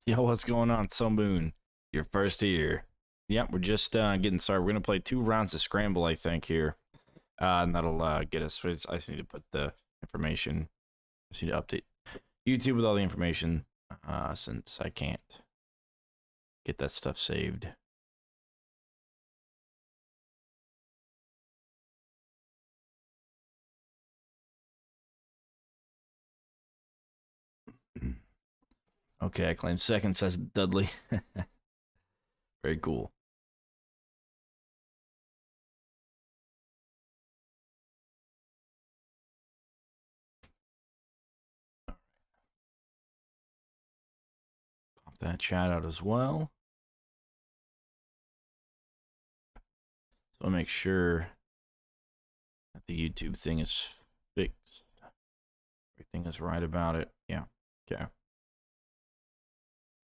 Yo, what's going on, Moon? You're first here. Yep, we're just getting started. We're gonna play 2 rounds of scramble, I think, here, and that'll get us. I just need to put the information. I just need to update YouTube with all the information, since I can't get that stuff saved. Okay, I claim second, says Dudley. Very cool. Pop that chat out as well. So I'll make sure that the YouTube thing is fixed. Everything is right about it. Yeah. Okay.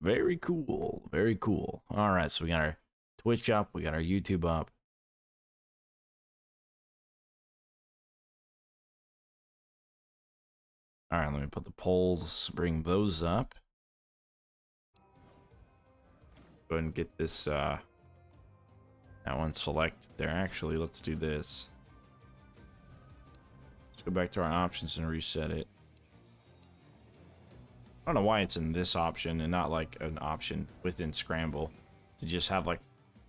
Very cool. Very cool. All right, so we got our Twitch up. We got our YouTube up. All right, let me put the polls, bring those up. Go ahead and get this, that one selected there. Actually, let's do this. Let's go back to our options and reset it. I don't know why it's in this option and not like an option within Scramble. To just have like,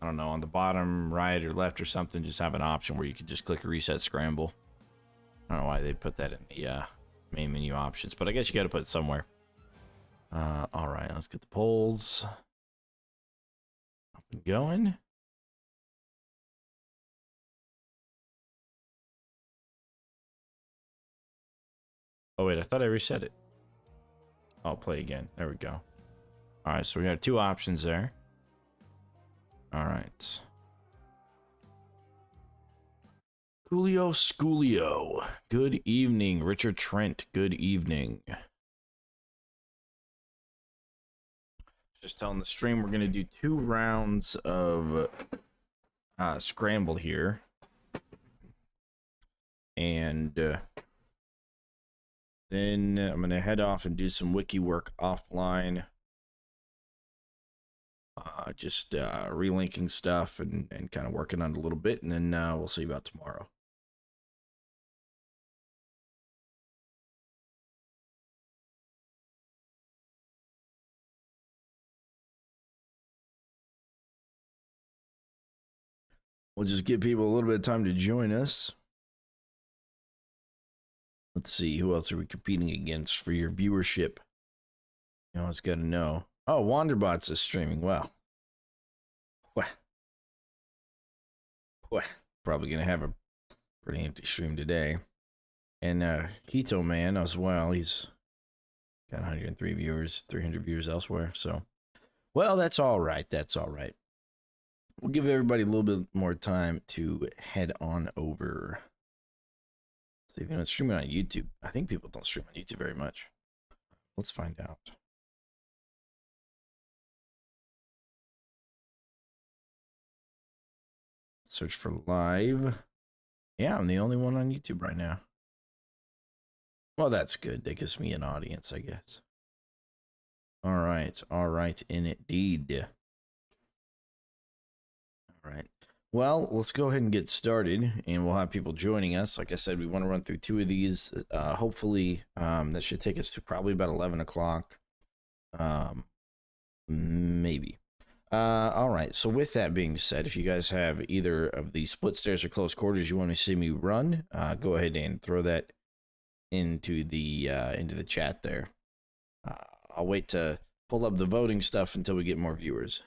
I don't know, on the bottom right or left or something, just have an option where you can just click reset Scramble. I don't know why they put that in the main menu options, but I guess you got to put it somewhere. All right, let's get the polls up and going. Oh wait, I thought I reset it. I'll play again. There we go. All right, so we got 2 options there. All right. Coolio Schoolio. Good evening. Richard Trent. Good evening. Just telling the stream we're going to do 2 rounds of scramble here. And then I'm going to head off and do some wiki work offline. Just relinking stuff and kind of working on it a little bit. And then we'll see about tomorrow. We'll just give people a little bit of time to join us. Let's see, who else are we competing against for your viewership? You always got to know. Oh, Wanderbots is streaming. Well, probably going to have a pretty empty stream today. And Keto Man as well. He's got 103 viewers, 300 viewers elsewhere. So, well, that's all right. That's all right. We'll give everybody a little bit more time to head on over. See if you know streaming on YouTube. I think people don't stream on YouTube very much. Let's find out. Search for live. Yeah, I'm the only one on YouTube right now. Well, that's good. That gives me an audience, I guess. All right, indeed. All right. Well, let's go ahead and get started, and we'll have people joining us. Like I said, we want to run through 2 of these. Hopefully, that should take us to probably about 11 o'clock. Maybe. All right. So with that being said, if you guys have either of the split stairs or close quarters you want to see me run, go ahead and throw that into the chat there. I'll wait to pull up the voting stuff until we get more viewers.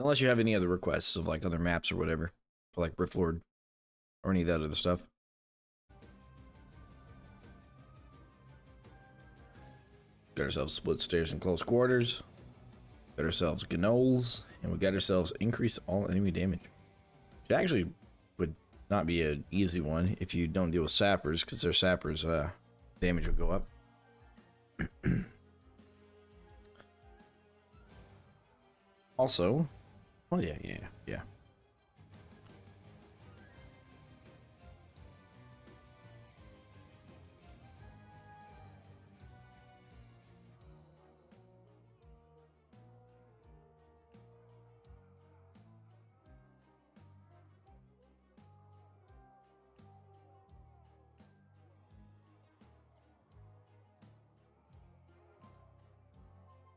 Unless you have any other requests of like other maps or whatever, for like Riftlord or any of that other stuff. Got ourselves split stairs and close quarters. Got ourselves Gnoles, and we got ourselves increase all enemy damage. Which actually would not be an easy one if you don't deal with sappers, because their sappers damage will go up. Also, oh yeah.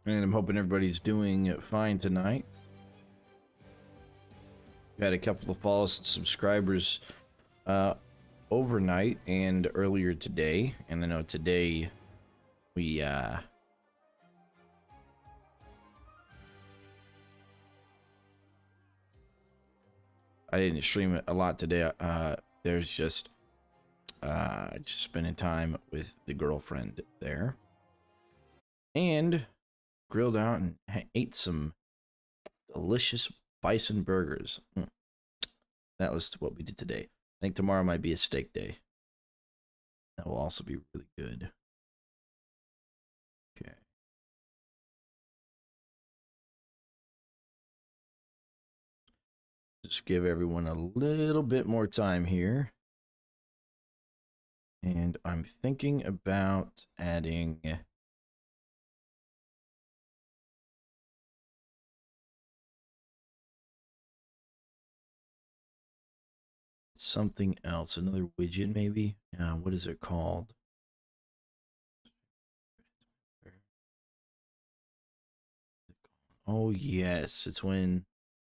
And I'm hoping everybody's doing fine tonight. Got a couple of follows and subscribers overnight and earlier today. And I know today we I didn't stream it a lot today. There's just spending time with the girlfriend there. And grilled out and ate some delicious bison burgers. That was what we did today. I think tomorrow might be a steak day. That will also be really good. Okay. Just give everyone a little bit more time here. And I'm thinking about adding something else, another widget maybe. What is it called? Oh yes, it's when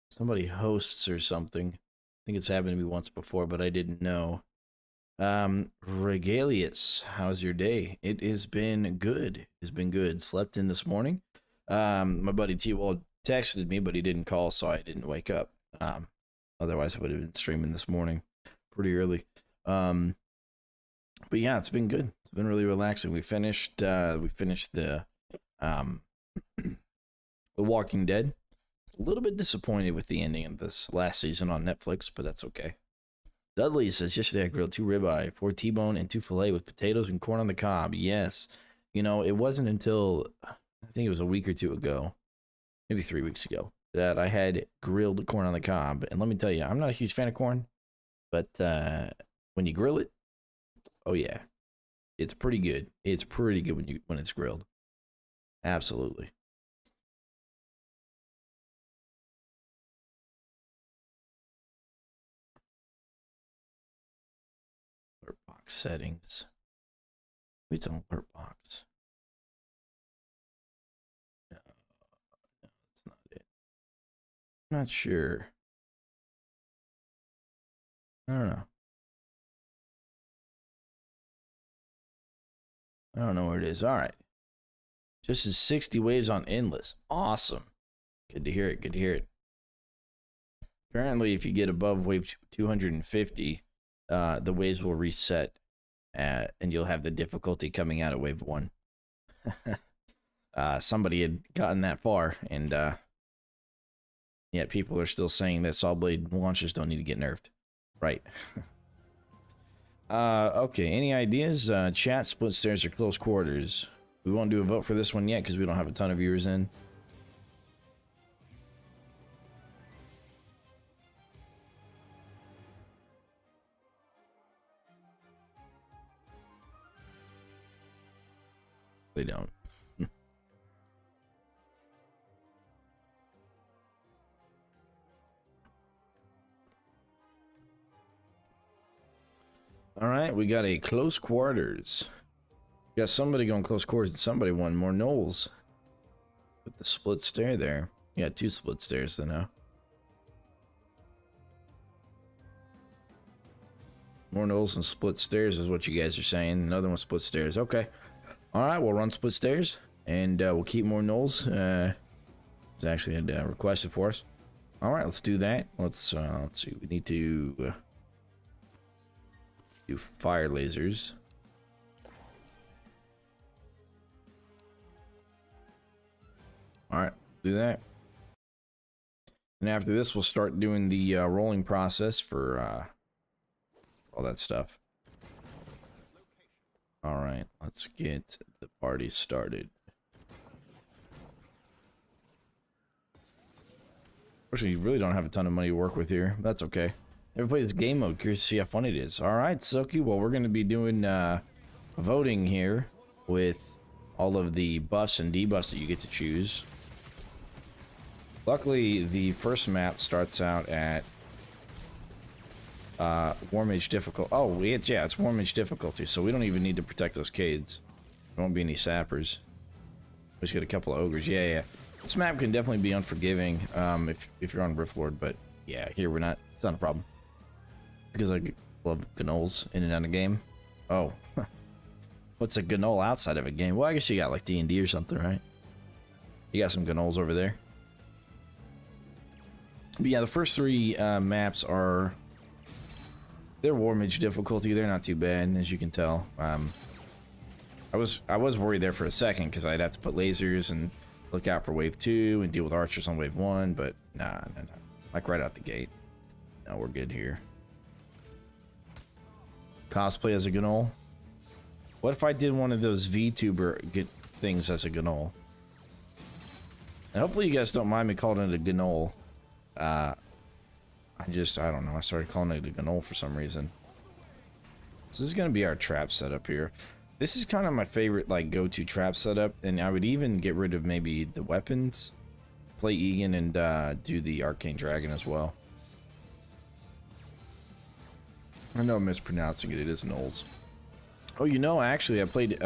somebody hosts or something. I think it's happened to me once before, but I didn't know. Regalius, how's your day? It has been good. It's been good. Slept in this morning. My buddy T-Wall texted me, but he didn't call, so I didn't wake up. Otherwise I would have been streaming this morning pretty early. But yeah, it's been good. It's been really relaxing. We finished the The Walking Dead. A little bit disappointed with the ending of this last season on Netflix, but that's okay. Dudley says, yesterday I grilled 2 ribeye, 4 T-bone, and 2 filet with potatoes and corn on the cob. Yes. You know, it wasn't until, I think it was a week or two ago, maybe 3 weeks ago, that I had grilled corn on the cob. And let me tell you, I'm not a huge fan of corn, but when you grill it, oh yeah, it's pretty good. It's pretty good when it's grilled. Absolutely. Alert box settings. It's an alert box. No, that's not it. I'm not sure. I don't know. I don't know where it is. All right. Just as 60 waves on endless. Awesome. Good to hear it. Good to hear it. Apparently, if you get above wave 250, the waves will reset, and you'll have the difficulty coming out of wave 1. Somebody had gotten that far, and yet people are still saying that saw blade launchers don't need to get nerfed. Right. Okay, any ideas? Chat, split stairs, or close quarters? We won't do a vote for this one yet because we don't have a ton of viewers in. They don't. All right, we got a close quarters. We got somebody going close quarters and somebody won more Knowles. With the split stair there. You got 2 split stairs then, huh? More Knowles and split stairs is what you guys are saying. Another one split stairs. Okay. All right, we'll run split stairs. And we'll keep more Knowles. It's actually had requested for us. All right, let's do that. Let's see. We need to do fire lasers. All right, do that. And after this, we'll start doing the rolling process for all that stuff. All right, let's get the party started. Unfortunately, you really don't have a ton of money to work with here. That's okay. Never played this game mode. Curious to see how fun it is. All right, Silky. Well, we're going to be doing voting here with all of the buffs and debuffs that you get to choose. Luckily, the first map starts out at War Mage difficulty. Oh, it's War Mage difficulty, so we don't even need to protect those Cades. There won't be any sappers. just got a couple of ogres. Yeah, yeah. This map can definitely be unforgiving if you're on Riftlord, but yeah, here we're not. It's not a problem because I love gnolls in and out of game. Oh, what's a gnoll outside of a game? Well, I guess you got like D&D or something, right? You got some gnolls over there. But yeah, the first three maps are they're war mage difficulty. They're not too bad, as you can tell. I was worried there for a second because I'd have to put lasers and look out for wave 2 and deal with archers on wave 1, but nah. Like right out the gate. No, we're good here. Cosplay as a gnoll. What if I did one of those VTuber things as a gnoll? And hopefully you guys don't mind me calling it a gnoll. I don't know. I started calling it a gnoll for some reason. So this is going to be our trap setup here. This is kind of my favorite, like, go-to trap setup. And I would even get rid of maybe the weapons. Play Egan and do the Arcane Dragon as well. I know I'm mispronouncing it. It is Knowles. Oh, you know, actually, I played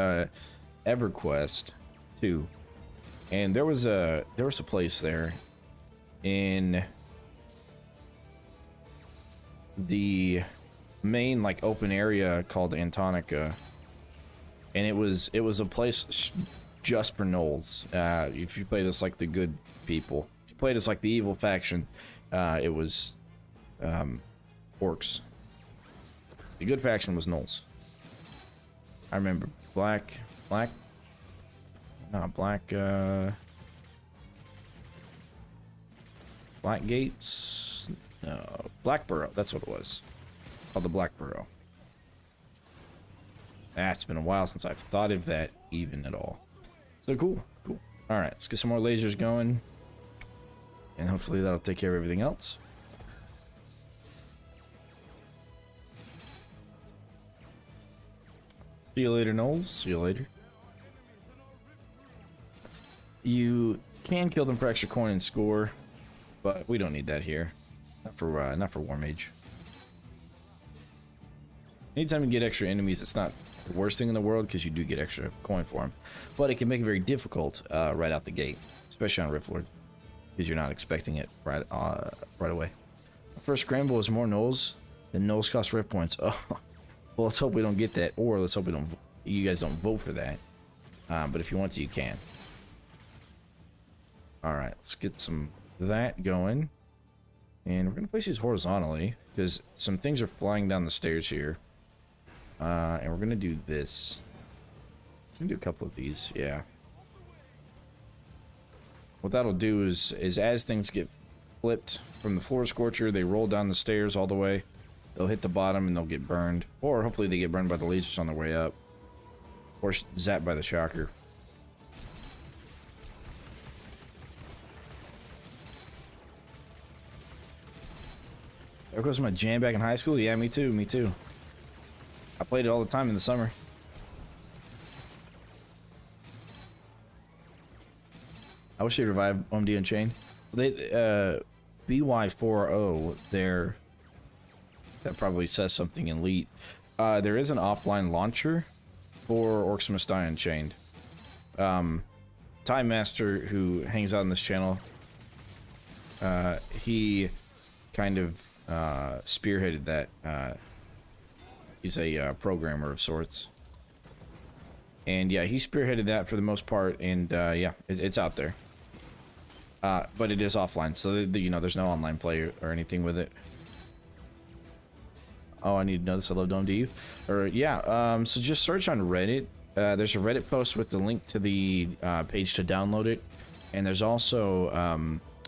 EverQuest 2. And there was a place there in the main like open area called Antonica, and it was a place just for gnolls. If you played as like the good people, if you played as like the evil faction, it was orcs. The good faction was gnolls. I remember Black Gates. No, Blackborough. That's what it was. Called the Blackborough. It's been a while since I've thought of that even at all. So cool. All right, let's get some more lasers going, and hopefully that'll take care of everything else. See you later, Knowles. See you later. You can kill them for extra coin and score, but we don't need that here. Not for War Mage. Anytime you get extra enemies, it's not the worst thing in the world because you do get extra coin for them, but it can make it very difficult right out the gate, especially on Riftlord, because you're not expecting it right away. First scramble is more Knolls than Knolls cost Rift points. Oh, well, let's hope we don't get that, or let's hope you guys don't vote for that. But if you want to, you can. All right, let's get some of that going. And we're going to place these horizontally because some things are flying down the stairs here. And we're going to do this. I'm going to do a couple of these, yeah. What that'll do is as things get flipped from the floor scorcher, they roll down the stairs all the way. They'll hit the bottom and they'll get burned. Or hopefully they get burned by the lasers on their way up. Or zapped by the shocker. There goes my jam back in high school. Yeah, me too. I played it all the time in the summer. I wish they revived OMD Unchained. They BY40 there. That probably says something in Elite. There is an offline launcher for Orcs Must Die Unchained. Time Master, who hangs out on this channel, he kind of spearheaded that. He's a programmer of sorts, and yeah, he spearheaded that for the most part. And yeah, it's out there, but it is offline, so you know there's no online play or anything with it. Oh, I need to know this. I love Dome. Do you? Or yeah. So just search on Reddit. There's a Reddit post with the link to the page to download it, and there's also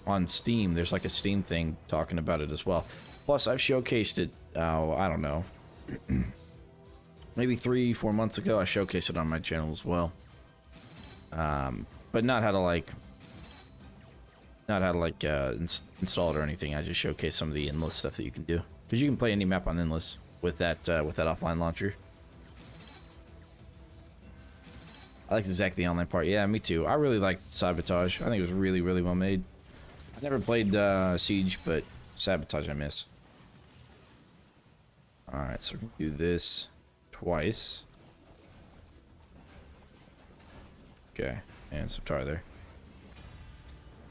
on Steam. There's like a Steam thing talking about it as well. Plus, I've showcased it. I don't know, maybe 3-4 months ago. I showcased it on my channel as well. But not how to install it or anything. I just showcased some of the endless stuff that you can do. Because you can play any map on Endless with that offline launcher. I like exactly the online part. Yeah, me too. I really liked Sabotage. I think it was really, really well made. I never played Siege, but Sabotage I miss. Alright, so we're going to do this twice. Okay. And some tar there.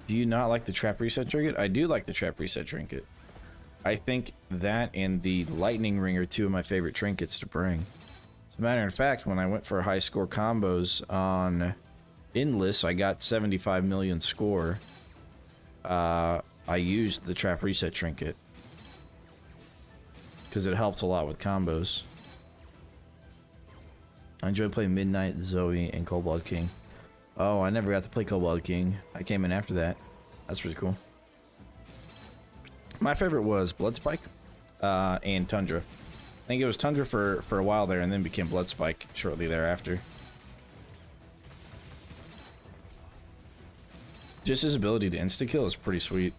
Do you not like the trap reset trinket? I do like the trap reset trinket. I think that and the lightning ring are two of my favorite trinkets to bring. As a matter of fact, when I went for high score combos on Endless, I got 75 million score. I used the trap reset trinket because it helps a lot with combos. I enjoy playing Midnight, Zoe, and Cold Blood King. Oh, I never got to play Cold Blood King. I came in after that. That's pretty cool. My favorite was Bloodspike and Tundra. I think it was Tundra for a while there and then became Bloodspike shortly thereafter. Just his ability to insta-kill is pretty sweet.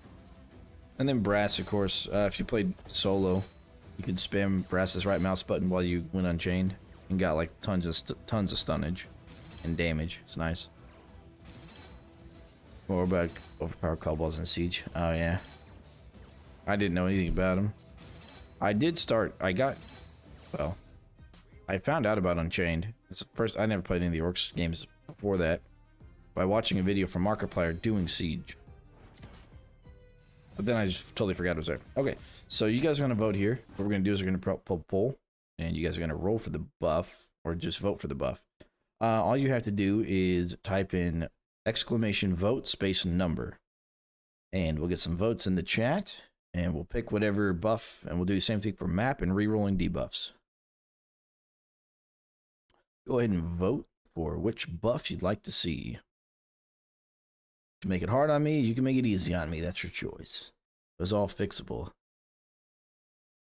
And then Brass, of course. If you played solo, you could spam Brass's right mouse button while you went Unchained. And got like tons of stunnage and damage. It's nice. More about overpowered Kobolds in Siege. Oh yeah. I didn't know anything about him. I found out about Unchained. It's the first. I never played any of the Orcs games before that by watching a video from Markiplier doing Siege. But then I just totally forgot it was there. Okay, so you guys are gonna vote here. What we're gonna do is we're gonna pull poll, and you guys are gonna roll for the buff or just vote for the buff. All you have to do is type in !vote space number, and we'll get some votes in the chat. And we'll pick whatever buff, and we'll do the same thing for map and rerolling debuffs. Go ahead and vote for which buff you'd like to see. You can make it hard on me, you can make it easy on me. That's your choice. It was all fixable.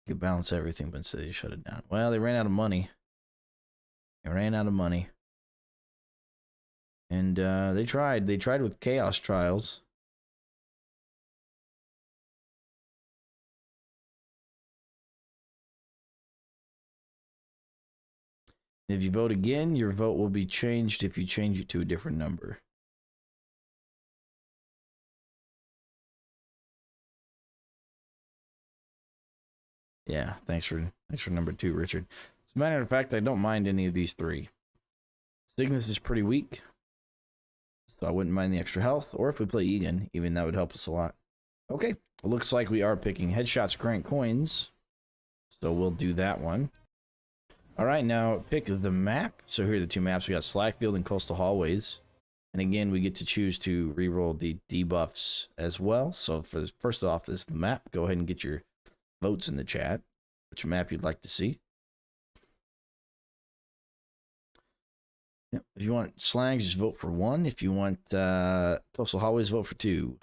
You could balance everything, but instead they shut it down. Well, they ran out of money. They ran out of money. And they tried. They tried with Chaos Trials. If you vote again, your vote will be changed if you change it to a different number. Yeah, thanks for number 2, Richard. As a matter of fact, I don't mind any of these 3. Cygnus is pretty weak, so I wouldn't mind the extra health. Or if we play Egan, even that would help us a lot. Okay, it looks like we are picking Headshots Grant Coins, so we'll do that one. All right, now pick the map. So here are the 2 maps. We got Slackfield and Coastal Hallways. And again, we get to choose to reroll the debuffs as well. So for this, first off, this is the map. Go ahead and get your votes in the chat. Which map you'd like to see. Yep. If you want Slang, just vote for 1. If you want Coastal Hallways, vote for 2.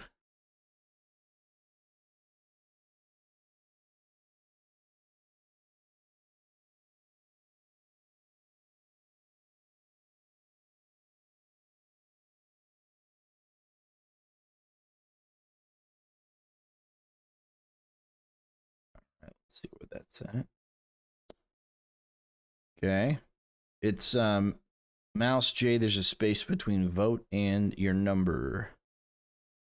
Let's see where that's at. Okay. It's Mouse J, there's a space between vote and your number.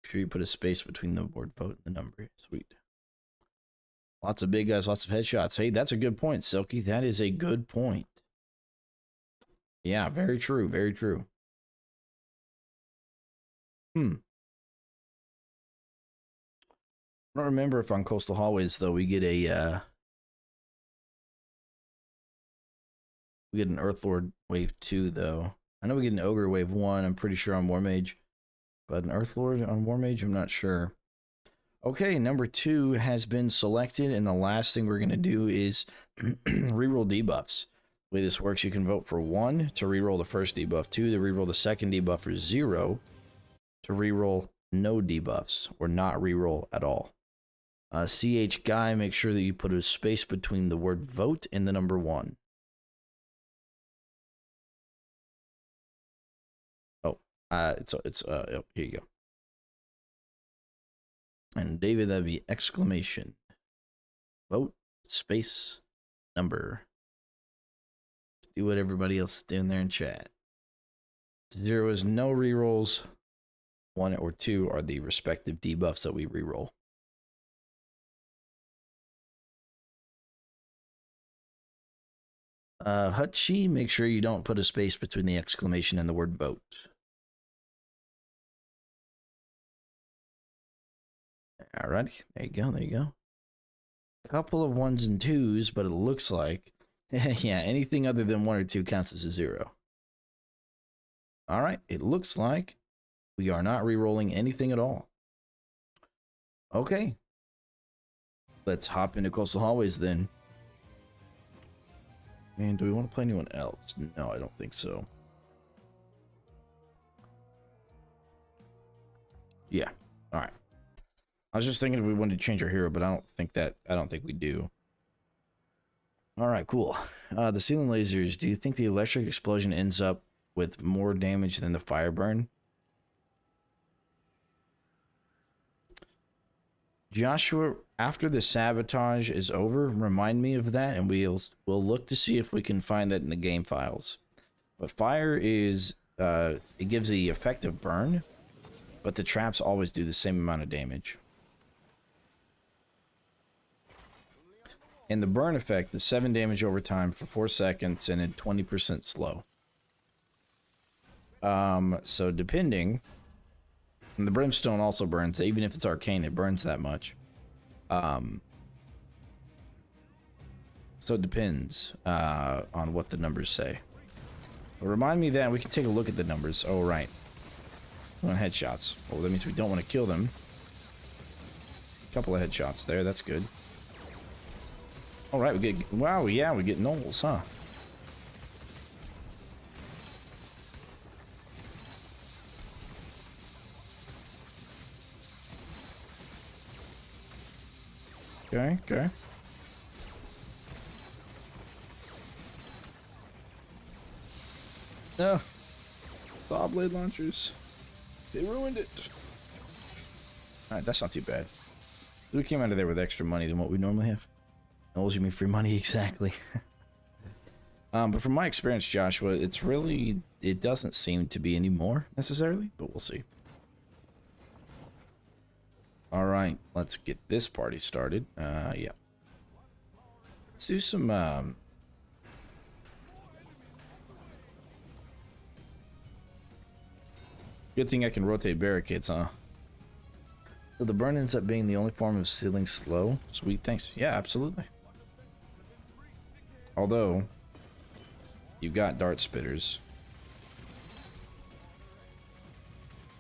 Make sure you put a space between the word vote and the number. Sweet. Lots of big guys, lots of headshots. Hey, that's a good point, Silky. That is a good point. Yeah, very true, very true. I don't remember if on Coastal Hallways, though, we get a we get an Earthlord Wave 2, though. I know we get an Ogre Wave 1, I'm pretty sure on War Mage. But an Earthlord on War Mage, I'm not sure. Okay, number 2 has been selected, and the last thing we're going to do is reroll debuffs. The way this works, you can vote for 1 to reroll the first debuff, 2 to reroll the second debuff, or 0 to reroll no debuffs, or not reroll at all. CH Guy, make sure that you put a space between the word vote and the number 1. Oh, here you go. And David, that'd be exclamation. Vote, space, number. Do what everybody else is doing there in chat. 0 is no rerolls. 1 or 2 are the respective debuffs that we reroll. Hutchie, make sure you don't put a space between the exclamation and the word vote. Alrighty, there you go, there you go. Couple of 1s and 2s, but it looks like, yeah, anything other than 1 or 2 counts as a 0. Alright, it looks like we are not re-rolling anything at all. Okay. Let's hop into Coastal Hallways then. And do we want to play anyone else? No, I don't think so. Yeah. Alright. I was just thinking if we wanted to change our hero, but I don't think we do. Alright, cool. The ceiling lasers, do you think the electric explosion ends up with more damage than the fire burn? Joshua, after the sabotage is over, remind me of that, and we'll look to see if we can find that in the game files. But fire is, it gives the effective burn, but the traps always do the same amount of damage. And the burn effect is 7 damage over time for 4 seconds and at 20% slow. So depending, and the brimstone also burns, even if it's arcane, it burns that much. So it depends on what the numbers say. But remind me that we can take a look at the numbers. Oh, right. On headshots. Well, that means we don't want to kill them. A couple of headshots there. That's good. All right, we get, wow, yeah, we get gnolls, huh? Okay, okay. No. Saw blade launchers. They ruined it. Alright, that's not too bad. We came out of there with extra money than what we normally have. Gnolls, you mean free money? Exactly. But from my experience, Joshua, it's really, it doesn't seem to be any more necessarily, but we'll see. All right, let's get this party started. Yeah. Let's do some, good thing I can rotate barricades, huh? So the burn ends up being the only form of sealing slow? Sweet, thanks. Yeah, absolutely. Although, you've got dart spitters.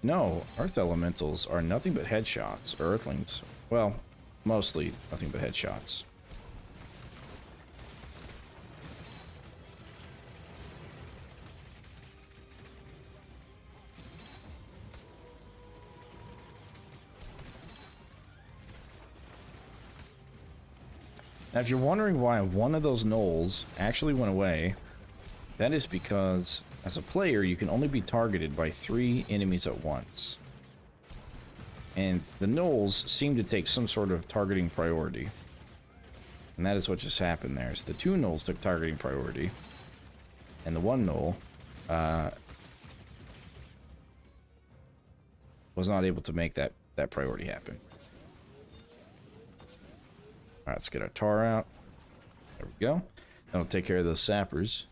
No, earth elementals are nothing but headshots, or earthlings. Well, mostly nothing but headshots. Now, if you're wondering why one of those gnolls actually went away, that is because, as a player, you can only be targeted by 3 enemies at once. And the gnolls seem to take some sort of targeting priority. And that is what just happened there. So the 2 gnolls took targeting priority. And the 1 gnoll was not able to make that priority happen. Alright, let's get our tar out. There we go. That'll take care of those sappers.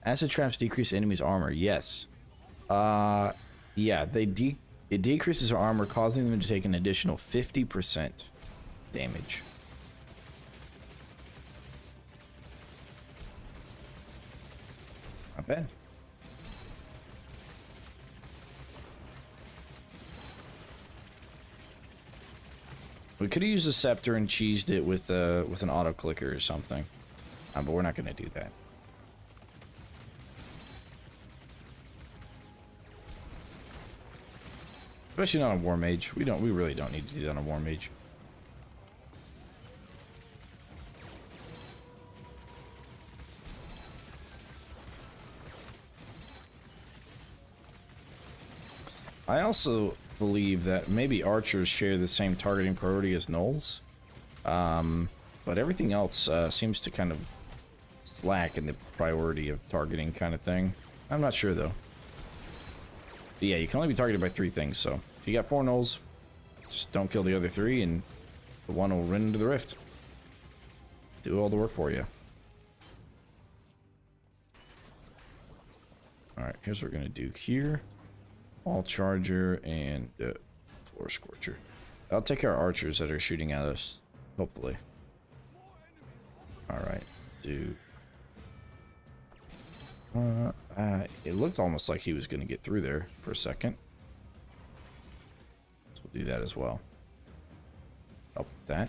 Acid traps decrease enemies' armor. Yes. Yeah, it decreases their armor, causing them to take an additional 50% damage. Not bad. We could have used a scepter and cheesed it with an auto clicker or something, but we're not going to do that. Especially not a war mage. We really don't need to do that on a war mage. I also believe that maybe archers share the same targeting priority as gnolls, but everything else seems to kind of slack in the priority of targeting kind of thing. I'm not sure though. But yeah, you can only be targeted by 3 things, so if you got 4 gnolls, just don't kill the other 3 and the 1 will run into the rift. Do all the work for you. Alright, here's what we're going to do here. All charger and floor scorcher. I'll take care of archers that are shooting at us. Hopefully. Alright. Dude. It looked almost like he was going to get through there for a second. So we'll do that as well. Help with that.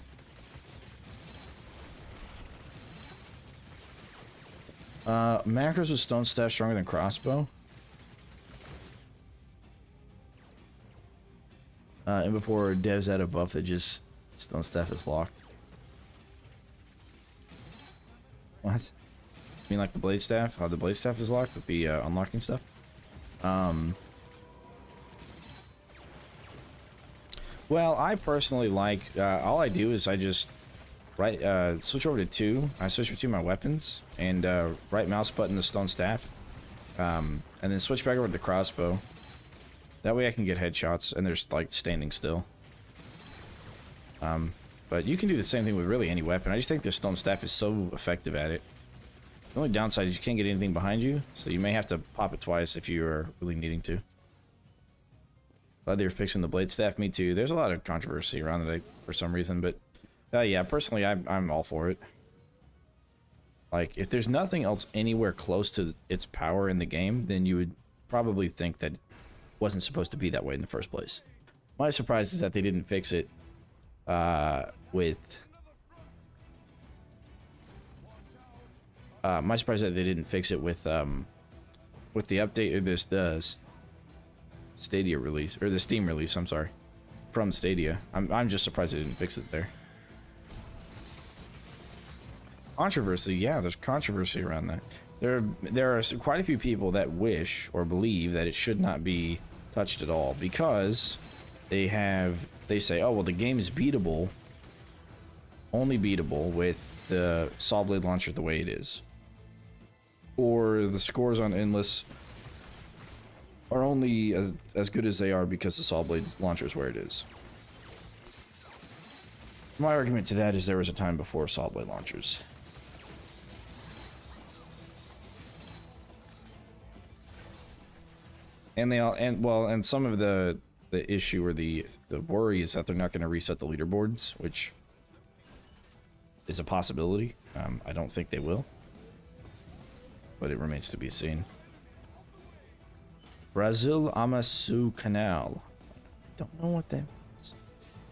Macros with stone staff stronger than crossbow. And before devs add a buff that just stone staff is locked. What? You mean like the blade staff? How the blade staff is locked with the unlocking stuff? Well, I personally like, all I do is I just switch over to 2. I switch between my weapons and right mouse button the stone staff, and then switch back over to the crossbow. That way I can get headshots and there's like standing still. But you can do the same thing with really any weapon. I just think the stone staff is so effective at it. The only downside is you can't get anything behind you, so you may have to pop it twice if you are really needing to. Glad they're fixing the blade staff. Me too. There's a lot of controversy around it for some reason, but yeah, personally, I'm all for it. Like, if there's nothing else anywhere close to its power in the game, then you would probably think that it wasn't supposed to be that way in the first place. My surprise is that they didn't fix it with the update or the Stadia release, or the Steam release, I'm sorry, from Stadia. I'm just surprised they didn't fix it there. Controversy, yeah, there's controversy around that. There are quite a few people that wish or believe that it should not be touched at all because they say, oh well, the game is beatable, only beatable with the saw blade launcher the way it is, or the scores on Endless are only as good as they are because the saw blade launcher is where it is. My argument to that is there was a time before saw blade launchers. And some of the issue or the worry is that they're not going to reset the leaderboards, which is a possibility. I don't think they will, but it remains to be seen. Brazil Amasu Canal. Don't know what that means.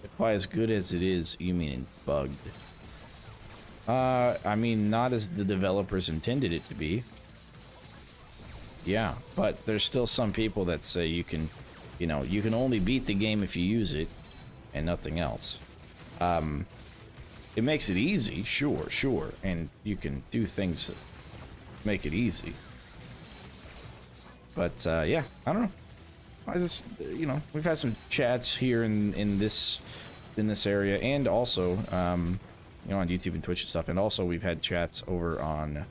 If by as good as it is, you mean bugged? I mean, not as the developers intended it to be. Yeah, but there's still some people that say you can only beat the game if you use it and nothing else. It makes it easy, sure, and you can do things that make it easy. But yeah, I don't know. I just, we've had some chats here in this area, and also on YouTube and Twitch and stuff, and also we've had chats over on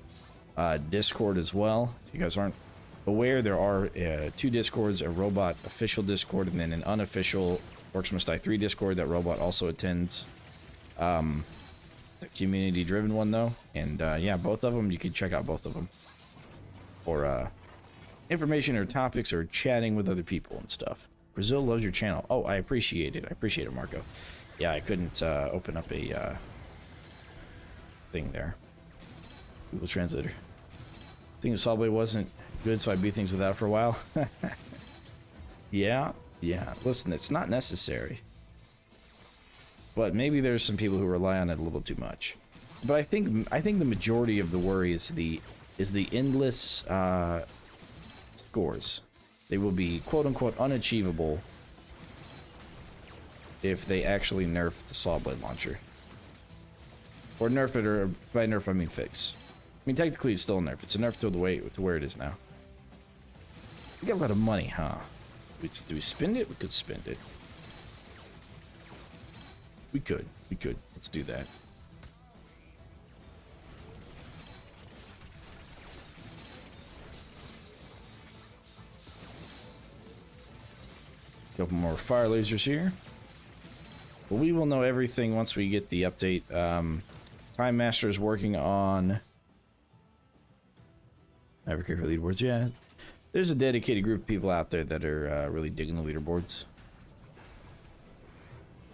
Discord as well. If you guys aren't aware, there are 2 Discords, a Robot official Discord and then an unofficial Orcs Must Die 3 Discord that Robot also attends. It's a community driven one though, and yeah, both of them, you can check out both of them for information or topics or chatting with other people and stuff. Brazil loves your channel. Oh, I appreciate it. I appreciate it, Marco. Yeah, I couldn't open up a thing there. Google Translator. I think the saw blade wasn't good, so I beat things without it for a while. Yeah. Listen, it's not necessary. But maybe there's some people who rely on it a little too much. But I think the majority of the worry is the endless scores. They will be quote-unquote unachievable if they actually nerf the saw blade launcher. Or nerf it, or by nerf I mean fix. I mean, technically it's still a nerf. It's a nerf to where it is now. We got a lot of money, huh? Do we spend it? We could spend it. We could. Let's do that. Couple more fire lasers here. Well, we will know everything once we get the update. Time Master is working on advocate for leaderboards. Yeah, there's a dedicated group of people out there that are really digging the leaderboards.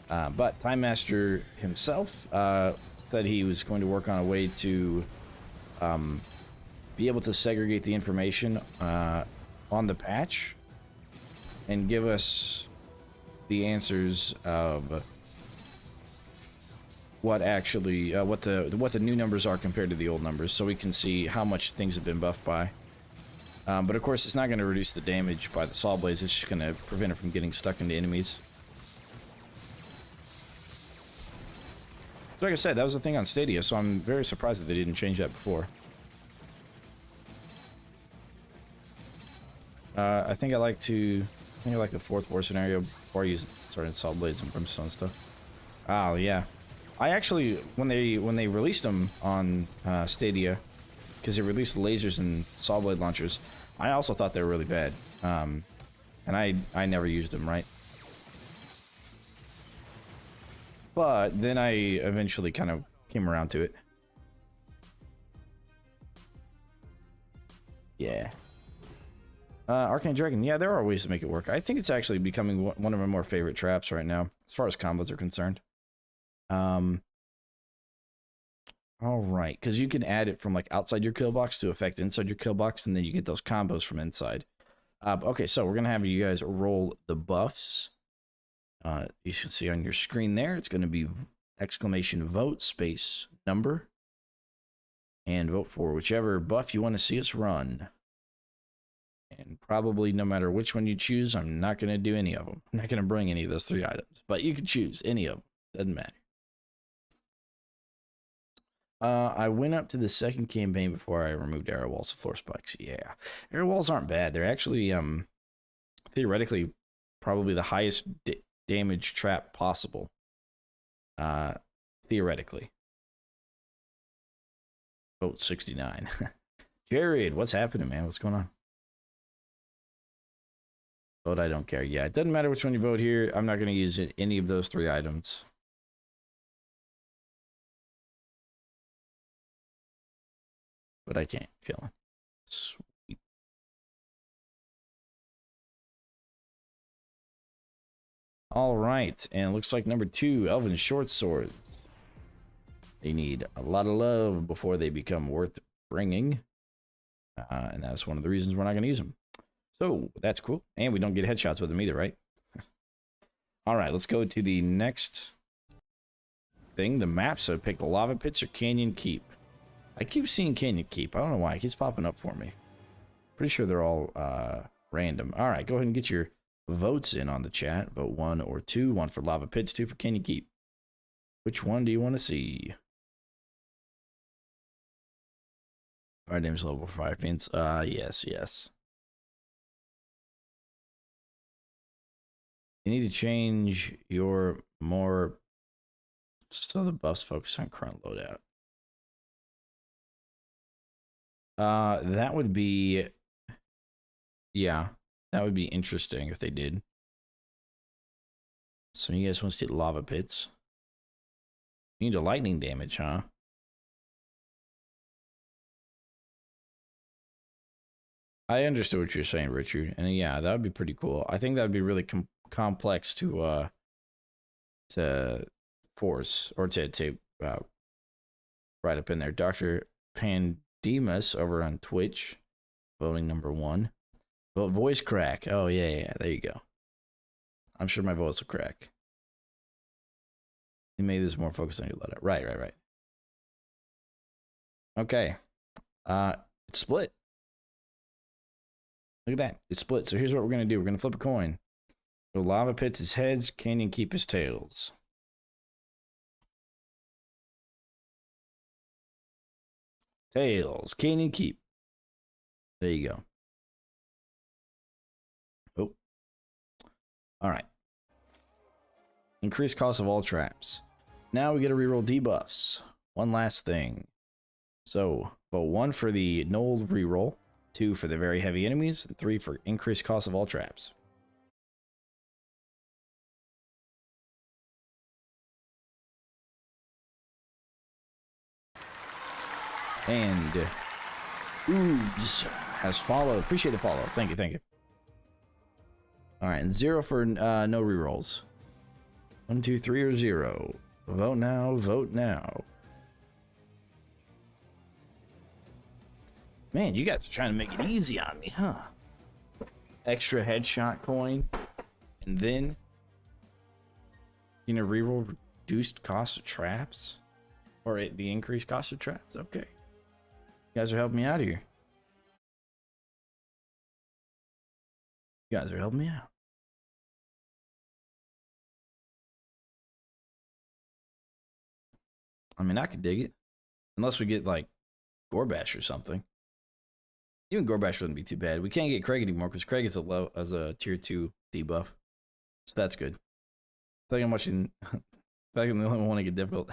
But Time Master himself said he was going to work on a way to be able to segregate the information on the patch and give us the answers of what actually what the new numbers are compared to the old numbers, so we can see how much things have been buffed by. But of course, it's not going to reduce the damage by the Saw Blades. It's just going to prevent it from getting stuck into enemies. So like I said, that was the thing on Stadia, so I'm very surprised that they didn't change that before. I think I like the fourth war scenario before I started Saw Blades and Brimstone stuff. Oh yeah, I actually when they released them on Stadia, because they released lasers and Saw Blade launchers, I also thought they were really bad, and I never used them, right? But then I eventually kind of came around to it. Yeah. Arcane Dragon. Yeah, there are ways to make it work. I think it's actually becoming one of my more favorite traps right now, as far as combos are concerned. All right, because you can add it from like outside your kill box to affect inside your kill box, and then you get those combos from inside. Okay, so we're gonna have you guys roll the buffs. You should see on your screen there, it's going to be exclamation vote space number, and vote for whichever buff you want to see us run. And probably no matter which one you choose, I'm not going to do any of them. I'm not going to bring any of those 3 items, but you can choose any of them. Doesn't matter. I went up to the second campaign before I removed arrow walls and floor spikes. Yeah, arrow walls aren't bad. They're actually theoretically probably the highest damage trap possible. Theoretically. Vote 69. Jared, what's happening, man? What's going on? Vote I don't care. Yeah, it doesn't matter which one you vote here. I'm not going to use any of those 3 items. But I can't. Feeling. Sweet. All right, and it looks like number 2, Elven Short Swords. They need a lot of love before they become worth bringing. And that's one of the reasons we're not going to use them. So, that's cool. And we don't get headshots with them either, right? All right, let's go to the next thing. The map. So, pick the Lava Pits or Canyon Keep. I keep seeing Canyon Keep. I don't know why. It keeps popping up for me. Pretty sure they're all random. All right, go ahead and get your votes in on the chat. Vote 1 or 2. 1 for Lava Pits, 2 for Canyon Keep. Which one do you want to see? Our name's level 5 pins. Yes. You need to change your more so the buffs focus on current loadout. That would be, yeah, that would be interesting if they did. So you guys want to get Lava Pits? You need a lightning damage, huh? I understood what you're saying, Richard, and yeah, that would be pretty cool. I think that would be really complex to force or to right up in there. Dr. Pandemus over on Twitch, voting number 1. Vote voice crack. Oh yeah, there you go. I'm sure my voice will crack. You made this more focused on your loadout. Right. Okay. It's split. Look at that. It's split. So here's what we're going to do. We're going to flip a coin. So Lava Pits is heads, Canyon Keep is tails. Tails. Canyon Keep. There you go. Oh. All right. Increased cost of all traps. Now we get to reroll debuffs. One last thing. So, vote 1 for the null reroll, 2 for the very heavy enemies, and 3 for increased cost of all traps. And Oogs has followed. Appreciate the follow. Thank you. All right, and 0 for no rerolls. 1, 2, 3, or 0. Vote now, vote now. Man, you guys are trying to make it easy on me, huh? Extra headshot coin, and then you know, reroll reduced cost of traps, or the increased cost of traps. Okay, you guys are helping me out here. You guys are helping me out. I mean, I could dig it, unless we get like Gorbash or something. Even Gorbash wouldn't be too bad. We can't get Craig anymore because Craig is a tier 2 debuff, so that's good. I think I'm watching. I think I'm the only one to get difficult.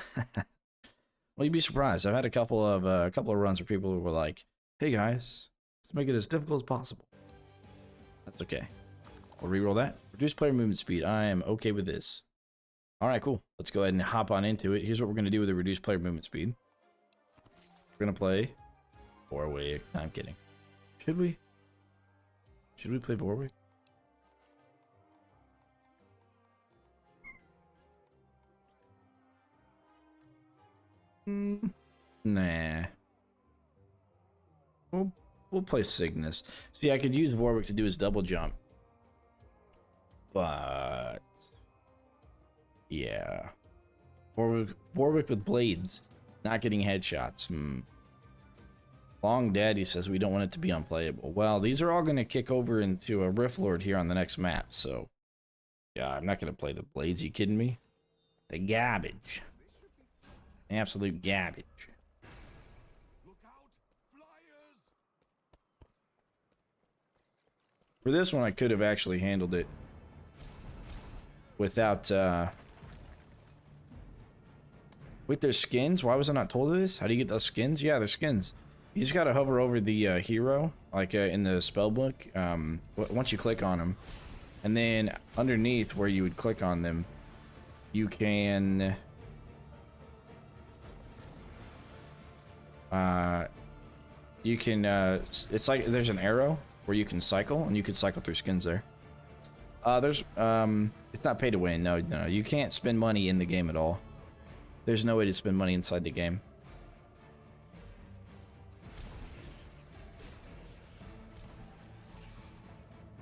Well, you'd be surprised. I've had a couple of runs where people were like, "Hey guys, let's make it as difficult as possible." That's okay. We'll reroll that. Reduce player movement speed. I am okay with this. All right, cool. Let's go ahead and hop on into it. Here's what we're gonna do with the reduced player movement speed. We're gonna play Warwick. No, I'm kidding. Should we? Should we play Warwick? Nah. We'll play Cygnus. See, I could use Warwick to do his double jump. But yeah. Warwick with blades. Not getting headshots. Long Daddy says we don't want it to be unplayable. Well, these are all going to kick over into a Rift Lord here on the next map, so yeah, I'm not going to play the blades. You kidding me? The garbage. Absolute garbage. For this one, I could have actually handled it without, with their skins. Why was I not told of this? How do you get those skins? Yeah, they're skins. You just gotta hover over the hero, like in the spellbook, once you click on them. And then underneath where you would click on them, you can... it's like there's an arrow where you can cycle, and you can cycle through skins there. It's not pay to win. No, you can't spend money in the game at all. There's no way to spend money inside the game.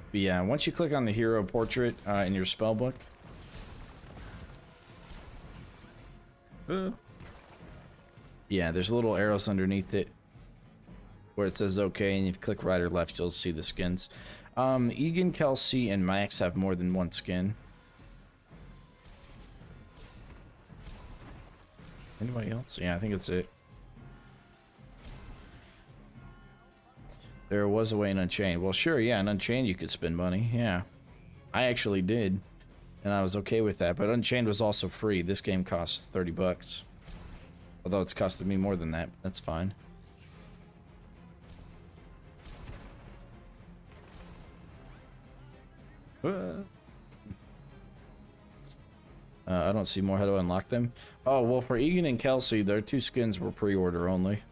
But yeah, once you click on the hero portrait in your spellbook, yeah, there's little arrows underneath it where it says okay, and if you click right or left, you'll see the skins. Egan, Kelsey, and Max have more than one skin. Anybody else? Yeah, I think that's it. There was a way in Unchained. Well, sure, yeah, in Unchained you could spend money, yeah. I actually did, and I was okay with that, but Unchained was also free. This game costs 30 bucks. Although it's costed me more than that, but that's fine. I don't see more. How to unlock them? Oh, well, for Egan and Kelsey, their 2 skins were pre-order only.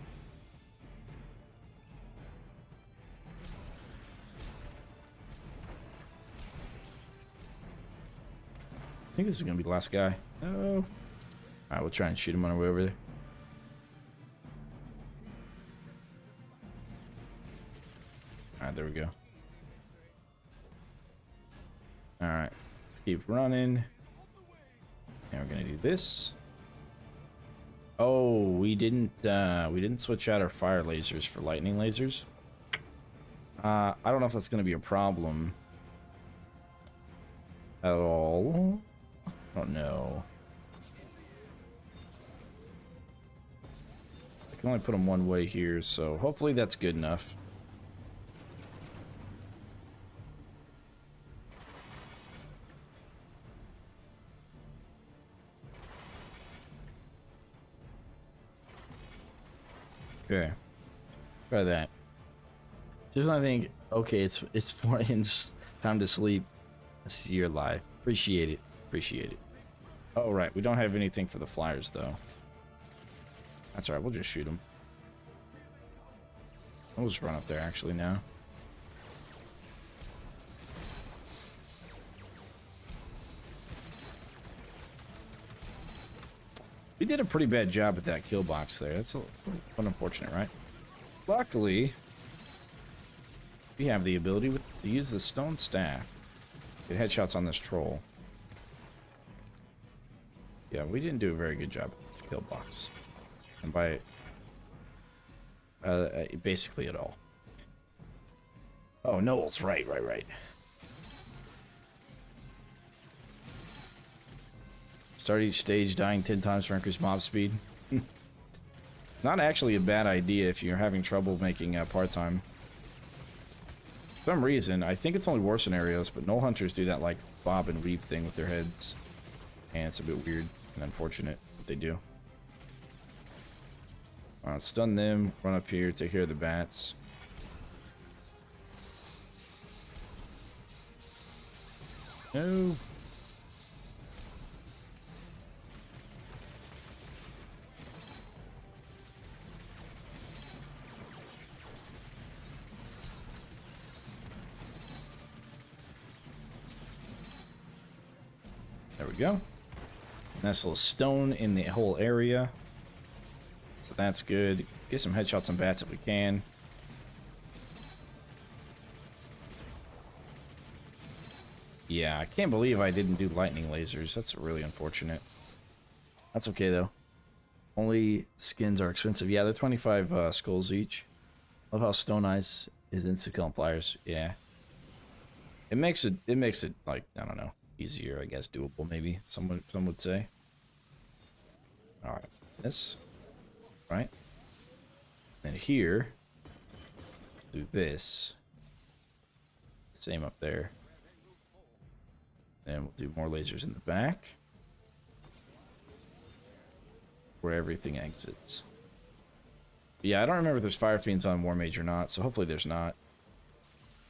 I think this is going to be the last guy. Oh. Alright, we'll try and shoot him on our way over there. Alright, there we go. Alright, let's keep running. And we're gonna do this. Oh, we didn't switch out our fire lasers for lightning lasers. I don't know if that's gonna be a problem at all. I don't know. I can only put them one way here, so hopefully that's good enough. Okay, try that. Just when I think, okay, it's 4 inch, time to sleep. I see you're live. Appreciate it. Appreciate it. Oh, right. We don't have anything for the flyers, though. That's all right. We'll just shoot them. We'll just run up there, actually, now. We did a pretty bad job at that kill box there. That's unfortunate, right? Luckily, we have the ability to use the stone staff. Get headshots on this troll. Yeah, we didn't do a very good job at this kill box. And by basically at all. Oh, Noel's right. Start each stage dying 10 times for increased mob speed. Not actually a bad idea if you're having trouble making part-time. For some reason, I think it's only war scenarios, but Knoll Hunters do that like bob and weave thing with their heads. And it's a bit weird and unfortunate what they do. Stun them, run up here, take care of the bats. No. There we go. Nice little stone in the whole area. So that's good. Get some headshots on bats if we can. Yeah, I can't believe I didn't do lightning lasers. That's really unfortunate. That's okay, though. Only skins are expensive. Yeah, they're 25 skulls each. Love how Stone Ice is insta-kill and flyers. Yeah. It makes it, like, I don't know, easier, I guess, doable, maybe, some would say. Alright, this. Right. Then here, do this. Same up there. Then we'll do more lasers in the back. Where everything exits. Yeah, I don't remember if there's fire fiends on War Mage or not, so hopefully there's not.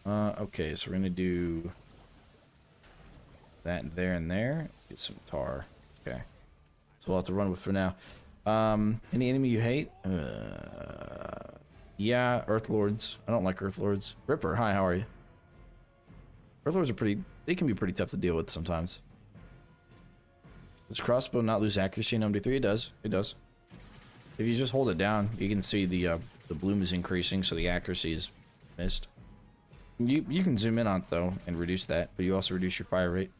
Okay, so we're gonna do that there and there. Get some tar. Okay. So we'll have to run with for now. Any enemy you hate? Yeah, Earth Lords. I don't like Earth Lords. Ripper, hi, how are you? Earth Lords are they can be pretty tough to deal with sometimes. Does crossbow not lose accuracy in OMD3? It does. It does. If you just hold it down, you can see the bloom is increasing, so the accuracy is missed. You can zoom in on it, though, and reduce that, but you also reduce your fire rate.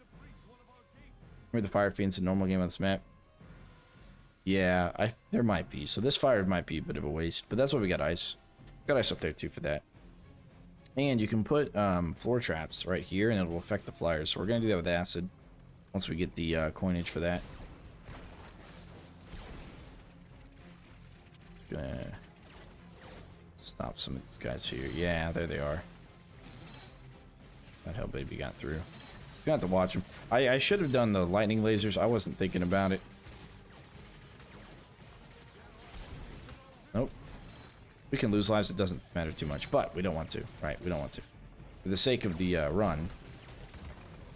Remember the fire fiends in normal game on this map? Yeah, there might be. So this fire might be a bit of a waste, but that's why we got ice. Got ice up there, too, for that. And you can put floor traps right here, and it will affect the flyers. So we're going to do that with acid once we get the coinage for that. Gonna stop some of these guys here. Yeah, there they are. That hell baby got through. You have to watch them. I should have done the lightning lasers. I wasn't thinking about it. Nope. We can lose lives. It doesn't matter too much, but we don't want to. Right? We don't want to. For the sake of the run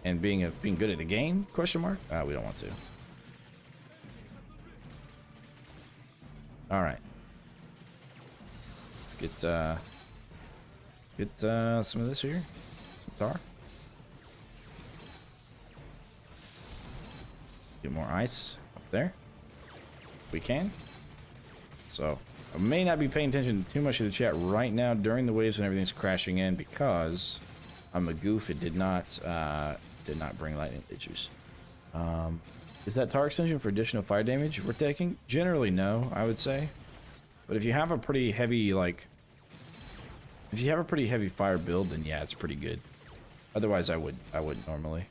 and being good at the game? Question mark? We don't want to. All right. Let's get some of this here. Some tar. Get more ice up there. If we can. So I may not be paying attention too much to the chat right now during the waves when everything's crashing in because I'm a goof. It did not bring lightning lasers. Is that tar extension for additional fire damage we're taking? Generally, no, I would say. But if you have a pretty heavy, fire build, then yeah, it's pretty good. Otherwise, I would normally.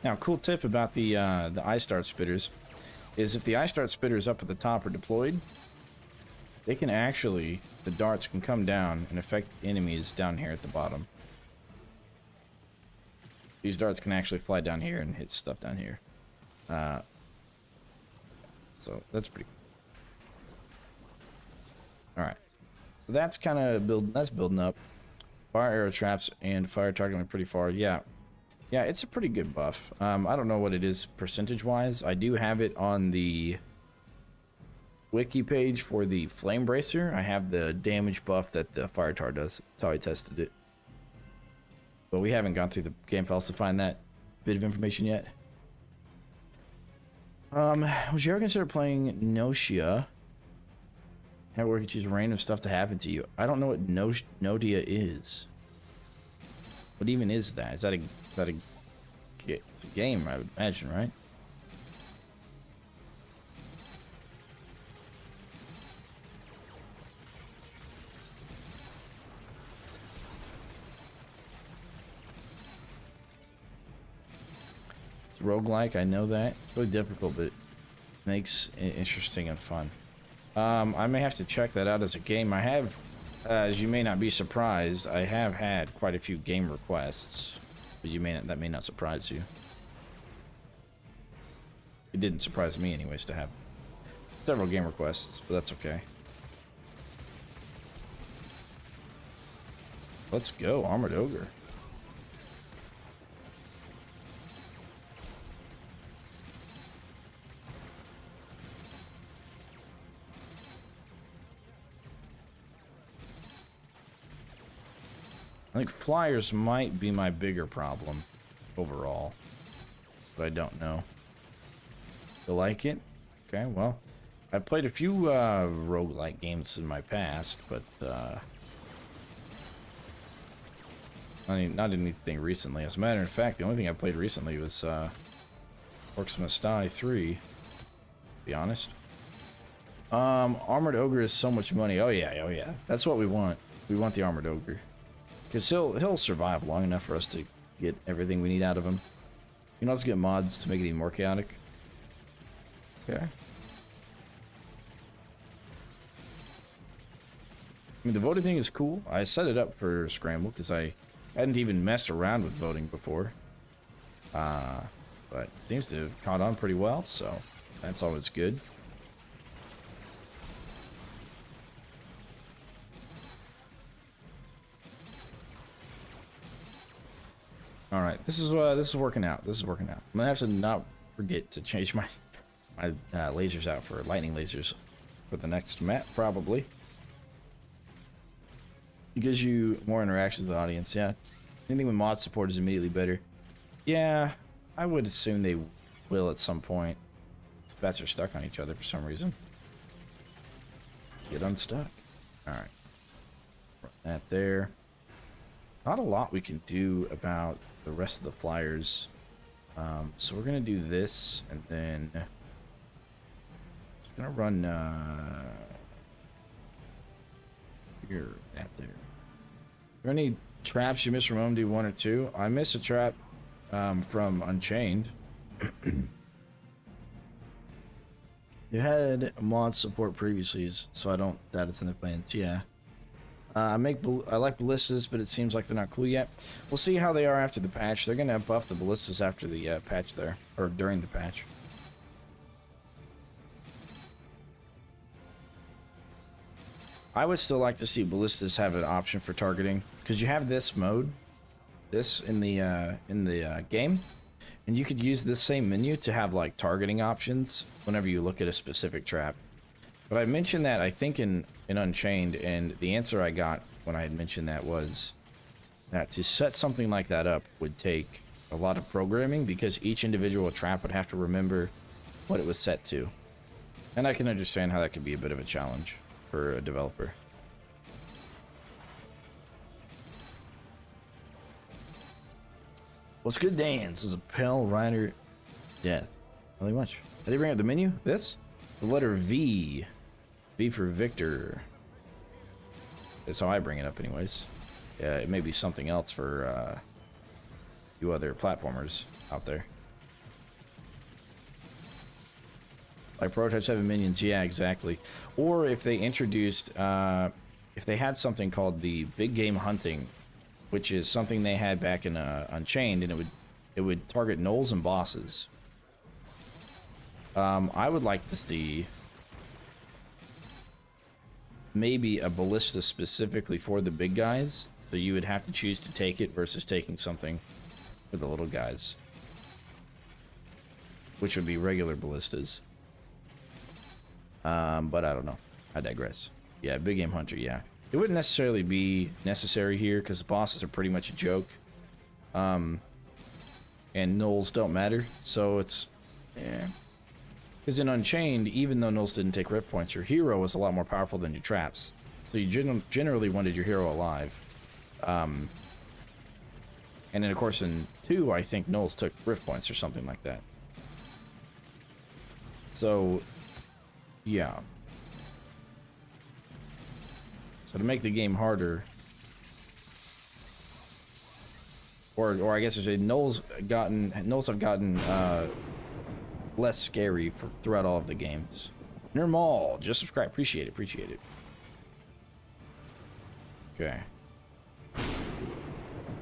Now, cool tip about the ice dart spitters is if the ice dart spitters up at the top are deployed, they can actually, the darts can come down and affect enemies down here at the bottom. These darts can actually fly down here and hit stuff down here. So that's pretty cool. Alright. So that's kind of building up. Fire arrow traps and fire targeting pretty far. Yeah. Yeah, it's a pretty good buff. I don't know what it is percentage-wise. I do have it on the wiki page for the Flame Bracer. I have the damage buff that the Fire Tar does. That's how I tested it. But we haven't gone through the game files to find that bit of information yet. Would you ever consider playing Notia? How where you choose random stuff to happen to you? I don't know what Notia is. What even is that? Is that a it's a game, I would imagine, right? It's roguelike, I know that. It's really difficult, but it makes it interesting and fun. I may have to check that out as a game. I have, as you may not be surprised, I have had quite a few game requests. But that may not surprise you. It didn't surprise me anyways to have several game requests, but that's okay. Let's go, Armored Ogre. I think flyers might be my bigger problem overall, but I don't know. You like it? Okay, well, I've played a few roguelike games in my past, but not anything recently. As a matter of fact, the only thing I played recently was Orcs Must Die 3, to be honest. Armored Ogre is so much money. Oh yeah. That's what we want. We want the Armored Ogre. Because he'll survive long enough for us to get everything we need out of him. You can also get mods to make it even more chaotic. Okay. I mean, the voting thing is cool. I set it up for Scramble because I hadn't even messed around with voting before. But it seems to have caught on pretty well, so that's always good. All right, this is working out. This is working out. I'm gonna have to not forget to change my lasers out for lightning lasers for the next map, probably. It gives you more interactions with the audience. Yeah, anything with mod support is immediately better. Yeah, I would assume they will at some point. Bats are stuck on each other for some reason. Get unstuck. All right, run that there. Not a lot we can do about the rest of the flyers. So we're gonna do this, and then just gonna run here, that there. Are there any traps you missed from OMD1 or 2? I missed a trap from Unchained. You had mod support previously, so I don't doubt it's in the plans. Yeah. I like ballistas, but it seems like they're not cool yet. We'll see how they are after the patch. They're gonna buff the ballistas after the patch there, or during the patch. I would still like to see ballistas have an option for targeting, because you have this mode, this in the game, and you could use this same menu to have like targeting options whenever you look at a specific trap. But I mentioned that I think in Unchained, and the answer I got when I had mentioned that was that to set something like that up would take a lot of programming, because each individual trap would have to remember what it was set to. And I can understand how that could be a bit of a challenge for a developer. What's good, Dan? This is a Pale Rider Death. Really much. Did they bring up the menu? This? The letter V. V for Victor. That's how I bring it up anyways. Yeah, it may be something else for you other platformers out there. Like Prototype 7 minions, yeah, exactly. Or if they introduced, if they had something called the Big Game Hunting, which is something they had back in Unchained, and it would target gnolls and bosses. I would like to see maybe a ballista specifically for the big guys, so you would have to choose to take it versus taking something for the little guys, which would be regular ballistas. But I don't know. I digress. Yeah, big game hunter. Yeah, it wouldn't necessarily be necessary here because the bosses are pretty much a joke. And nulls don't matter, so it's yeah. Because in Unchained, even though nulls didn't take rip points, your hero was a lot more powerful than your traps. So you generally wanted your hero alive. And then, of course, in 2, I think nulls took rip points or something like that. So, yeah. So to make the game harder, or I guess I say nulls have gotten less scary throughout all of the games. Nirmal, just subscribe. Appreciate it. Okay.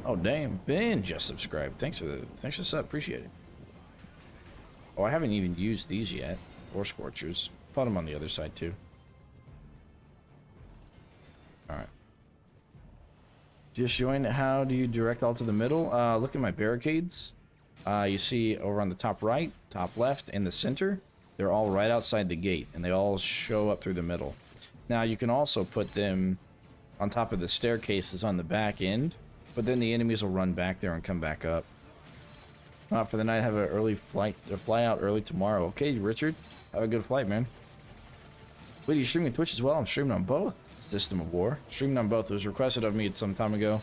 Oh damn, Ben just subscribed. Thanks for the sub. Appreciate it. Oh, I haven't even used these yet, or Scorchers. Put them on the other side too. All right. Just joined. How do you direct all to the middle? Look at my barricades. You see over on the top right, top left, and the center. They're all right outside the gate, and they all show up through the middle. Now, you can also put them on top of the staircases on the back end, but then the enemies will run back there and come back up. For the night, have an early flight, or fly out early tomorrow. Okay, Richard, have a good flight, man. Wait, are you streaming Twitch as well? I'm streaming on both. System of War. Streaming on both. It was requested of me some time ago,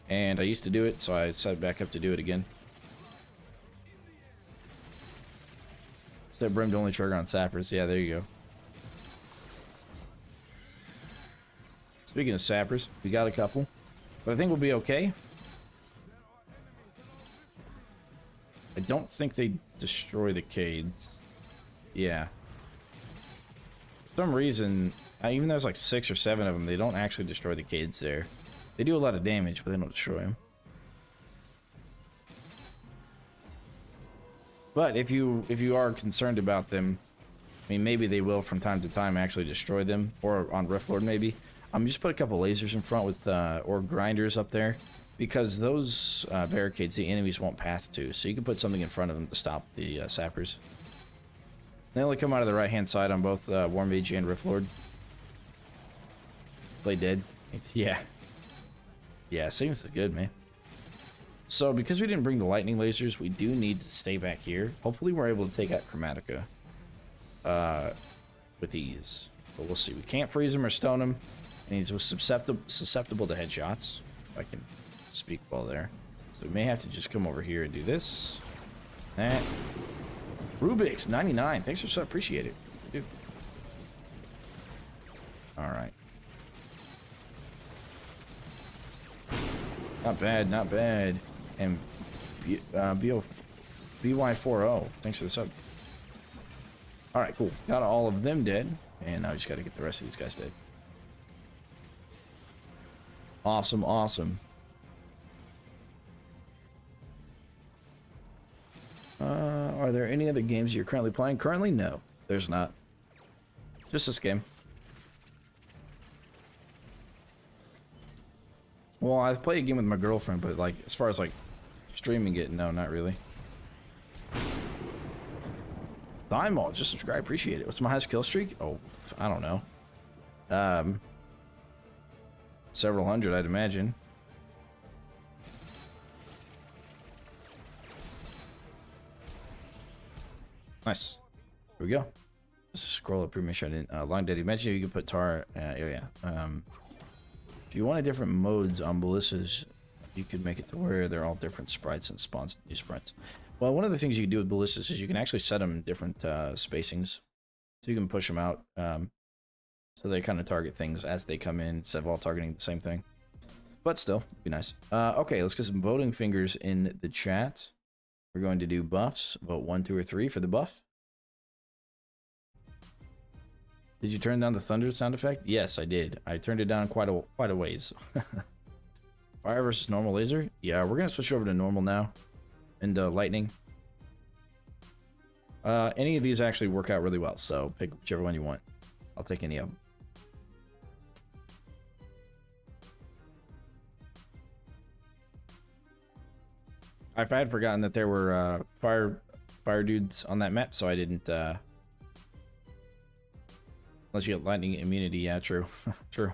and I used to do it, so I set back up to do it again. Set Brim to only trigger on sappers. Yeah, there you go. Speaking of sappers, we got a couple, but I think we'll be okay. I don't think they destroy the Cades. Yeah. For some reason, even though there's like 6 or 7 of them, they don't actually destroy the Cades there. They do a lot of damage, but they don't destroy them. But if you are concerned about them, I mean, maybe they will from time to time actually destroy them, or on Riftlord maybe. Just put a couple lasers in front with or grinders up there, because those barricades the enemies won't pass to. So you can put something in front of them to stop the sappers. They only come out of the right hand side on both War Mage and Riftlord. Play dead. Yeah. Yeah, seems good, man. So, because we didn't bring the lightning lasers, we do need to stay back here. Hopefully, we're able to take out Chromatica with ease. But we'll see. We can't freeze him or stone him, and he's susceptible to headshots. If I can speak well there. So, we may have to just come over here and do this. That. Rubik's 99. Thanks for sub. Appreciate it. Dude. All right. Not bad, not bad. And BY40, thanks for the sub. Alright, cool. Got all of them dead. And now I just got to get the rest of these guys dead. Awesome, awesome. Are there any other games you're currently playing? Currently, no. There's not. Just this game. Well, I play a game with my girlfriend, but like as far as like streaming it, no, not really. Thymol, just subscribe, appreciate it. What's my highest kill streak? Oh, I don't know. Several hundred, I'd imagine. Nice. Here we go. Just scroll up pretty much. I didn't. Long Daddy mentioned you can put tar. Yeah. If you wanted different modes on ballistas, you could make it to where they're all different sprites and spawns new sprites. Well, one of the things you can do with ballistas is you can actually set them different spacings. So you can push them out so they kind of target things as they come in instead of all targeting the same thing. But still, it'd be nice. Okay, let's get some voting fingers in the chat. We're going to do buffs. Vote 1, 2, or 3 for the buff. Did you turn down the thunder sound effect? Yes, I did. I turned it down quite a ways. Fire versus normal laser? Yeah, we're gonna switch over to normal now. And lightning. Any of these actually work out really well, so pick whichever one you want. I'll take any of them. I had forgotten that there were fire dudes on that map, so I didn't. Unless you get lightning immunity, yeah, true, true.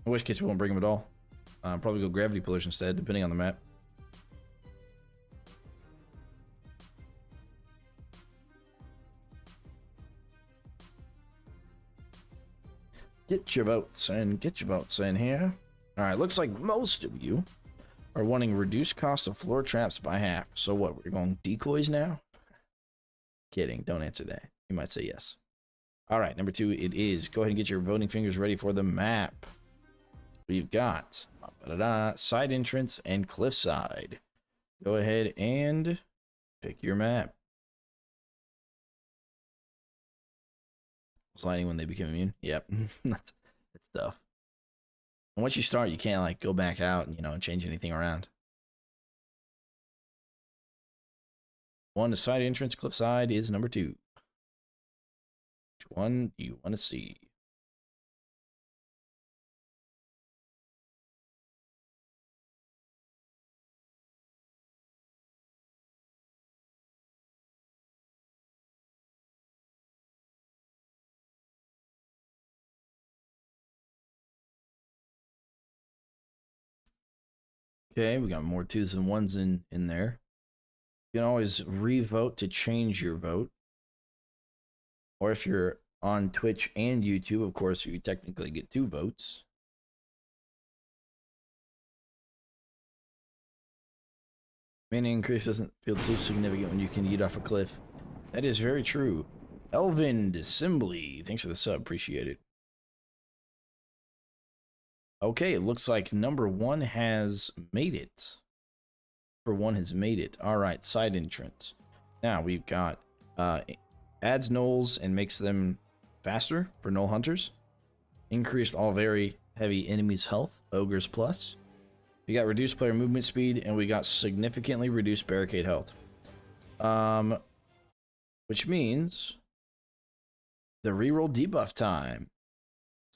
In which case we won't bring them at all. Probably go gravity pillars instead, depending on the map. Get your votes in. Get your votes in here. All right, looks like most of you are wanting reduced cost of floor traps by half. So what, we're going decoys now? Kidding, don't answer that. You might say yes. All right, number 2, it is. Go ahead and get your voting fingers ready for the map. We've got side entrance and cliffside. Go ahead and pick your map. Sliding when they become immune. Yep, that's tough. And once you start, you can't like go back out and and change anything around. 1 to side entrance, cliffside is number 2. Which one do you want to see? Okay, we got more 2s and 1s in there. You can always re-vote to change your vote. Or if you're on Twitch and YouTube, of course, you technically get 2 votes. Mana increase doesn't feel too significant when you can eat off a cliff. That is very true. Elvin Assembly, thanks for the sub, appreciate it. Okay, it looks like number 1 has made it. Number 1 has made it. All right, side entrance. Now we've got adds gnolls and makes them faster for gnoll hunters. Increased all very heavy enemies' health, ogres plus. We got reduced player movement speed, and we got significantly reduced barricade health. Which means the reroll debuff time.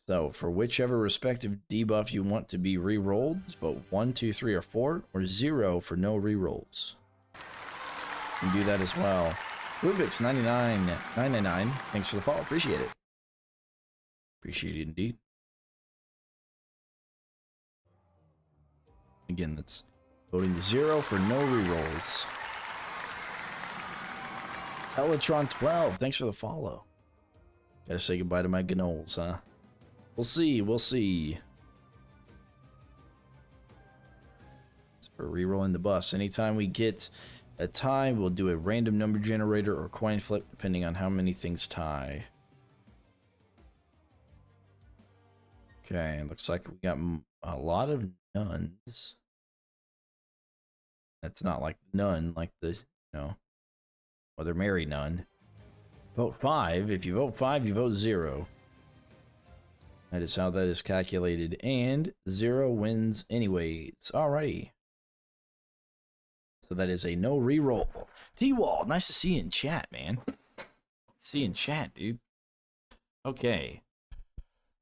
So for whichever respective debuff you want to be re-rolled, vote 1, 2, 3, or 4, or 0 for no re-rolls. You can do that as well. Rubix99999, thanks for the follow. Appreciate it. Appreciate it indeed. Again, that's voting 0 for no re-rolls. Teletron12, thanks for the follow. Gotta say goodbye to my gnolls, huh? We'll see, we'll see. It's for re-rolling the bus. Anytime we get a tie, we'll do a random number generator or coin flip, depending on how many things tie. Okay, looks like we got a lot of nuns. That's not like none, like the, Mother Mary nun. Vote 5. If you vote 5, you vote 0. That is how that is calculated. And 0 wins anyways. Alrighty. So that is a no reroll. T-Wall, nice to see you in chat, man. See you in chat, dude. Okay.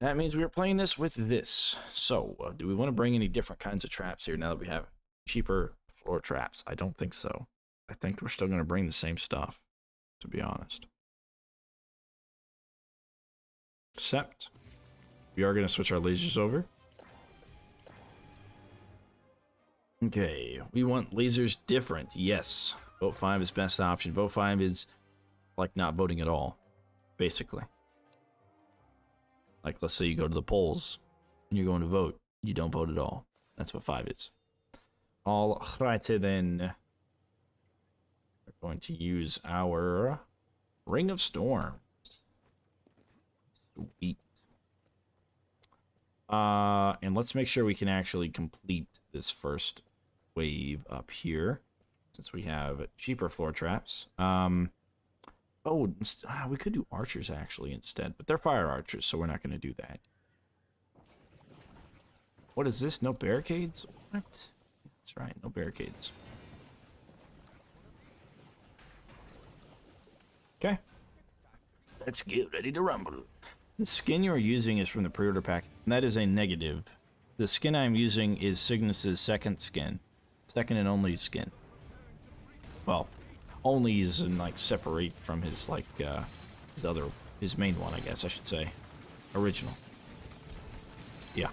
That means we're playing this with this. So, do we want to bring any different kinds of traps here now that we have cheaper floor traps? I don't think so. I think we're still going to bring the same stuff, to be honest. Except we are going to switch our lasers over. Okay, we want lasers different. Yes. Vote 5 is best option. Vote 5 is like not voting at all, basically. Like, let's say you go to the polls and you're going to vote. You don't vote at all. That's what 5 is. All right, then. We're going to use our Ring of Storms. Sweet. And let's make sure we can actually complete this first wave up here, since we have cheaper floor traps. We could do archers actually instead, but they're fire archers, so we're not going to do that. What is this? No barricades? What? That's right, no barricades. Okay. Let's get ready to rumble. The skin you are using is from the pre-order pack, and that is a negative. The skin I'm using is Cygnus's second skin. Second and only skin. Well, only is in like separate from his like his main one, I guess I should say. Original. Yeah.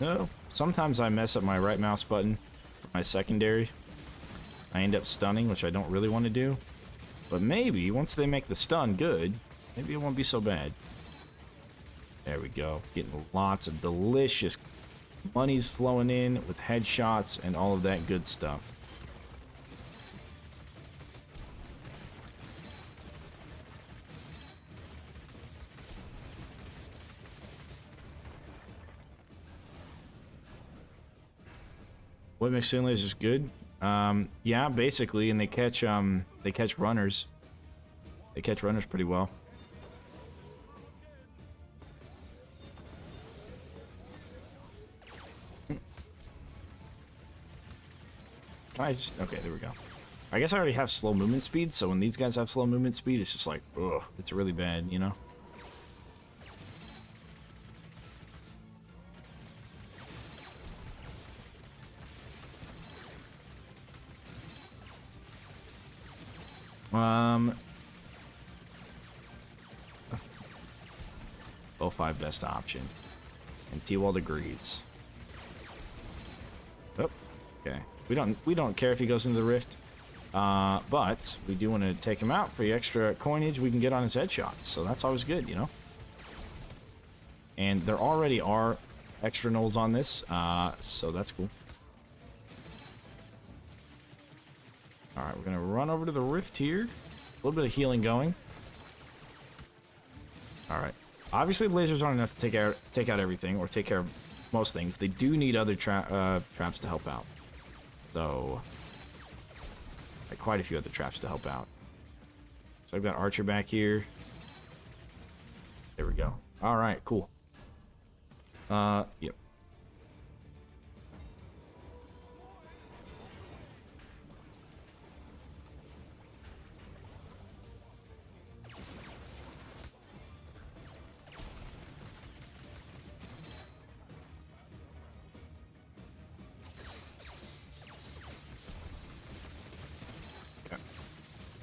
No. Sometimes I mess up my right mouse button for my secondary. I end up stunning, which I don't really want to do. But maybe once they make the stun good, maybe it won't be so bad. There we go. Getting lots of delicious monies flowing in with headshots and all of that good stuff. What makes sand lasers good? Yeah, basically, and they catch runners. They catch runners pretty well. Okay, there we go. I guess I already have slow movement speed, so when these guys have slow movement speed, it's just like, ugh, it's really bad, you know? O5 best option. And T-Wall agrees. Oh, okay. We don't care if he goes into the rift. But we do want to take him out for the extra coinage we can get on his headshots. So that's always good, you know? And there already are extra nulls on this, so that's cool. Alright, we're going to run over to the rift here. A little bit of healing going. Alright. Obviously, lasers aren't enough to take out everything, or take care of most things. They do need other traps to help out. So, like quite a few other traps to help out. So I've got Archer back here. There we go. Alright, cool. Yep.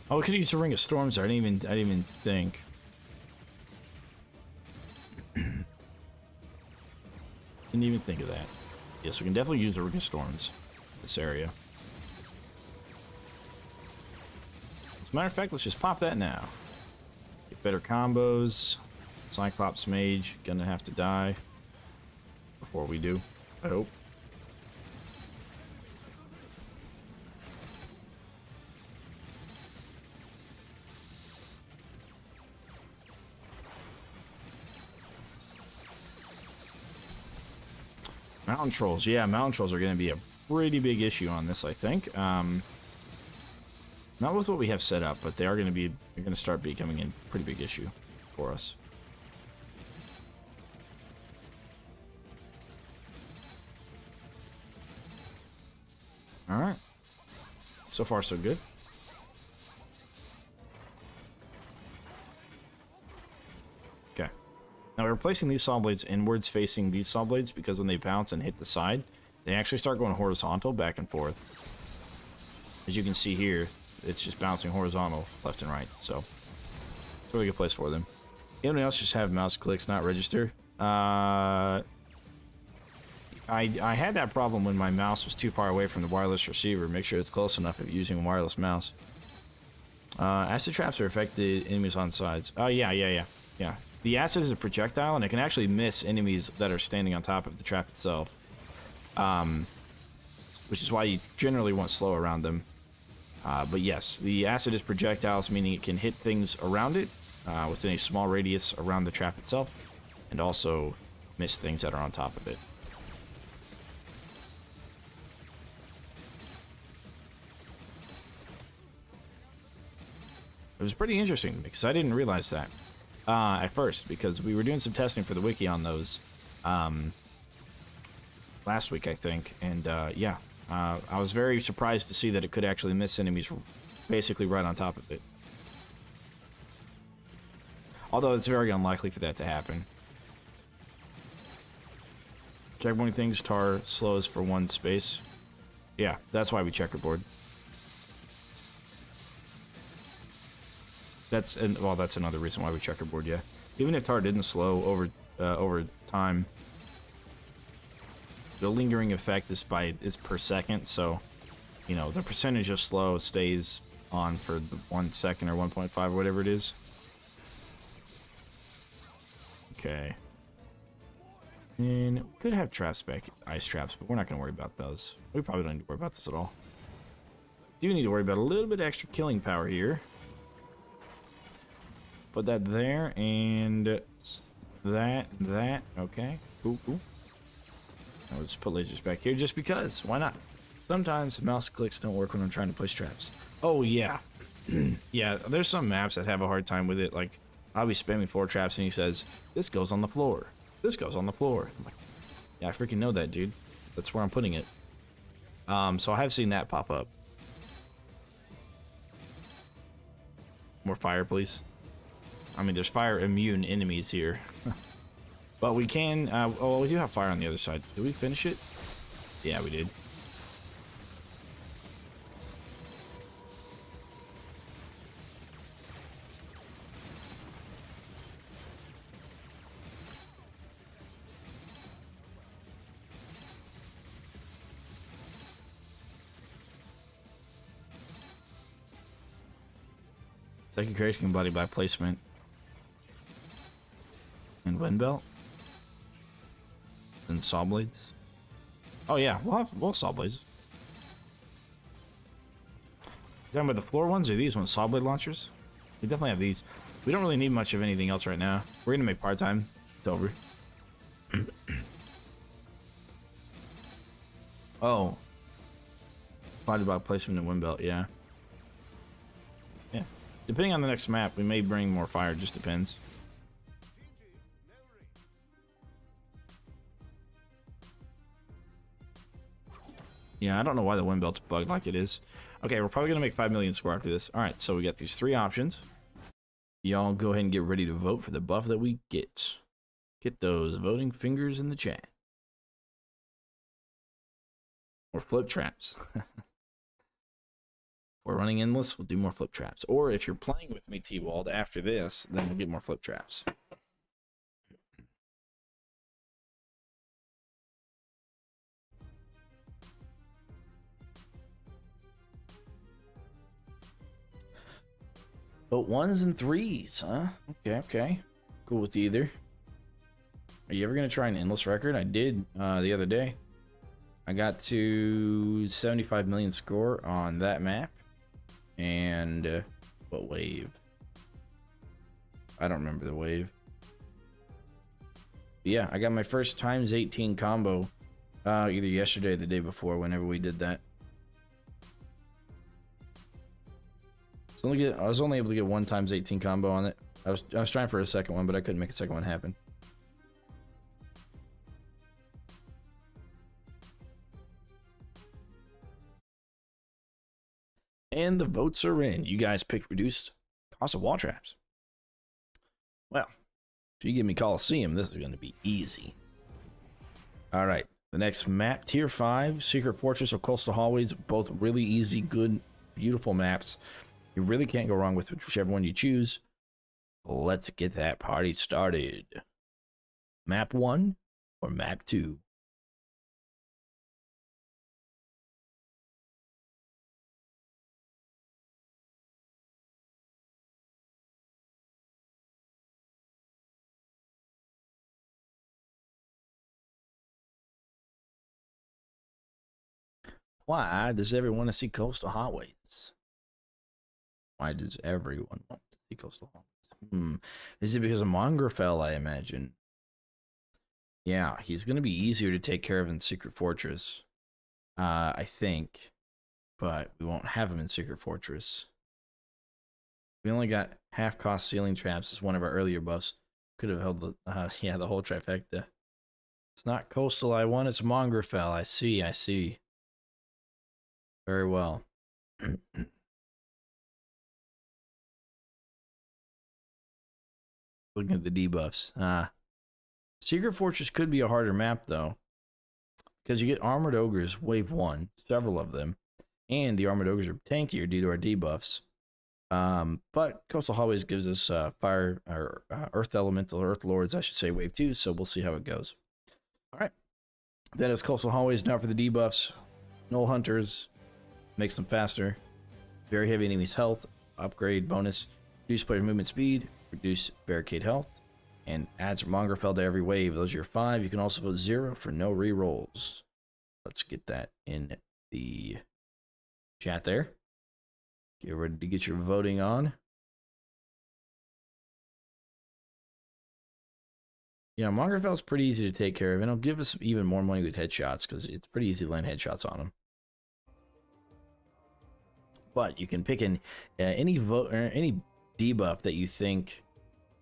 Oh, we could use a Ring of Storms there. I didn't even think. Didn't even think of that. Yes, we can definitely use the Ring of Storms in this area. As a matter of fact, let's just pop that now. Get better combos. Cyclops Mage gonna have to die before we do, I hope. Mountain Trolls. Yeah, Mountain Trolls are going to be a pretty big issue on this, I think. Not with what we have set up, but they're going to start becoming a pretty big issue for us. Alright. So far, so good. Okay. Now we're placing these saw blades inwards facing these saw blades because when they bounce and hit the side, they actually start going horizontal back and forth. As you can see here, it's just bouncing horizontal left and right. So it's a really good place for them. Anybody else just have mouse clicks not register? I had that problem when my mouse was too far away from the wireless receiver. Make sure it's close enough if you're using a wireless mouse. Acid traps are affected enemies on sides. Oh, yeah. The acid is a projectile, and it can actually miss enemies that are standing on top of the trap itself. Which is why you generally want slow around them. But yes, the acid is projectiles, meaning it can hit things around it within a small radius around the trap itself, and also miss things that are on top of it. It was pretty interesting because I didn't realize that at first, because we were doing some testing for the wiki on those last week, I think, and yeah, I was very surprised to see that it could actually miss enemies basically right on top of it. Although it's very unlikely for that to happen. Checkpoint things, tar slows for one space. Yeah, that's why we checkerboard. That's another reason why we checkerboard. Yeah, even if tar didn't slow over time, the lingering effect is per second. So, you know, the percentage of slow stays on for the 1 second or 1.5 or whatever it is. Okay. And we could have traps back, ice traps, but we're not going to worry about those. We probably don't need to worry about this at all. Do need to worry about a little bit extra killing power here. Put that there, and that. Okay. Cool. I'll just put lasers back here just because. Why not? Sometimes mouse clicks don't work when I'm trying to push traps. Oh, yeah. Yeah, there's some maps that have a hard time with it. Like, I'll be spamming 4 traps, and he says, this goes on the floor. This goes on the floor. I'm like, yeah, I freaking know that, dude. That's where I'm putting it. So I have seen that pop up. More fire, please. I mean, there's fire immune enemies here. But we can, oh, we do have fire on the other side. Did we finish it? Yeah, we did. Second creation can body by placement. And wind belt. And saw blades. Oh yeah, we'll have saw blades. Talking about the floor ones or these ones? Saw blade launchers? We definitely have these. We don't really need much of anything else right now. We're gonna make part-time. It's over. Oh. Body by placement and wind belt, yeah. Yeah. Depending on the next map, we may bring more fire, just depends. Yeah, I don't know why the wind belt's bugged like it is. Okay, we're probably gonna make 5 million score after this. Alright, so we got these 3 options. Y'all go ahead and get ready to vote for the buff that we get. Get those voting fingers in the chat. Or flip traps. If we're running endless, we'll do more flip traps. Or if you're playing with me, T-Wald, after this, then we'll get more flip traps. But 1s and 3s, huh? Okay. Cool with either. Are you ever going to try an endless record? I did the other day. I got to 75 million score on that map. And what wave? I don't remember the wave. But yeah, I got my first times 18 combo either yesterday or the day before, whenever we did that. So I was only able to get 1 times 18 combo on it. I was trying for a second one, but I couldn't make a second one happen. And the votes are in. You guys picked reduced cost of wall traps. Well, if you give me Coliseum, this is going to be easy. All right, the next map, Tier 5, Secret Fortress or Coastal Hallways, both really easy, good, beautiful maps. You really can't go wrong with whichever one you choose. Let's get that party started. Map 1 or Map 2? Why does everyone want to see Coastal Hallways? Why does everyone want to see Coastal Hallways? Is it because of Mongrafel, I imagine? Yeah, he's going to be easier to take care of in Secret Fortress. I think. But we won't have him in Secret Fortress. We only got half cost ceiling traps as one of our earlier buffs. Could have held the whole trifecta. It's not Coastal I want, it's Mongrafel. I see. Very well. Looking at the debuffs. Secret Fortress could be a harder map, though. Because you get Armored Ogres, wave 1, several of them. And the Armored Ogres are tankier due to our debuffs. But Coastal Hallways gives us fire, or Earth Elemental, or Earth Lords, I should say, wave 2, so we'll see how it goes. Alright. That is Coastal Hallways. Now for the debuffs. Null Hunters. Makes them faster. Very heavy enemies health. Upgrade bonus. Reduce player movement speed. Reduce barricade health. And adds Mongrel to every wave. Those are your 5. You can also vote 0 for no rerolls. Let's get that in the chat there. Get ready to get your voting on. Yeah, Mongrel's pretty easy to take care of, and it'll give us even more money with headshots because it's pretty easy to land headshots on them. But you can pick any vote or any debuff that you think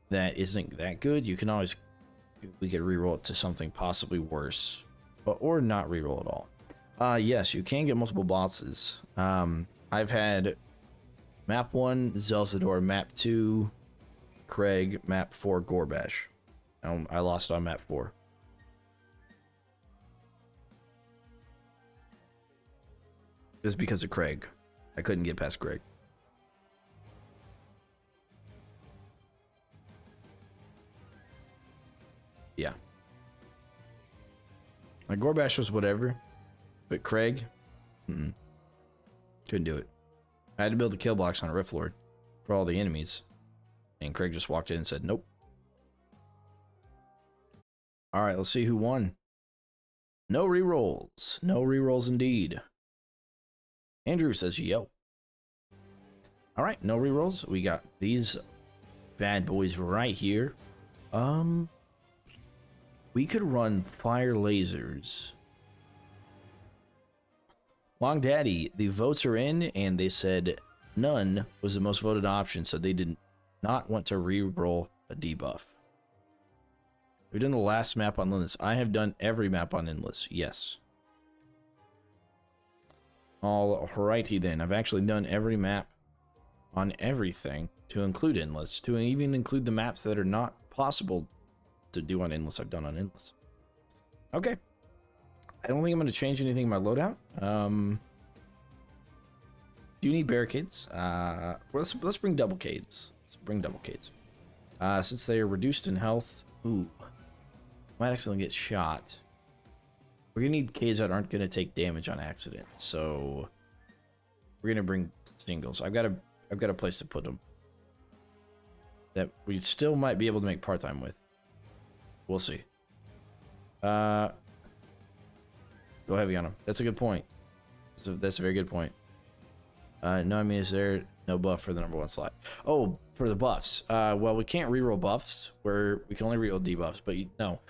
that isn't that good. You can always, we could reroll it to something possibly worse, or not reroll at all. Yes, you can get multiple bosses. I've had map 1 Zelzador, map 2 Craig, map 4 Gorbash. I lost on map 4. Just because of Craig. I couldn't get past Craig. Yeah. Like Gorbash was whatever, but Craig, couldn't do it. I had to build a kill box on a Rift Lord for all the enemies, and Craig just walked in and said, nope. All right, let's see who won. No rerolls. No rerolls indeed. Andrew says, yo. All right, no rerolls. We got these bad boys right here. We could run fire lasers. Long Daddy, the votes are in, and they said none was the most voted option, so they did not want to re-roll a debuff. We've done the last map on Endless. I have done every map on Endless, yes. Alrighty then, I've actually done every map on everything to include Endless, to even include the maps that are not possible to do on Endless. I've done on Endless. Okay. I don't think I'm going to change anything in my loadout. Do you need barricades? Let's bring doublecades. Let's bring doublecades. Since they are reduced in health, might accidentally get shot. We're gonna need Ks that aren't gonna take damage on accident, so we're gonna bring singles. I've got a place to put them that we still might be able to make part-time with. We'll see. Go heavy on them. That's a good point. That's a very good point. No, I mean, is there no buff for the #1 slot? Oh, for the buffs. Well, we can't reroll buffs. We can only reroll debuffs, but no.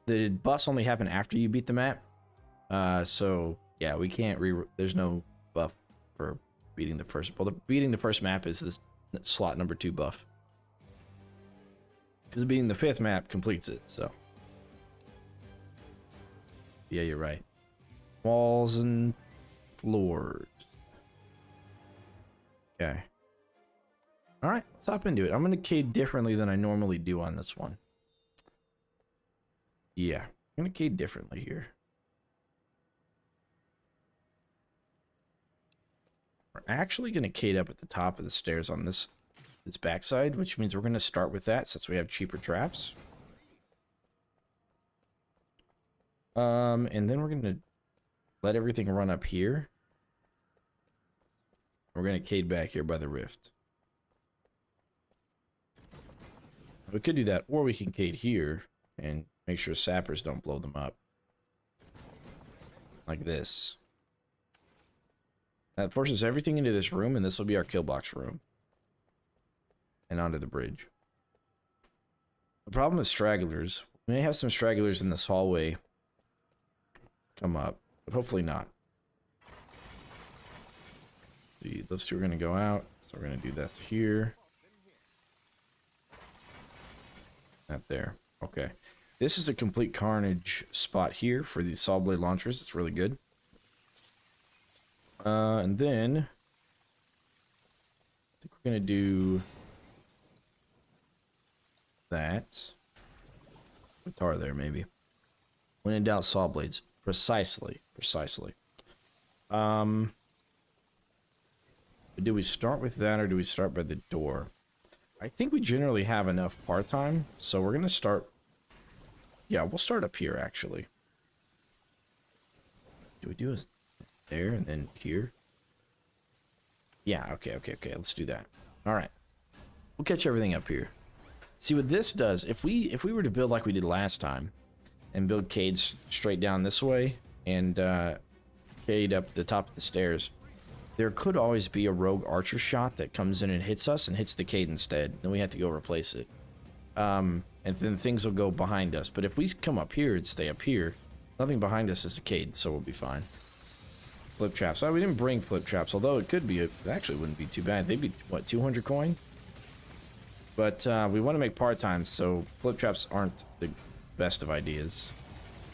The buffs only happen after you beat the map. So yeah, we can't there's no buff for beating the first. Well, beating the first map is this slot #2 buff. Because beating the 5th map completes it, so. Yeah, you're right. Walls and floors. Okay. Alright, let's hop into it. I'm going to cade differently than I normally do on this one. Yeah, I'm going to cade differently here. We're actually going to cade up at the top of the stairs on this backside, which means we're going to start with that since we have cheaper traps. And then we're going to let everything run up here. We're going to cade back here by the rift. We could do that, or we can cade here and make sure sappers don't blow them up. Like this. That forces everything into this room, and this will be our kill box room. And onto the bridge. The problem is stragglers. We may have some stragglers in this hallway come up, but hopefully not. See, those two are going to go out, so we're going to do this here. That there. Okay. This is a complete carnage spot here for these saw blade launchers. It's really good. And then I think we're gonna do that. Guitar there, maybe. When in doubt, saw blades. Precisely. But do we start with that or do we start by the door? I think we generally have enough part-time, so we're gonna start. Yeah, we'll start up here actually. Do we do a there and then here? Yeah, okay. Let's do that. All right, we'll catch everything up here. See what this does. If we were to build like we did last time, and build Cade straight down this way, and Cade up the top of the stairs, there could always be a rogue archer shot that comes in and hits us and hits the Cade instead. Then we have to go replace it. And then things will go behind us. But if we come up here and stay up here, nothing behind us is a Cade, so we'll be fine. Flip traps. Oh, we didn't bring flip traps, although it could be. It actually wouldn't be too bad. They'd be, what, 200 coin? But we want to make part-time, so flip traps aren't the best of ideas.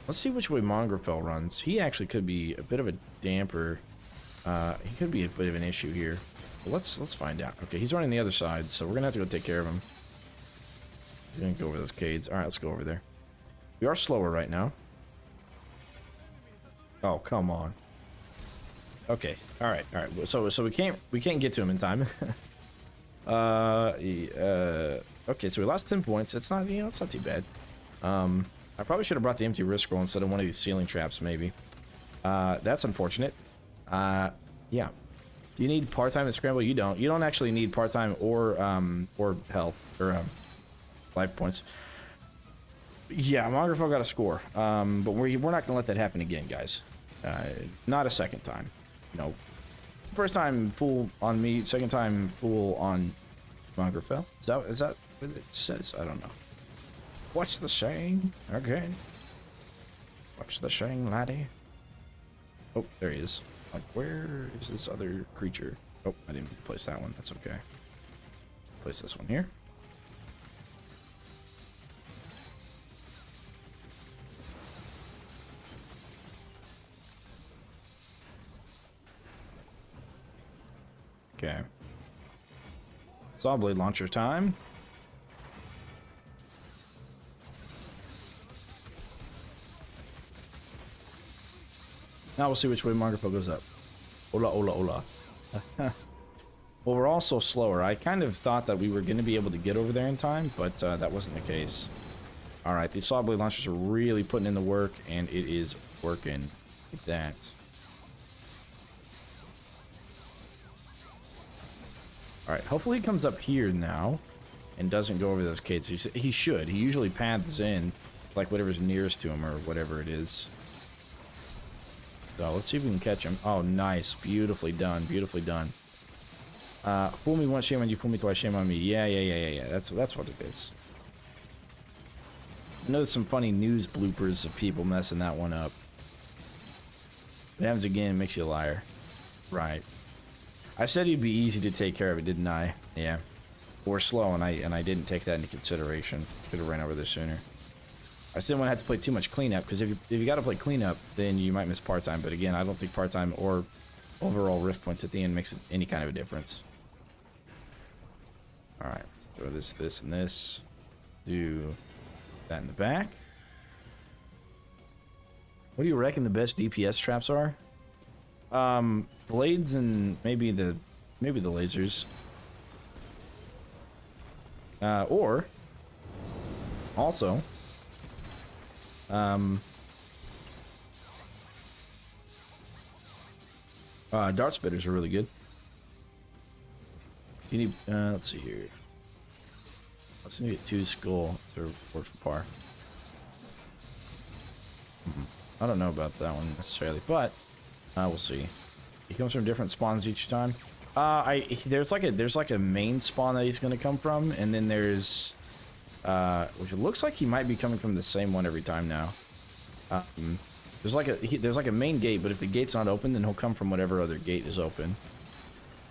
Let's see which way Mongrafel runs. He actually could be a bit of a damper. He could be a bit of an issue here. But let's find out. Okay, he's running the other side, so we're gonna have to go take care of him. He's gonna go over those Cades. All right, let's go over there. We are slower right now. Oh, come on. Okay. All right. So we can't get to him in time. Okay, so we lost 10 points. It's not, it's not too bad. I probably should have brought the empty wrist scroll instead of one of these ceiling traps, maybe. That's unfortunate. Yeah. Do you need part-time at Scramble? You don't. You don't actually need part-time or health or life points. Yeah, Mongrafel got a score. But we're not gonna let that happen again, guys. Not a second time. No. First time fool on me, second time fool on Mongrafel. Is that what it says? I don't know. What's the saying? Okay. What's the saying, laddie? Oh, there he is. Like, where is this other creature? Oh, I didn't place that one. That's okay. Place this one here. Okay. Saw blade launcher time. Now we'll see which way Mongrafel goes up. Hola. Well, we're also slower. I kind of thought that we were going to be able to get over there in time, but that wasn't the case. Alright, these saw blade launchers are really putting in the work, and it is working. Look at that. Alright, hopefully he comes up here now and doesn't go over those Cades. He should. He usually paths in like whatever's nearest to him or whatever it is. So let's see if we can catch him. Oh, nice. Beautifully done. Beautifully done. Fool me once, shame on you. Fool me twice, shame on me. Yeah. That's what it is. I know there's some funny news bloopers of people messing that one up. If it happens again, it makes you a liar. Right. I said he'd be easy to take care of it, didn't I? Yeah. We're slow, and I didn't take that into consideration. Should have ran over there sooner. I just didn't want to have to play too much cleanup, because if you got to play cleanup, then you might miss part-time. But again, I don't think part-time or overall rift points at the end makes any kind of a difference. Alright, throw this, and this. Do that in the back. What do you reckon the best DPS traps are? Blades and maybe the lasers. Or also dart spitters are really good. You need let's see here. Let's get 2 skull to work for par. I don't know about that one necessarily, but we'll see. He comes from different spawns each time. There's like a main spawn that he's gonna come from, and then there's which it looks like he might be coming from the same one every time now. There's like a main gate, but if the gate's not open, then he'll come from whatever other gate is open.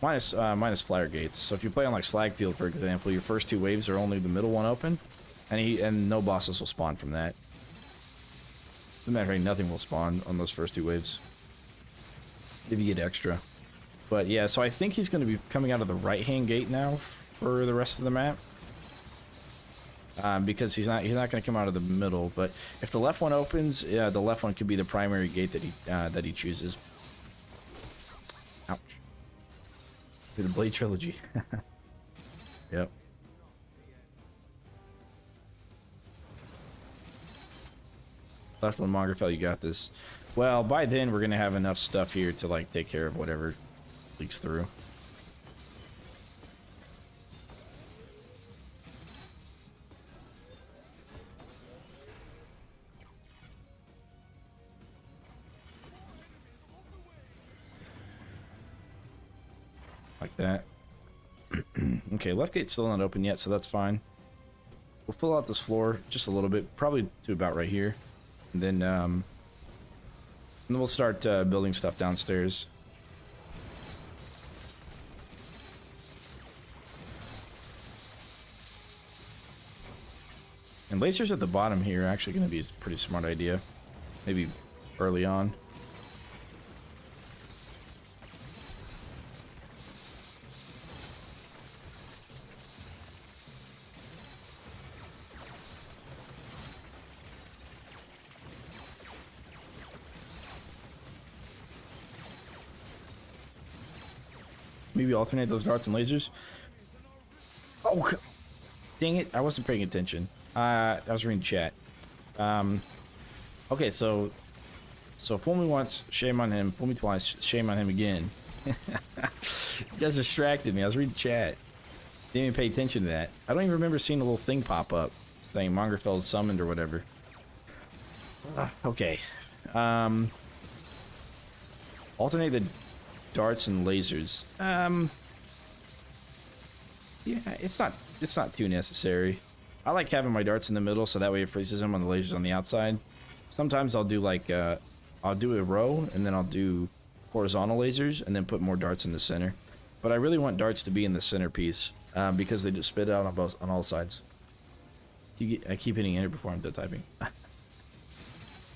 Minus flyer gates. So if you play on like Slagfield, for example, your first 2 waves are only the middle one open, and no bosses will spawn from that. As a matter of fact, nothing will spawn on those first 2 waves. if you get extra. But yeah, so I think he's going to be coming out of the right-hand gate now for the rest of the map. Because he's not going to come out of the middle. But if the left one opens, yeah, the left one could be the primary gate that he chooses. Ouch. The Blade Trilogy. Yep. Left one, Mongrel, you got this. Well, by then we're gonna have enough stuff here to like take care of whatever leaks through. Like that. Okay, left gate's still not open yet, so that's fine. We'll fill out this floor just a little bit, probably to about right here. And then we'll start building stuff downstairs. And lasers at the bottom here are actually going to be a pretty smart idea. Maybe early on. Maybe alternate those darts and lasers. Oh, dang it. I wasn't paying attention. I was reading chat. Okay, so fool me once, shame on him. Fool me twice, shame on him again. You guys distracted me. I was reading chat. Didn't even pay attention to that. I don't even remember seeing a little thing pop up saying Mongrel summoned or whatever. Okay. Alternate the darts and lasers. Yeah, it's not too necessary. I like having my darts in the middle so that way it freezes them on the lasers on the outside. Sometimes I'll do like I'll do a row and then I'll do horizontal lasers and then put more darts in the center. But I really want darts to be in the centerpiece because they just spit out on all sides. I keep hitting enter before I'm done typing.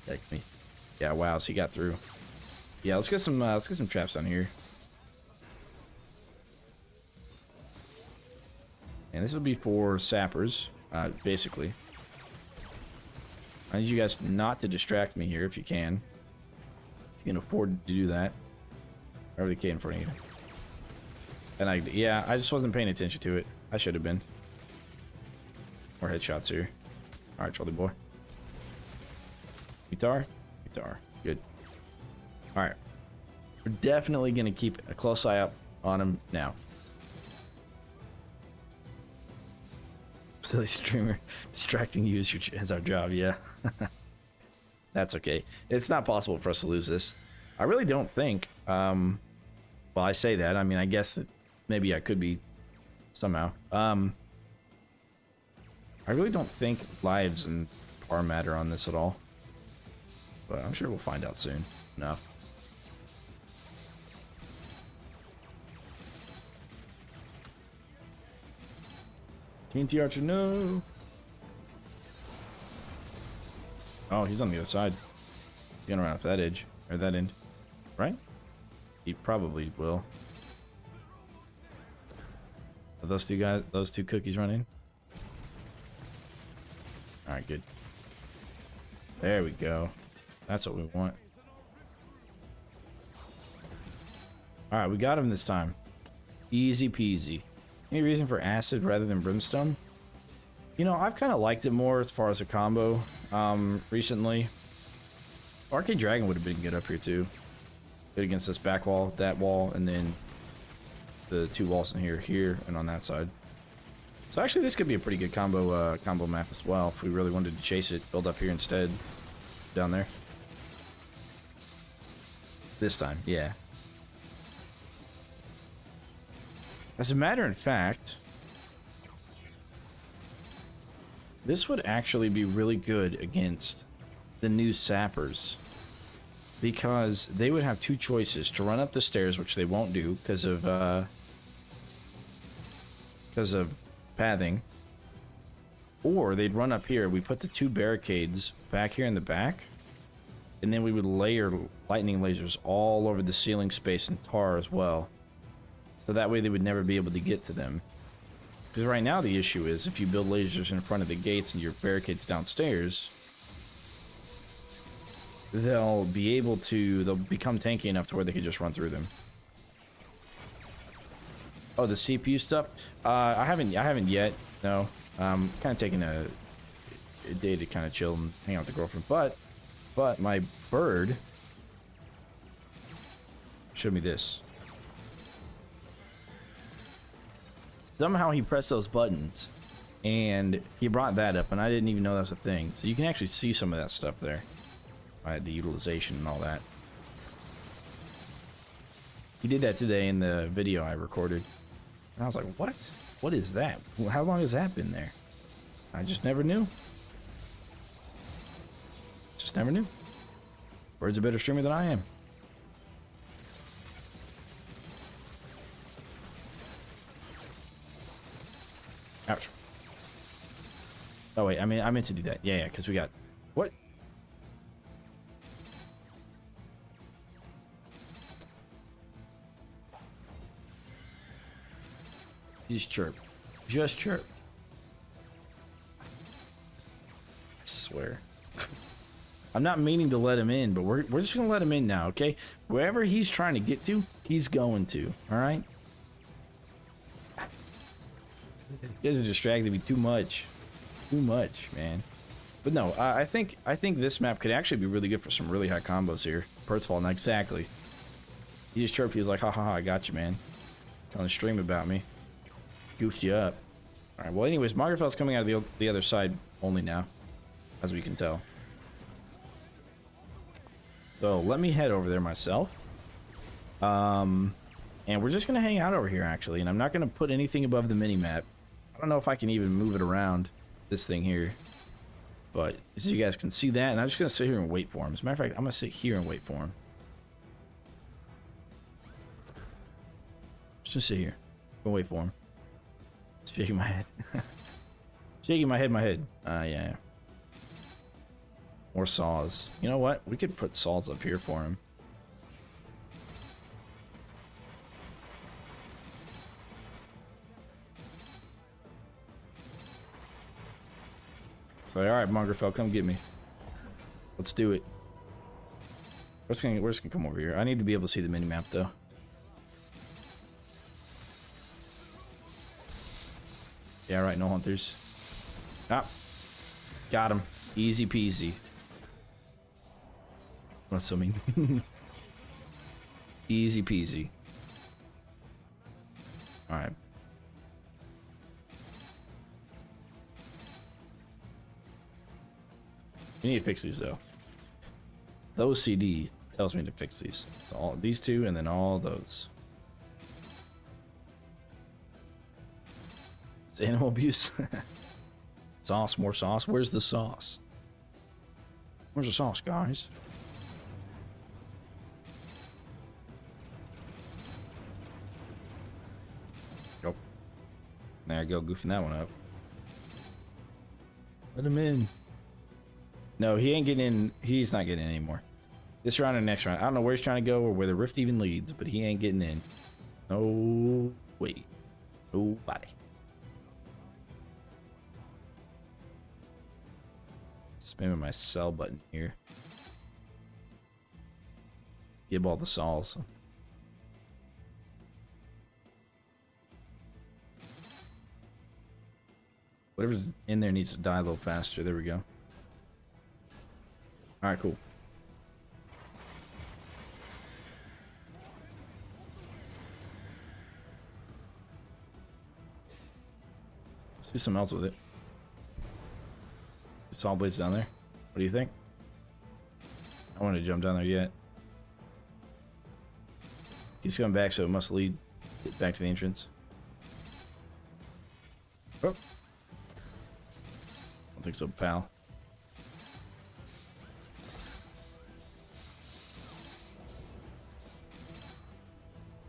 Heck me. Yeah, wow, so he got through. Yeah, let's get some traps down here. And this will be for sappers, basically. I need you guys not to distract me here if you can. If you can afford to do that. Whatever they can for you. And I just wasn't paying attention to it. I should have been. More headshots here. Alright, Charlie boy. Guitar? Guitar. Good. Alright. We're definitely going to keep a close eye up on him now. Silly streamer. Distracting you is our job, yeah. That's okay. It's not possible for us to lose this. I really don't think. Well, I say that. I mean, I guess that maybe I could be somehow. I really don't think lives and power matter on this at all. But I'm sure we'll find out soon enough. TNT Archer, no! Oh, he's on the other side. He's gonna run up that edge. Or that end. Right? He probably will. Are those two cookies running? Alright, good. There we go. That's what we want. Alright, we got him this time. Easy peasy. Any reason for acid rather than brimstone? You know, I've kind of liked it more as far as a combo recently. Arcade Dragon would have been good up here too. Good against this back wall, that wall, and then the two walls in here, and on that side. So actually this could be a pretty good combo map as well if we really wanted to chase it, build up here instead. Down there. This time, yeah. As a matter of fact, this would actually be really good against the new sappers. Because they would have two choices: to run up the stairs, which they won't do because of pathing, or they'd run up here. We put the two barricades back here in the back, and then we would layer lightning lasers all over the ceiling space and tar as well. So that way they would never be able to get to them. Because right now the issue is if you build lasers in front of the gates and your barricades downstairs, they'll become tanky enough to where they can just run through them. Oh, the CPU stuff? I haven't yet. No. Kind of taking a day to kind of chill and hang out with the girlfriend. But my bird showed me this. Somehow he pressed those buttons and he brought that up, and I didn't even know that was a thing. So you can actually see some of that stuff there. The utilization and all that. He did that today in the video I recorded. And I was like, what? What is that? How long has that been there? I just never knew. Just never knew. Bird's a better streamer than I am. Ouch. Oh wait, I meant to do that. Yeah, because we got... What? He just chirped. Just chirped. I swear. I'm not meaning to let him in, but we're just gonna let him in now, okay? Wherever he's trying to get to, he's going to, alright? You guys are distracting me too much. Too much, man. But no, I think this map could actually be really good for some really high combos here. Pertzfall, not exactly. He just chirped, he was like, ha ha ha, I got you, man. Telling the stream about me. Goofed you up. Alright, well anyways, Magerfeld's coming out of the other side only now, as we can tell. So let me head over there myself. And we're just gonna hang out over here actually, and I'm not gonna put anything above the mini-map. I don't know if I can even move it around this thing here. But so you guys can see that, and I'm just gonna sit here and wait for him. As a matter of fact, I'm gonna sit here and wait for him. Just sit here. Go wait for him. Shaking my head. Shaking my head. Yeah. More saws. You know what? We could put saws up here for him. So, alright, Mongerfell, come get me. Let's do it. We're just gonna come over here. I need to be able to see the mini-map, though. Yeah, right, no hunters. Ah. Got him. Easy peasy. What's so mean? Easy peasy. Alright. We need to fix these though. Those CD tells me to fix these. So all these two and then all those. It's animal abuse. Sauce, more sauce. Where's the sauce? Where's the sauce, guys? Nope. There I go, goofing that one up. Let him in. No, he ain't getting in. He's not getting in anymore. This round and next round. I don't know where he's trying to go or where the rift even leads, but he ain't getting in. No way. Nobody. Spamming my sell button here. Give all the saws. Whatever's in there needs to die a little faster. There we go. Alright, cool. Let's do something else with it. Saw blades down there. What do you think? I want to jump down there yet. He's coming back, so it must lead back to the entrance. Oh. I don't think so, pal.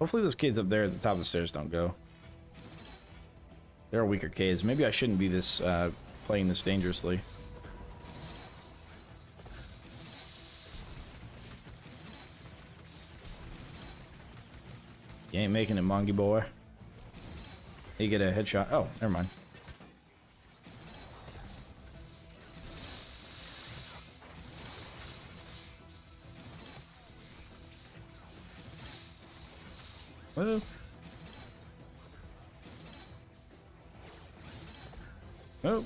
Hopefully those kids up there at the top of the stairs don't go. There are weaker kids. Maybe I shouldn't be this playing this dangerously. You ain't making it, Mongy boy. You get a headshot. Oh, never mind. Whoa. Oh.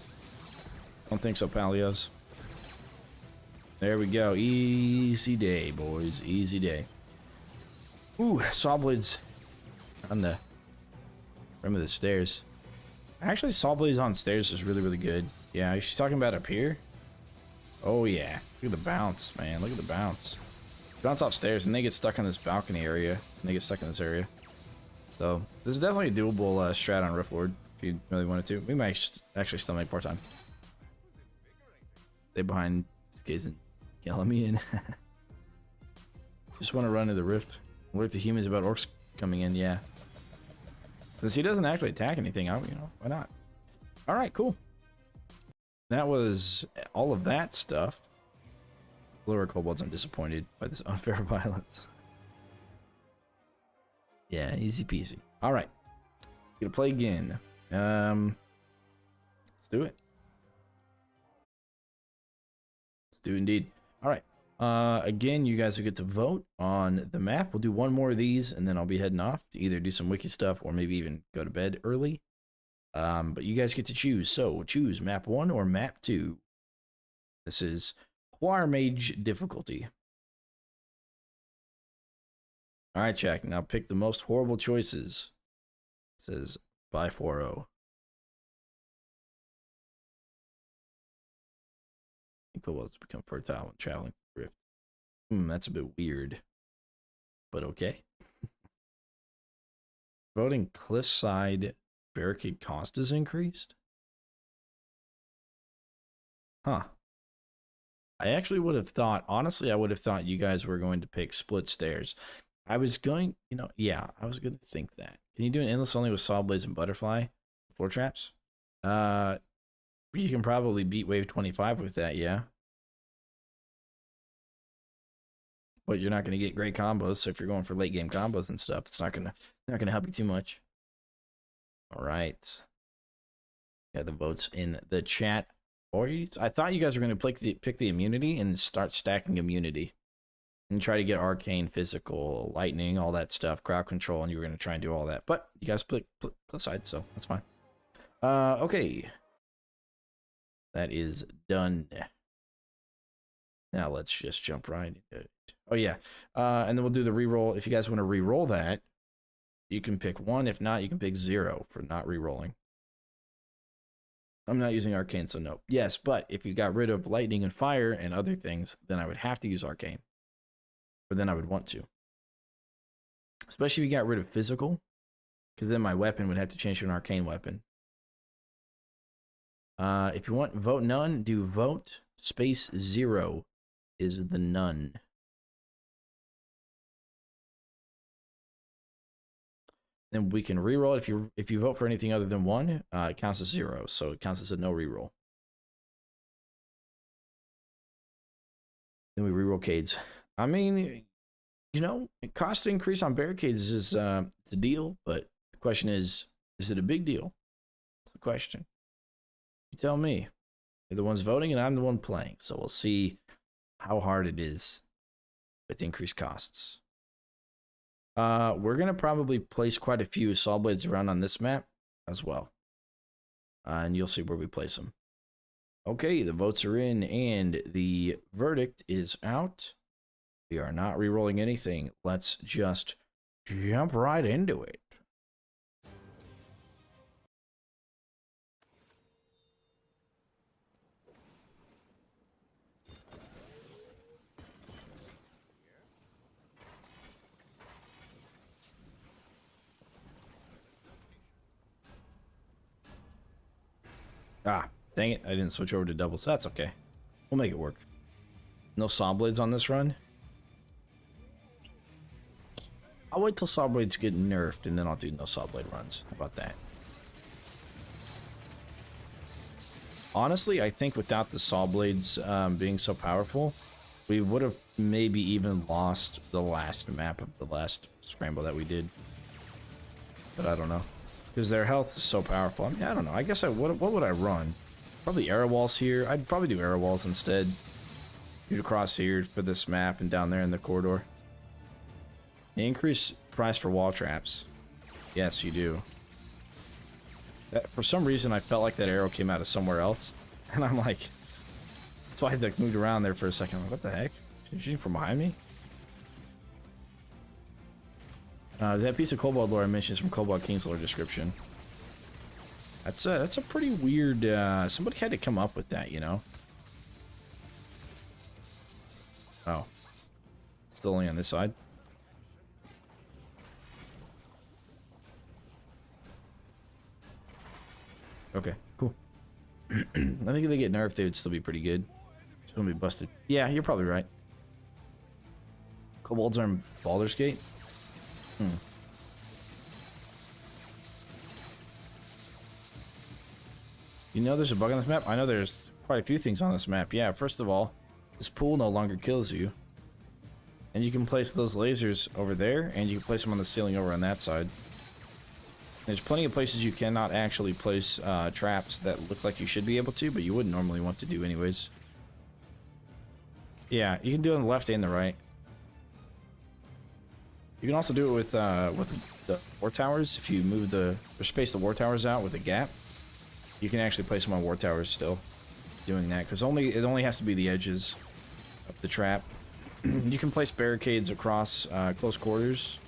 Don't think so, Palios. There we go. Easy day, boys. Easy day. Ooh, saw blades on the rim of the stairs. Actually, saw blades on stairs is really, really good. Yeah, she's talking about up here. Oh, yeah. Look at the bounce, man. Look at the bounce. Bounce off stairs, and they get stuck in this balcony area. And they get stuck in this area. So, this is definitely a doable strat on Rift Lord, if you really wanted to. We might actually still make part-time. Stay behind these guys and yell me in. Just want to run to the Rift. Alert the humans about orcs coming in, yeah. Since he doesn't actually attack anything, you know, why not? Alright, cool. That was all of that stuff. Lower kobolds, I'm disappointed by this unfair violence. Yeah, easy peasy. Alright. Gonna play again. Let's do it. Let's do it indeed. Alright. Again, you guys will get to vote on the map. We'll do one more of these, and then I'll be heading off to either do some wiki stuff or maybe even go to bed early. But you guys get to choose. So choose map 1 or map 2. This is Choir Mage difficulty. All right, Jack. Now pick the most horrible choices. It says by 4-0. Equal to become fertile when traveling through Rift. That's a bit weird, but okay. Voting cliffside barricade cost is increased? Huh. I actually would have thought, honestly, I would have thought you guys were going to pick split stairs. I was going, you know, yeah, I was going to think that. Can you do an endless only with saw blades and butterfly floor traps? You can probably beat wave 25 with that, yeah. But you're not going to get great combos, so if you're going for late game combos and stuff, it's not going to help you too much. All right. Got the votes in the chat. Or I thought you guys were going to pick the immunity and start stacking immunity. And try to get arcane, physical, lightning, all that stuff, crowd control, and you were going to try and do all that. But you guys split side, so that's fine. Okay. That is done. Now let's just jump right into it. Oh, yeah. And then we'll do the reroll. If you guys want to reroll that, you can pick 1. If not, you can pick 0 for not rerolling. I'm not using arcane, so no. Yes, but if you got rid of lightning and fire and other things, then I would have to use arcane. But then I would want to. Especially if you got rid of physical, because then my weapon would have to change to an arcane weapon. If you want vote none, do vote space 0 is the none. Then we can reroll it. If you vote for anything other than 1, it counts as 0, so it counts as a no reroll. Then we reroll Cades. I mean, you know, cost increase on barricades is it's a deal, but the question is it a big deal? That's the question. You tell me. You're the ones voting, and I'm the one playing, so we'll see how hard it is with increased costs. We're going to probably place quite a few saw blades around on this map as well. And you'll see where we place them. Okay, the votes are in, and the verdict is out. We are not re-rolling anything. Let's just jump right into it. Ah, dang it. I didn't switch over to doubles. That's okay. We'll make it work. No saw blades on this run. I'll wait till saw blades get nerfed, and then I'll do no saw blade runs. How about that? Honestly, I think without the saw blades being so powerful, we would have maybe even lost the last map of the last scramble that we did. but I don't know. Because their health is so powerful. I mean, I don't know. I guess what would I run? Probably arrow walls here. I'd probably do arrow walls instead. Shoot across here for this map and down there in the corridor. Increase price for wall traps. Yes, you do. For some reason, I felt like that arrow came out of somewhere else. And I'm like... That's why I like, moved around there for a second. I'm like, what the heck? Is shooting from behind me? That piece of Cobalt lore I mentioned is from Cobalt King's lore description. That's a pretty weird... somebody had to come up with that, you know? Oh. Still only on this side? Okay, cool. I think if they get nerfed, they would still be pretty good. It's gonna be busted. Yeah, you're probably right. Kobolds are in Baldur's Gate? You know there's a bug on this map? I know there's quite a few things on this map. Yeah, first of all, this pool no longer kills you. And you can place those lasers over there, and you can place them on the ceiling over on that side. There's plenty of places you cannot actually place traps that look like you should be able to, but you wouldn't normally want to do anyways. Yeah, you can do it on the left and the right. You can also do it with the war towers. If you move or space the war towers out with a gap, you can actually place them on war towers still. Doing that, because it only has to be the edges of the trap. You can place barricades across close quarters.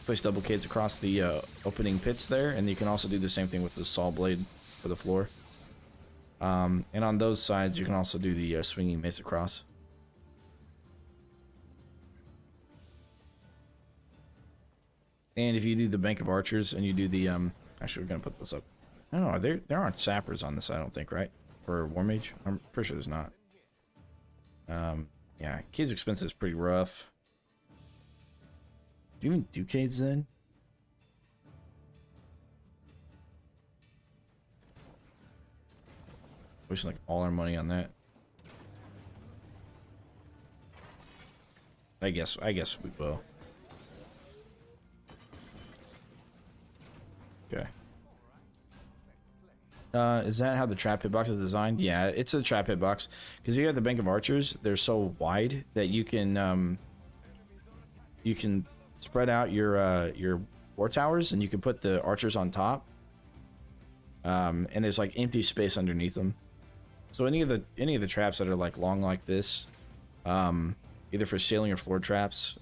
Place double cades across the opening pits there, and you can also do the same thing with the saw blade for the floor. And on those sides, you can also do the swinging mace across. And if you do the bank of archers and you do the actually we're gonna put this up. I don't know. There aren't sappers on this, I don't think, right? For War Mage, I'm pretty sure there's not. Yeah, Cade's expensive is pretty rough. Do you even do Cades then? Wasting like all our money on that. I guess we will. Okay. Is that how the trap hitbox is designed? Yeah, it's a trap hitbox. Because you have the bank of archers, they're so wide that you can spread out your war towers, and you can put the archers on top. And there's like empty space underneath them. So any of the traps that are like long like this, either for ceiling or floor traps,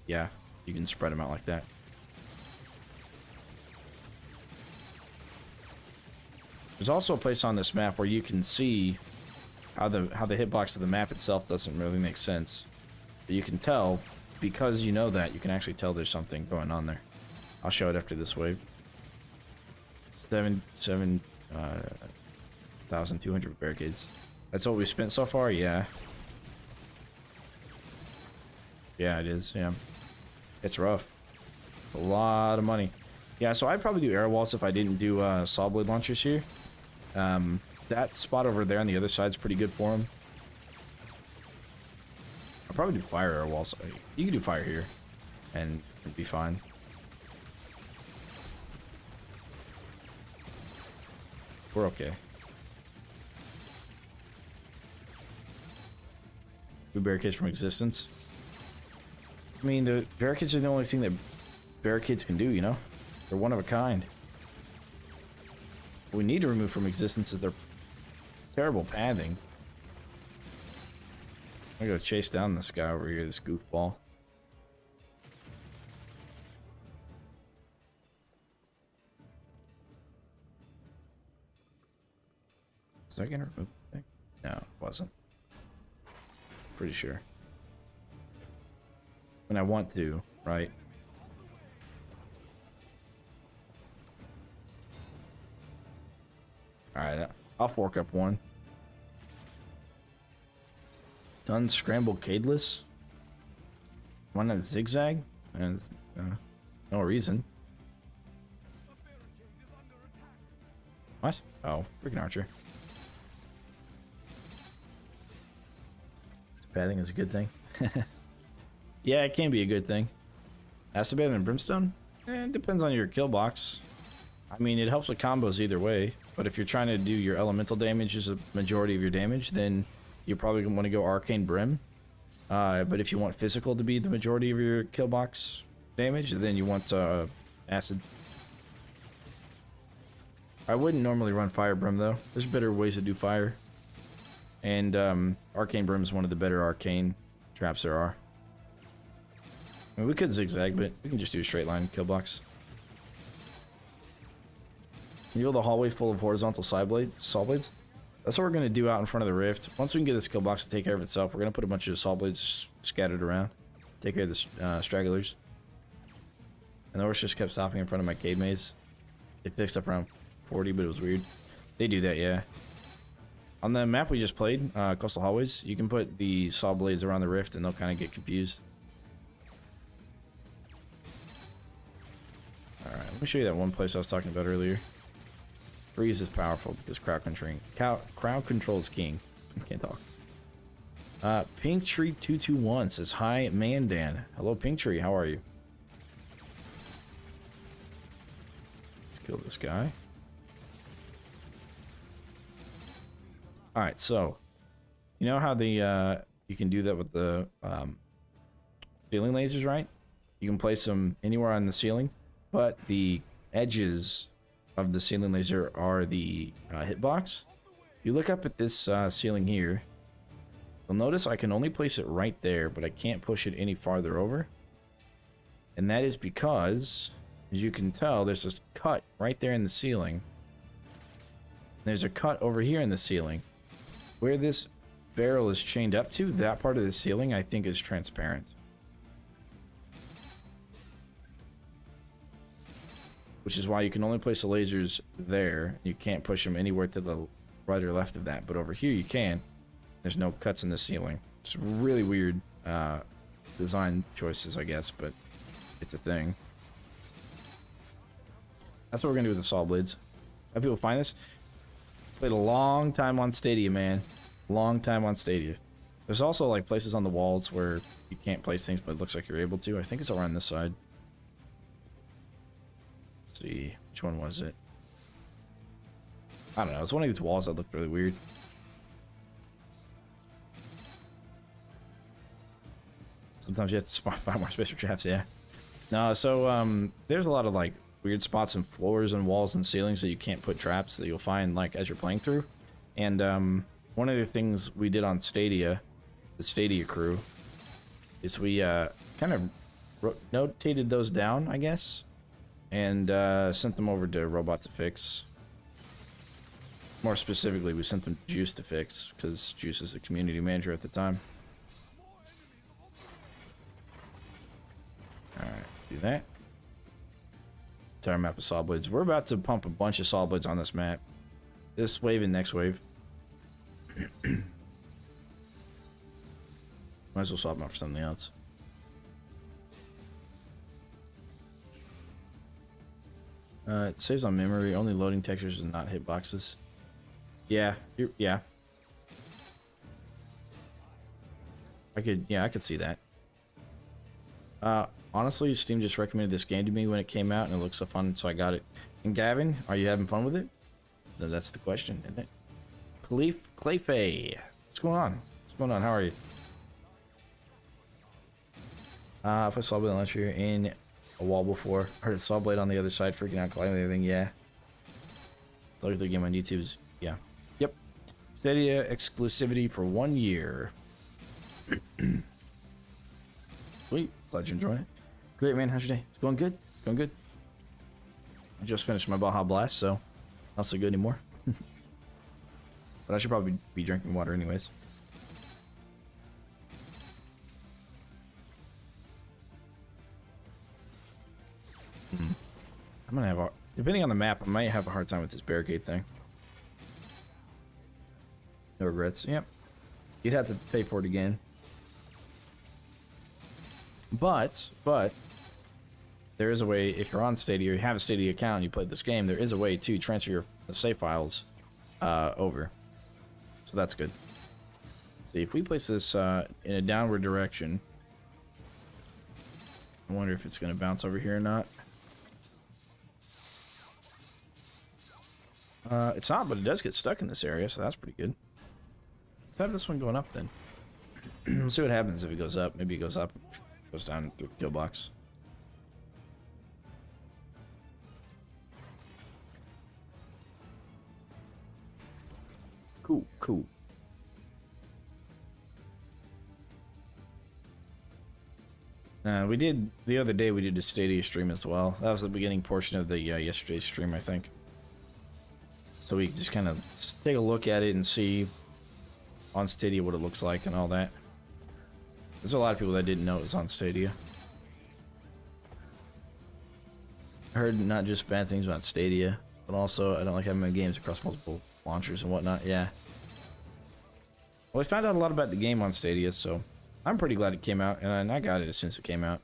yeah, you can spread them out like that. There's also a place on this map where you can see how the hitbox of the map itself doesn't really make sense. But you can tell, because you know that, you can actually tell there's something going on there. I'll show it after this wave. 7,200 barricades. That's what we spent so far? Yeah. Yeah, it is. Yeah. It's rough. A lot of money. Yeah, so I'd probably do air walls if I didn't do saw blade launchers here. That spot over there on the other side is pretty good for them. I'll probably do fire air walls. You can do fire here, and it'd be fine. We're okay. Do barricades from existence. I mean, the barricades are the only thing that barricades can do, you know? They're one of a kind. What we need to remove from existence is their terrible pathing. I'm gonna go chase down this guy over here, this goofball. Is that gonna remove the thing? No, it wasn't. Pretty sure. When I want to, right? Alright, I'll fork up one. Done scramble cadeless. One on zigzag. And no reason. What? Oh, freaking archer. Pathing is a good thing. Yeah, it can be a good thing. Has to be better than brimstone? It depends on your kill box. I mean, it helps with combos either way, but if you're trying to do your elemental damage as a majority of your damage, then you probably want to go Arcane Brim. But if you want physical to be the majority of your kill box damage, then you want Acid. I wouldn't normally run Fire Brim though. There's better ways to do fire. And Arcane Brim is one of the better arcane traps there are. I mean, we could zigzag, but we can just do a straight line kill box. You know the hallway full of horizontal saw blades? That's what we're going to do out in front of the rift. Once we can get this kill box to take care of itself, we're going to put a bunch of saw blades scattered around. Take care of the stragglers. And the horse just kept stopping in front of my cave maze. It picks up around 40, but it was weird. They do that, yeah. On the map we just played, Coastal Hallways, you can put the saw blades around the rift and they'll kind of get confused. Alright, let me show you that one place I was talking about earlier. Freeze is powerful because crowd control is king. I can't talk. Pink Tree 221 says, hi, Mandan. Hello, Pink Tree. How are you? Let's kill this guy. Alright, so you know how the you can do that with the ceiling lasers, right? You can place them anywhere on the ceiling, but the edges of the ceiling laser are the hitbox. If you look up at this ceiling here, you'll notice I can only place it right there, but I can't push it any farther over. And that is because, as you can tell, there's this cut right there in the ceiling. There's a cut over here in the ceiling. Where this barrel is chained up to, that part of the ceiling I think is transparent. Which is why you can only place the lasers there. You can't push them anywhere to the right or left of that. But over here you can. There's no cuts in the ceiling. It's really weird design choices, I guess, but it's a thing. That's what we're gonna do with the saw blades. How people find this? Played a long time on Stadia, man. Long time on Stadia. There's also like places on the walls where you can't place things, but it looks like you're able to. I think it's around this side. Let's see, which one was it? I don't know. It's one of these walls that looked really weird. Sometimes you have to find more space for traps, yeah. No, so there's a lot of like weird spots and floors and walls and ceilings that you can't put traps that you'll find like as you're playing through. And one of the things we did on Stadia, the Stadia crew, is we kind of notated those down, I guess, and sent them over to Robot to fix. More specifically, we sent them to Juice to fix, because Juice is the community manager at the time. Alright, do that. Entire map of saw blades. We're about to pump a bunch of saw blades on this map. This wave and next wave. Might as well swap them out for something else. It saves on memory. Only loading textures and not hitboxes. Yeah, yeah. I could see that. Honestly, Steam just recommended this game to me when it came out, and it looks so fun, so I got it. And Gavin, are you having fun with it? That's the question, isn't it? Clayfay, what's going on? What's going on? How are you? I put saw blade last year in a wall before. Heard a saw blade on the other side, freaking out, colliding everything. Yeah. Look at the game on YouTube's. Yeah. Yep. Stadia exclusivity for 1 year. Sweet. Glad you're enjoying it. Great, man. How's your day? It's going good. It's going good. I just finished my Baja Blast, so not so good anymore. But I should probably be drinking water anyways. I'm gonna have a, depending on the map, I might have a hard time with this barricade thing. No regrets. Yep. You'd have to pay for it again. But there is a way, if you're on Stadia or you have a Stadia account and you play this game, there is a way to transfer your save files over. So that's good. Let's see, if we place this in a downward direction, I wonder if it's going to bounce over here or not. It's not, but it does get stuck in this area, so that's pretty good. Let's have this one going up then. We'll see what happens if it goes up. Maybe it goes up, goes down through the kill box. Cool, cool. We did, the other day we did a Stadia stream as well. That was the beginning portion of the yesterday's stream, I think. So we just kind of take a look at it and see on Stadia what it looks like and all that. There's a lot of people that didn't know it was on Stadia. I heard not just bad things about Stadia, but also I don't like having my games across multiple launchers and whatnot. Yeah. Well, I found out a lot about the game on Stadia, so I'm pretty glad it came out, and I got it as soon as it came out.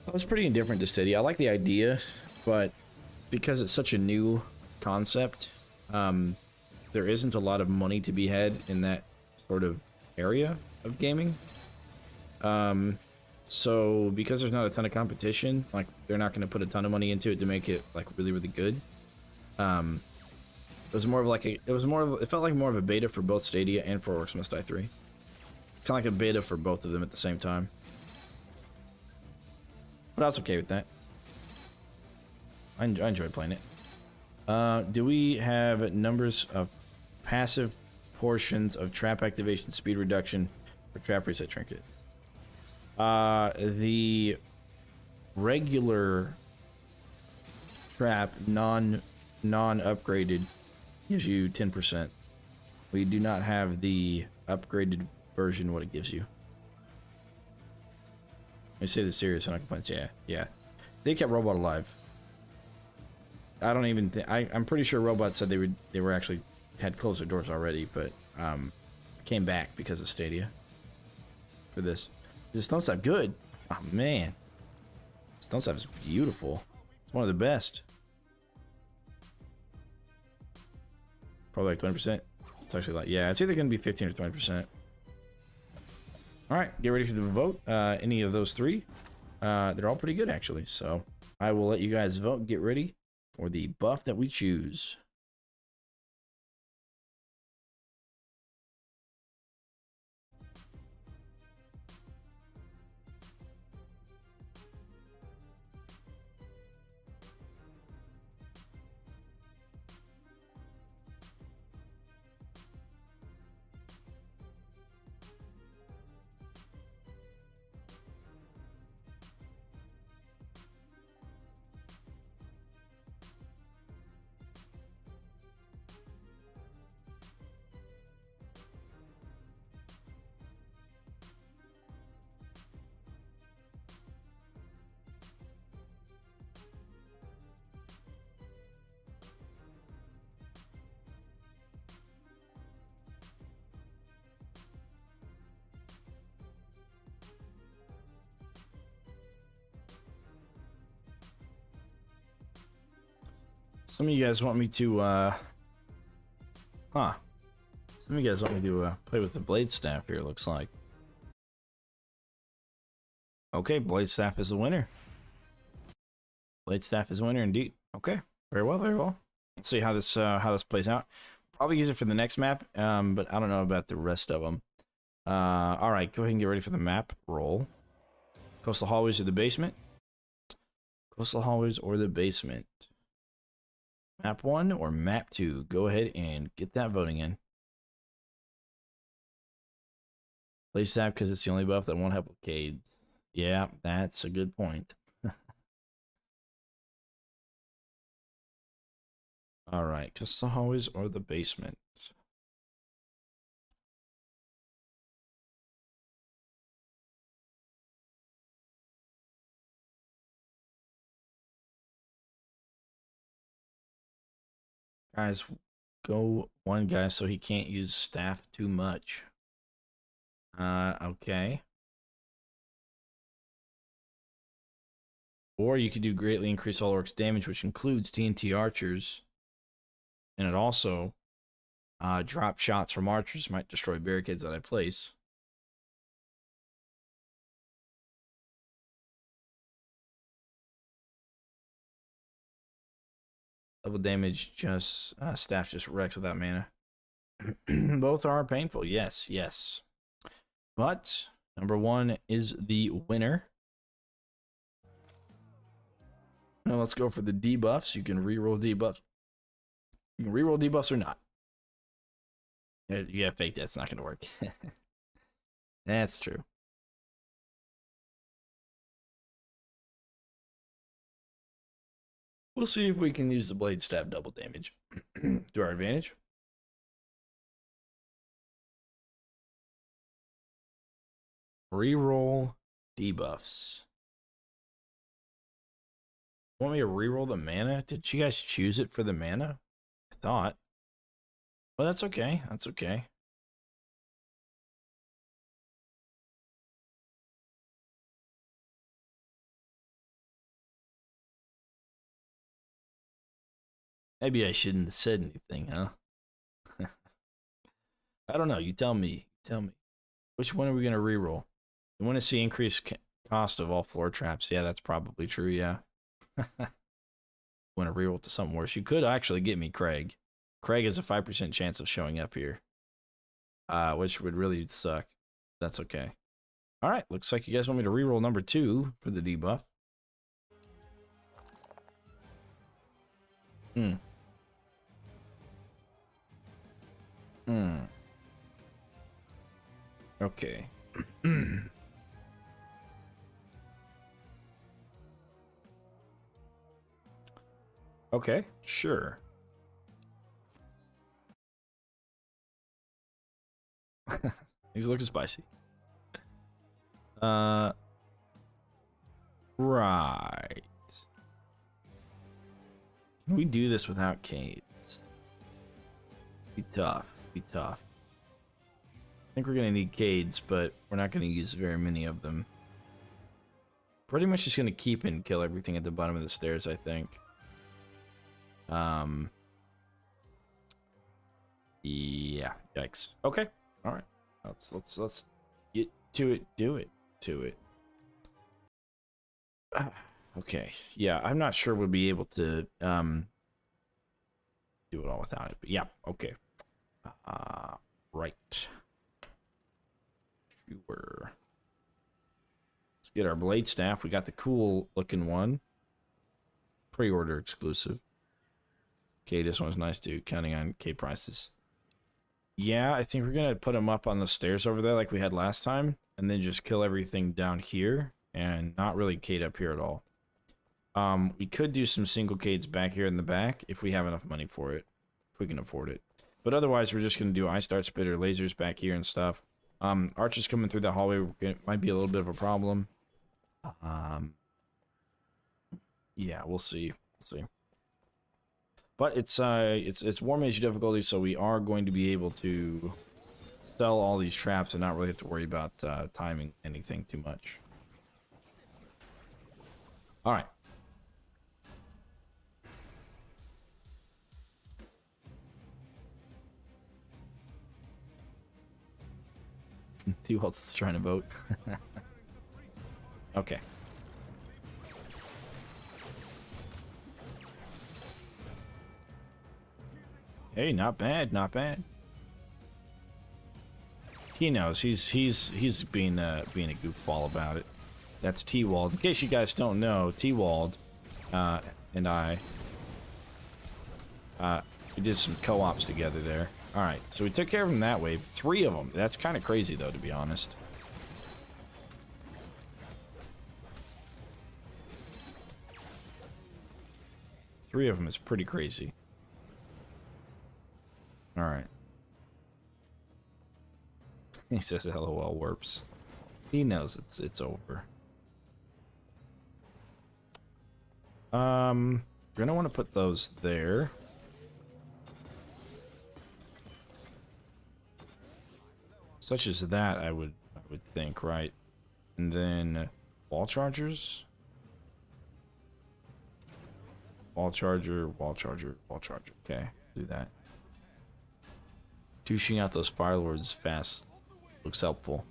I was pretty indifferent to Stadia. I like the idea, but because it's such a new concept, there isn't a lot of money to be had in that sort of area of gaming. So because there's not a ton of competition, like they're not going to put a ton of money into it to make it like really, really good. It was more of like it felt like more of a beta for both Stadia and for Orcs Must Die 3. It's kind of like a beta for both of them at the same time. But I was okay with that. I enjoyed playing it. Do we have numbers of passive portions of trap activation speed reduction for trap reset trinket? The regular trap non-upgraded gives you 10%. We do not have the upgraded version what it gives you. I say this serious, no complaints. Yeah. They kept Robot alive. I don't even think I'm pretty sure Robot said they were actually had closed their doors already, but came back because of Stadia for this. The Stone Staff good. Oh man, Stone Staff is beautiful. It's one of the best. Probably like 20%. It's actually like, yeah, it's either going to be 15 or 20%. All right, get ready for the vote. Any of those three, they're all pretty good actually. So I will let you guys vote. Get ready for the buff that we choose. Some of you guys want me to, Some of you guys want me to, play with the Blade Staff here, it looks like. Okay, Blade Staff is the winner. Blade Staff is the winner indeed. Okay, very well, very well. Let's see how this plays out. Probably use it for the next map, but I don't know about the rest of them. All right, go ahead and get ready for the map roll. Coastal Hallways or the basement? Coastal Hallways or the basement? Map 1 or map 2? Go ahead and get that voting in. Play Staff because it's the only buff that won't help with Cade. Yeah, that's a good point. All right, Coastal Hallways or the basement? Guys, go one guy so he can't use staff too much. Okay. Or you could do greatly increase all orcs damage, which includes TNT archers. And it also drop shots from archers might destroy barricades that I place. Double damage, just staff just wrecks without mana. Both are painful. Yes, yes. But number one is the winner. Now let's go for the debuffs. You can reroll debuffs. You can reroll debuffs or not. Yeah, fake that's not going to work. That's true. We'll see if we can use the blade stab double damage to our advantage. Reroll debuffs. Want me to reroll the mana? Did you guys choose it for the mana? I thought. Well, that's okay. That's okay. Maybe I shouldn't have said anything, huh? I don't know. You tell me. Tell me. Which one are we going to reroll? You want to see increased cost of all floor traps? Yeah, that's probably true, yeah. Want to reroll to something worse? You could actually get me Craig. Craig has a 5% chance of showing up here. Which would really suck. That's okay. All right, looks like you guys want me to reroll number 2 for the debuff. Okay. Okay, sure. He's looking spicy. Right. Can we do this without Cades? Be tough. Be tough. I think we're gonna need Cades, but we're not gonna use very many of them. Pretty much just gonna keep and kill everything at the bottom of the stairs, I think. Yeah. Yikes. Okay. All right. Let's get to it. Do it. To it. Okay. Yeah, I'm not sure we'll be able to do it all without it, but yeah. Okay. Right. Sure. Let's get our blade staff. We got the cool looking one. Pre-order exclusive. Okay, this one's nice too. Counting on K prices. Yeah, I think we're gonna put them up on the stairs over there like we had last time, and then just kill everything down here and not really Kate up here at all. We could do some single Cades back here in the back if we have enough money for it, if we can afford it. But otherwise, we're just gonna do Ice Dart Spitter, lasers back here and stuff. Archers coming through that hallway might be a little bit of a problem. Yeah, we'll see. We'll see. But it's War Mage difficulty, so we are going to be able to sell all these traps and not really have to worry about timing anything too much. All right. Who else is trying to vote? Okay. Hey, not bad, not bad. He knows he's being a goofball about it. That's T-Wald. In case you guys don't know, T-Wald and I we did some co-ops together there. All right, so we took care of them that way. 3 of them. That's kind of crazy though, to be honest. Three of them is pretty crazy. All right. He says, "LOL, warps." He knows it's over. You're gonna want to put those there. Such as that, I would think, right? And then wall chargers. Wall charger, wall charger, wall charger. Okay, do that. Douching out those firelords fast looks helpful.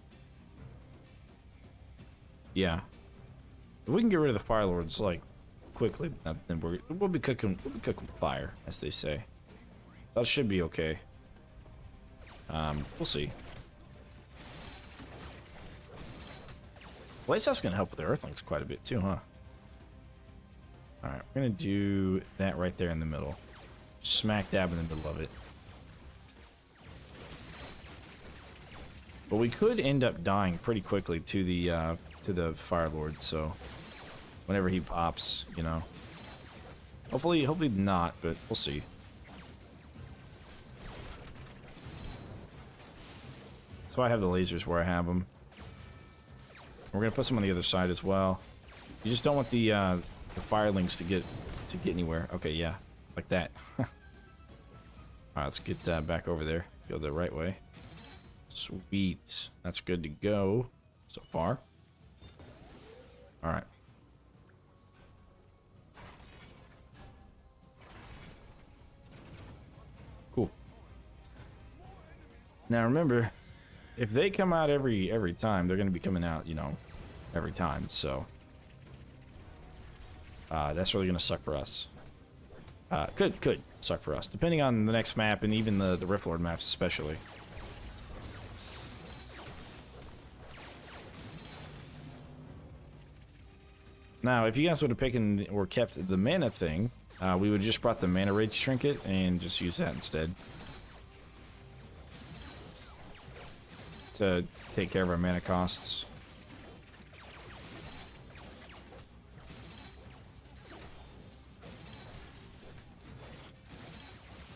Yeah. If we can get rid of the firelords, like, quickly, then we'll be cooking fire, as they say. That should be okay. We'll see. Blaze House gonna help with the Earthlings quite a bit too, huh? Alright, we're gonna do that right there in the middle. Smack dab in the middle of it. But we could end up dying pretty quickly to the Fire Lord, so whenever he pops, you know. Hopefully not, but we'll see. That's why I have the lasers where I have them. We're gonna put some on the other side as well. You just don't want the firelings to get anywhere. Okay, yeah, like that. All right, let's get back over there. Go the right way. Sweet. That's good to go so far. All right. Cool. Now remember, if they come out every time, they're going to be coming out, you know, every time. So that's really going to suck for us. Could suck for us, depending on the next map and even the Rift Lord maps especially. Now, if you guys would have picked or kept the mana thing, we would have just brought the mana rage trinket and just use that instead to take care of our mana costs.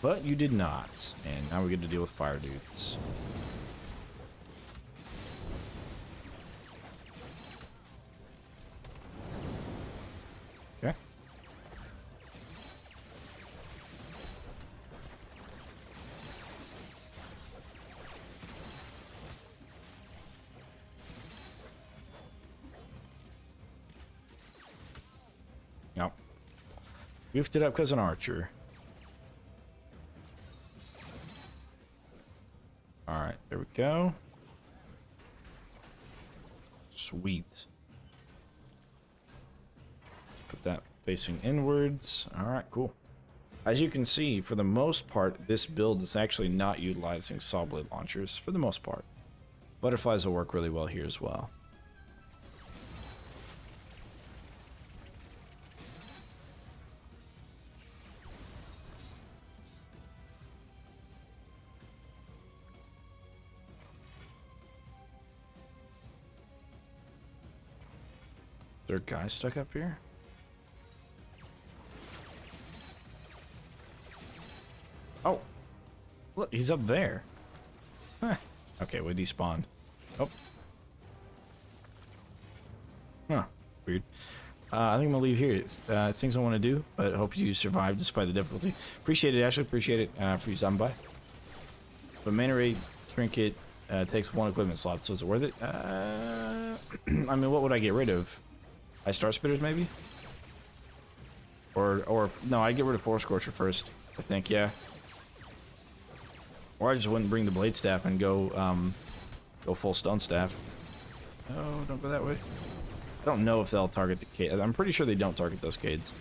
But you did not, and now we get to deal with fire dudes. Okay. Yep. Goofed it up because an archer. Alright, there we go. Sweet. Put that facing inwards. Alright, cool. As you can see, for the most part, this build is actually not utilizing saw blade launchers, for the most part. Butterflies will work really well here as well. Is there a guy stuck up here? Oh! Look, he's up there. Huh. Okay, we despawned. Oh. Huh. Weird. I think I'm gonna leave here. Things I want to do, but I hope you survived despite the difficulty. Appreciate it, Ashley. Appreciate it for you stopping by. But mana rate trinket takes 1 equipment slot, so is it worth it? I mean, what would I get rid of? Star Spitters, maybe? Or no, I'd get rid of Force Scorcher first, I think, yeah. Or I just wouldn't bring the Blade Staff and go full Stone Staff. Oh, don't go that way. I don't know if they'll target the Cade. I'm pretty sure they don't target those Cades.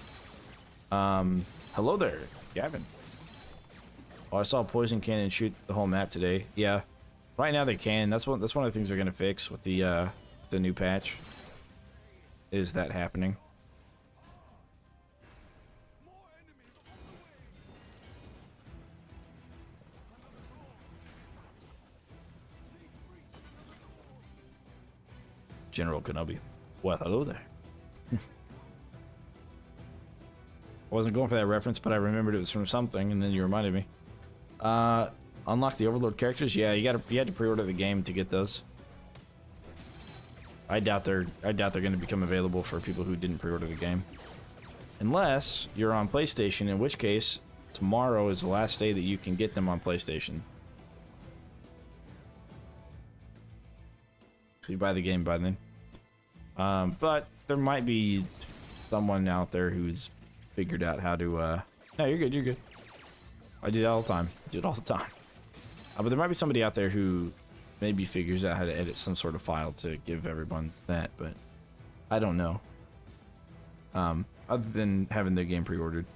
Hello there, Gavin. Oh, I saw a Poison Cannon shoot the whole map today. Yeah, right now they can. That's one of the things they're gonna fix with the new patch. Is that happening? General Kenobi. Well, hello there. I wasn't going for that reference, but I remembered it was from something, and then you reminded me. Unlock the Overlord characters? Yeah, you had to pre-order the game to get those. I doubt they're going to become available for people who didn't pre-order the game, unless you're on PlayStation. In which case, tomorrow is the last day that you can get them on PlayStation. So you buy the game by then. But there might be someone out there who's figured out how to. No, you're good. You're good. I do that all the time. I do it all the time. But there might be somebody out there who maybe figures out how to edit some sort of file to give everyone that, but I don't know. other than having the game pre-ordered.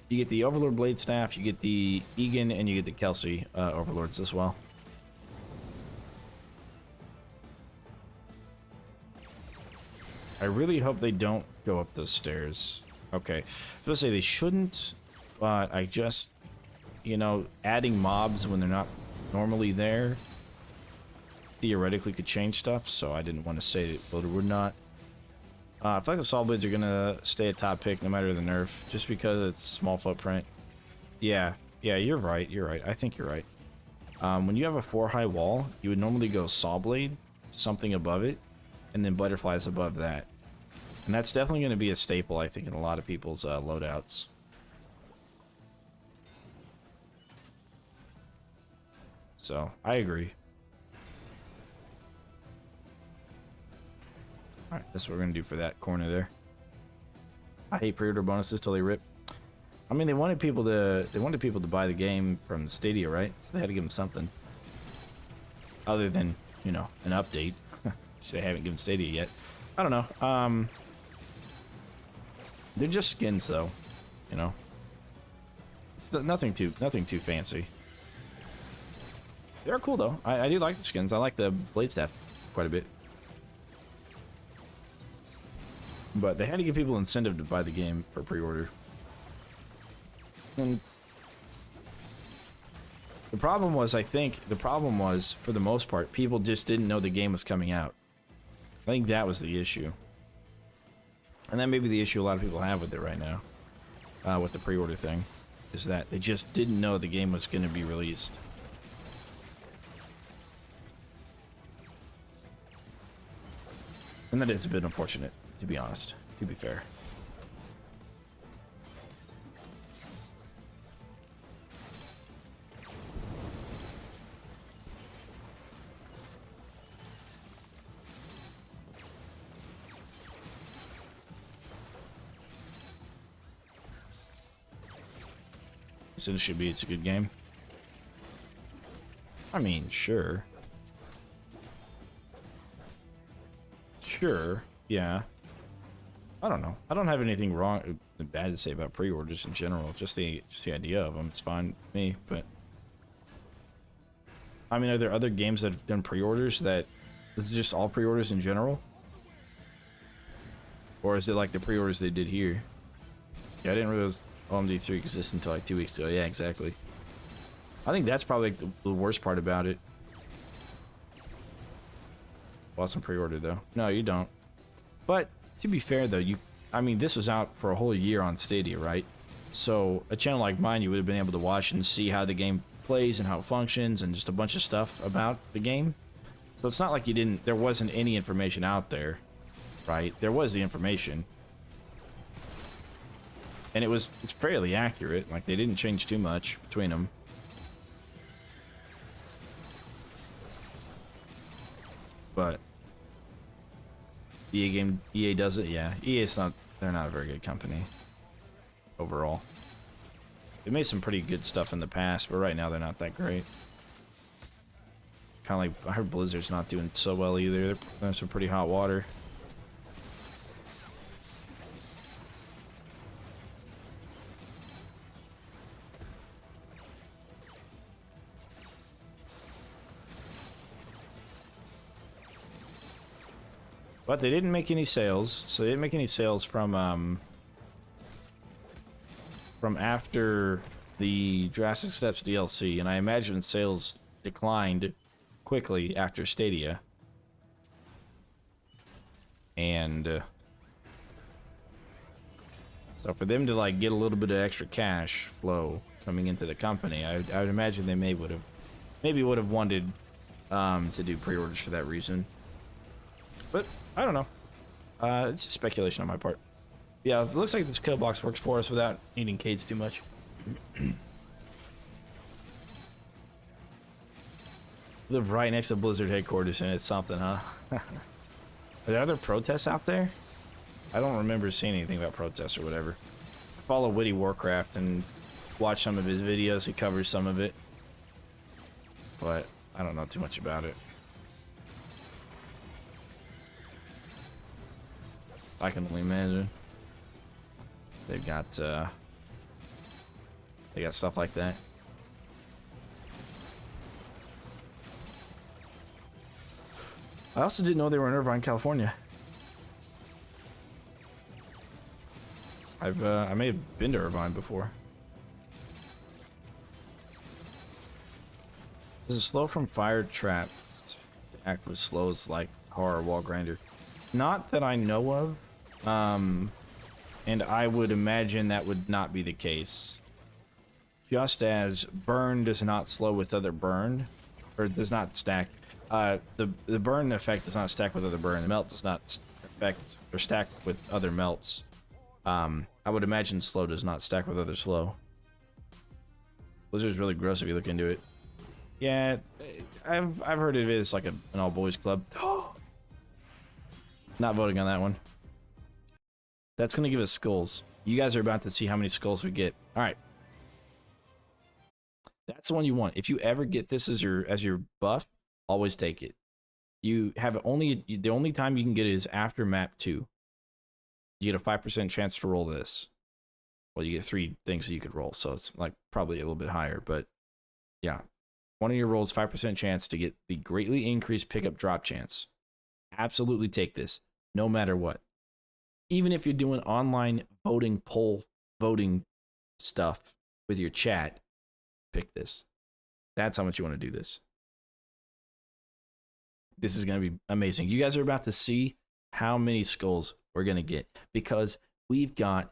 You get the Overlord Blade Staff, you get the Egan, and you get the Kelsey Overlords as well. I really hope they don't go up those stairs. Okay. I was going to say they shouldn't, but I just, you know, adding mobs when they're not normally there theoretically could change stuff, so I didn't want to say it, but it would not. I feel like the Saw Blades are going to stay a top pick no matter the nerf, just because it's small footprint. Yeah, you're right, I think you're right. When you have a 4-high wall, you would normally go Saw Blade, something above it, and then Butterflies above that. And that's definitely going to be a staple, I think, in a lot of people's loadouts. So, I agree. Alright, that's what we're going to do for that corner there. I hate pre-order bonuses till they rip. I mean, they wanted people to buy the game from Stadia, right? So they had to give them something. Other than, you know, an update. Which they haven't given Stadia yet. I don't know. They're just skins, though. You know? It's nothing too fancy. They're cool, though. I do like the skins. I like the Blade Staff quite a bit. But they had to give people incentive to buy the game for pre-order. And the problem was, I think, for the most part, people just didn't know the game was coming out. I think that was the issue. And that may be the issue a lot of people have with it right now. With the pre-order thing. Is that they just didn't know the game was going to be released. And that is a bit unfortunate, to be honest, to be fair. So it should be, it's a good game. I mean, sure. Sure, yeah. I don't know. I don't have anything wrong, bad to say about pre-orders in general. Just the idea of them. It's fine with me, but I mean, are there other games that have done pre-orders that this is just all pre-orders in general? Or is it like the pre-orders they did here? Yeah, I didn't realize OMD3 exists until like 2 weeks ago. Yeah, exactly. I think that's probably like the worst part about it. Awesome pre-order though. No, you don't. But to be fair though, I mean, this was out for a whole year on Stadia, right? So a channel like mine, you would have been able to watch and see how the game plays and how it functions and just a bunch of stuff about the game. So it's not like there wasn't any information out there, right? There was the information. And it's fairly accurate. Like, they didn't change too much between them. But EA does it, yeah. They're not a very good company overall. They made some pretty good stuff in the past, but right now they're not that great. Kind of like, I heard Blizzard's not doing so well either. They're in some pretty hot water. But they didn't make any sales, so they didn't make any sales from after the Jurassic Steps DLC, and I imagine sales declined quickly after Stadia. And so for them to like get a little bit of extra cash flow coming into the company, I would imagine they maybe would have wanted to do pre-orders for that reason. But I don't know. It's just speculation on my part. Yeah, it looks like this kill box works for us without needing Cades too much. Live right next to Blizzard headquarters, and it's something, huh? Are there other protests out there? I don't remember seeing anything about protests or whatever. I follow Witty Warcraft and watch some of his videos. He covers some of it. But I don't know too much about it. I can only imagine. They've got stuff like that. I also didn't know they were in Irvine, California. I may have been to Irvine before. Is it slow from fire trap to act with slows like horror wall grinder? Not that I know of. And I would imagine that would not be the case. Just as burn does not slow with other burn, or does not stack. The burn effect does not stack with other burn. The melt does not affect or stack with other melts. I would imagine slow does not stack with other slow. Blizzard's really gross if you look into it. Yeah, I've heard of it as like an all boys club. Not voting on that one. That's gonna give us skulls. You guys are about to see how many skulls we get. All right, that's the one you want. If you ever get this as your buff, always take it. You have the only time you can get it is after map 2. You get a 5% chance to roll this. Well, you get 3 things that you could roll, so it's like probably a little bit higher, but yeah. One of your rolls, 5% chance to get the greatly increased pickup drop chance. Absolutely take this, no matter what. Even if you're doing online voting, poll voting stuff with your chat, pick this. That's how much you want to do this. This is going to be amazing. You guys are about to see how many skulls we're going to get because we've got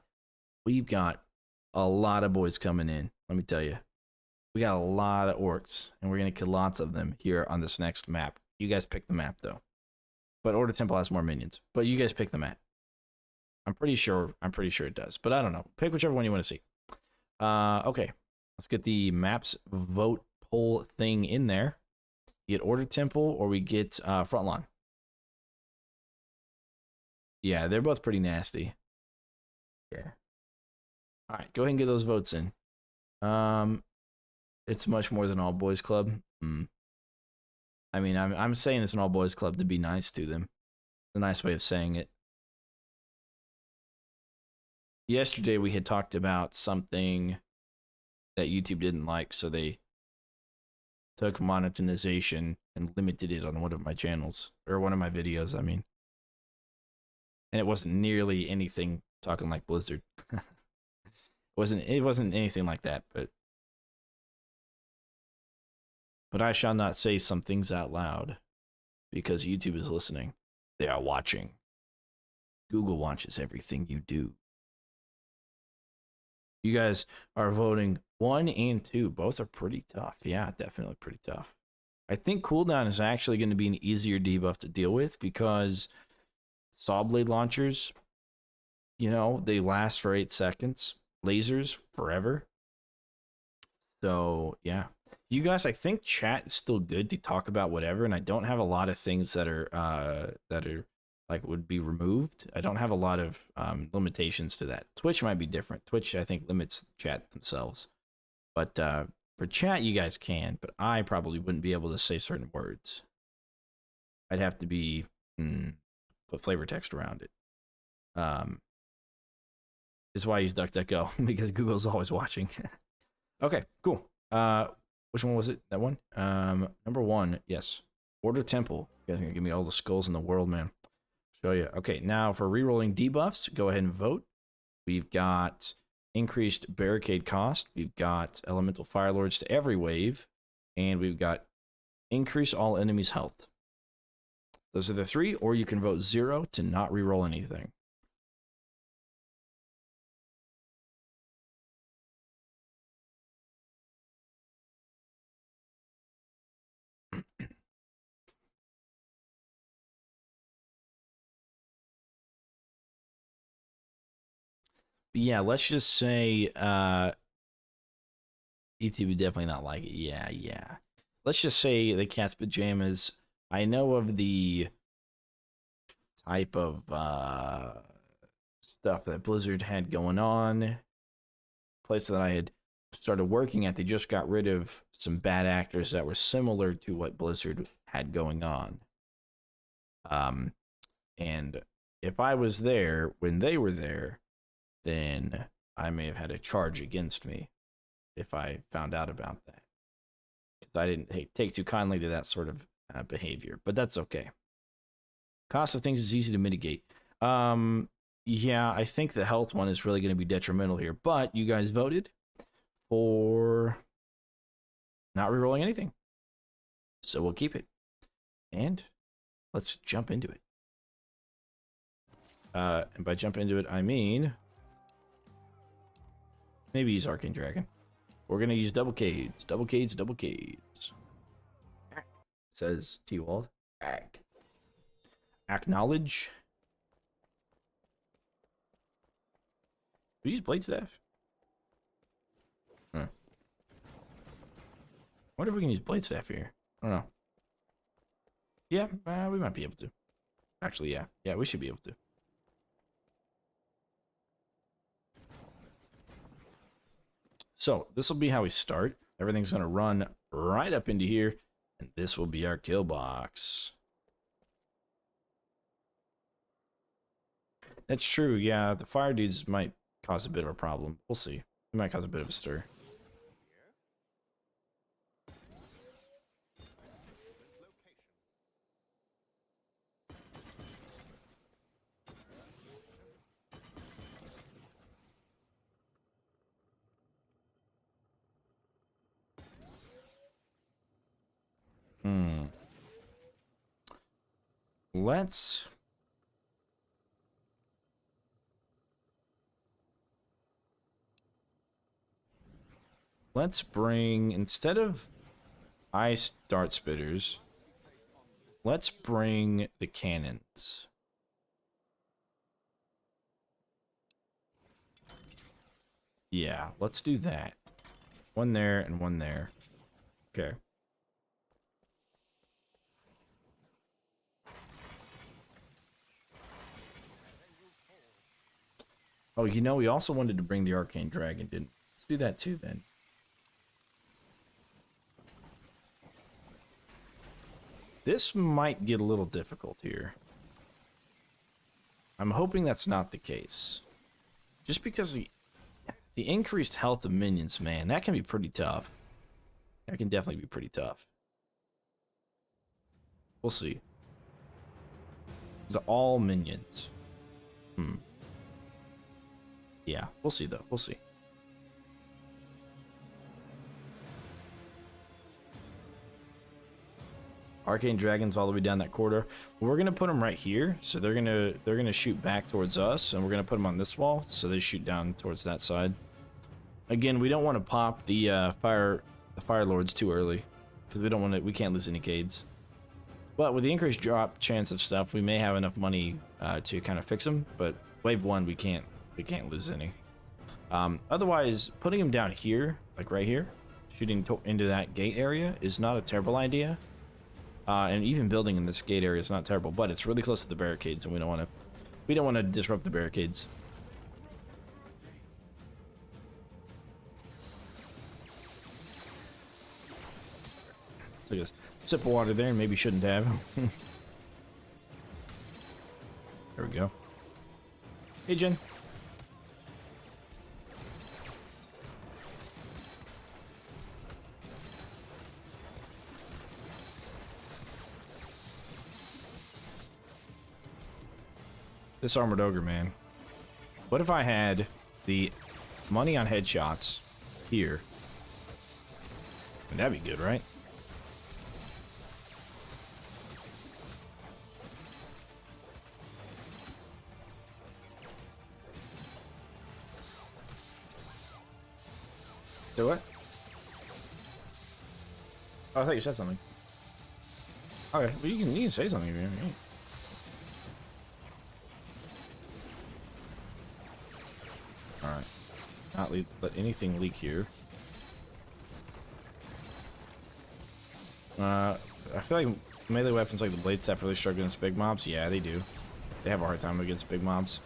a lot of boys coming in. Let me tell you. We got a lot of orcs, and we're going to kill lots of them here on this next map. You guys pick the map, though. But Order Temple has more minions. But you guys pick the map. I'm pretty sure it does. But I don't know. Pick whichever one you want to see. Okay. Let's get the maps vote poll thing in there. You get Order Temple, or we get Frontline. Yeah, they're both pretty nasty. Yeah. All right, go ahead and get those votes in. It's much more than all boys club. I mean, I'm saying it's an all boys club to be nice to them. It's a nice way of saying it. Yesterday we had talked about something that YouTube didn't like, so they took monetization and limited it on one of my channels, or one of my videos, I mean. And it wasn't nearly anything talking like Blizzard. It wasn't anything like that, but I shall not say some things out loud because YouTube is listening. They are watching. Google watches everything you do. You guys are voting 1 and 2. Both are pretty tough. Yeah, definitely pretty tough. I think cooldown is actually going to be an easier debuff to deal with because saw blade launchers, you know, they last for 8 seconds. Lasers forever. So, yeah. You guys, I think chat is still good to talk about whatever, and I don't have a lot of things that are like would be removed. I don't have a lot of limitations to that. Twitch might be different. Twitch, I think, limits chat themselves. But for chat, you guys can, but I probably wouldn't be able to say certain words. I'd have to be put flavor text around it. Is why I use DuckDuckGo because Google's always watching. Okay, cool. Which one was it? That one? Number 1, yes. Order Temple. You guys are gonna give me all the skulls in the world, man. Show you. Okay, now for rerolling debuffs, go ahead and vote. We've got increased barricade cost. We've got elemental fire lords to every wave, and we've got increase all enemies' health. Those are the 3, or you can vote 0 to not reroll anything. Yeah, let's just say ET would definitely not like it. Yeah. Let's just say the cat's pajamas. I know of the type of stuff that Blizzard had going on. Place that I had started working at, they just got rid of some bad actors that were similar to what Blizzard had going on. And if I was there when they were there, then I may have had a charge against me if I found out about that. Because I didn't take too kindly to that sort of behavior, but that's okay. Cost of things is easy to mitigate. Yeah, I think the health one is really going to be detrimental here, but you guys voted for not rerolling anything. So we'll keep it. And let's jump into it. And by jump into it, I mean maybe use Arcane Dragon. We're going to use double Cades. Double Cades, double Cades. Says T-Wald. Acknowledge. We use Blade Staff? Huh. Wonder if we can use Blade Staff here. I don't know. Yeah, we might be able to. Actually, yeah. Yeah, we should be able to. So, this will be how we start. Everything's going to run right up into here. And this will be our kill box. That's true, yeah. The fire dudes might cause a bit of a problem. We'll see. It might cause a bit of a stir. Let's bring, instead of ice dart spitters, let's bring the cannons. Yeah, let's do that. One there and one there. Okay. Oh, you know, we also wanted to bring the Arcane Dragon, didn't we? Let's do that too, then. This might get a little difficult here. I'm hoping that's not the case. Just because the increased health of minions, man, that can be pretty tough. That can definitely be pretty tough. We'll see. They're all minions. Yeah, we'll see though. We'll see. Arcane Dragons all the way down that corridor. We're gonna put them right here, so they're gonna shoot back towards us, and we're gonna put them on this wall, so they shoot down towards that side. Again, we don't want to pop the fire lords too early, because we can't lose any Cades. But with the increased drop chance of stuff, we may have enough money to kind of fix them. But wave 1, we can't lose any. Otherwise, putting them down here, like right here, shooting into that gate area is not a terrible idea. And even building in this gate area is not terrible, but it's really close to the barricades, and we don't want to disrupt the barricades. So just sip of water there, and maybe shouldn't have. There we go. Hey, Jen. This Armored Ogre, man. What if I had the money on headshots here? That'd be good, right? Do what? Oh, I thought you said something. Okay, well, you can say something if you want. Alright. Not let anything leak here. I feel like melee weapons like the blade staff really struggle against big mobs. Yeah, they do. They have a hard time against big mobs.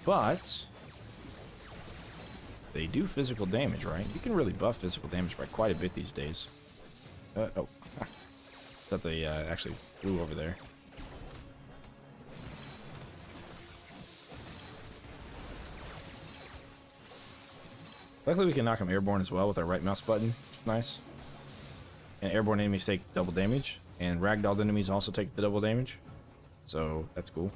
But they do physical damage, right? You can really buff physical damage by quite a bit these days. Oh. Thought they actually flew over there. Luckily, we can knock them airborne as well with our right mouse button. Nice. And airborne enemies take double damage, and ragdolled enemies also take the double damage. So that's cool.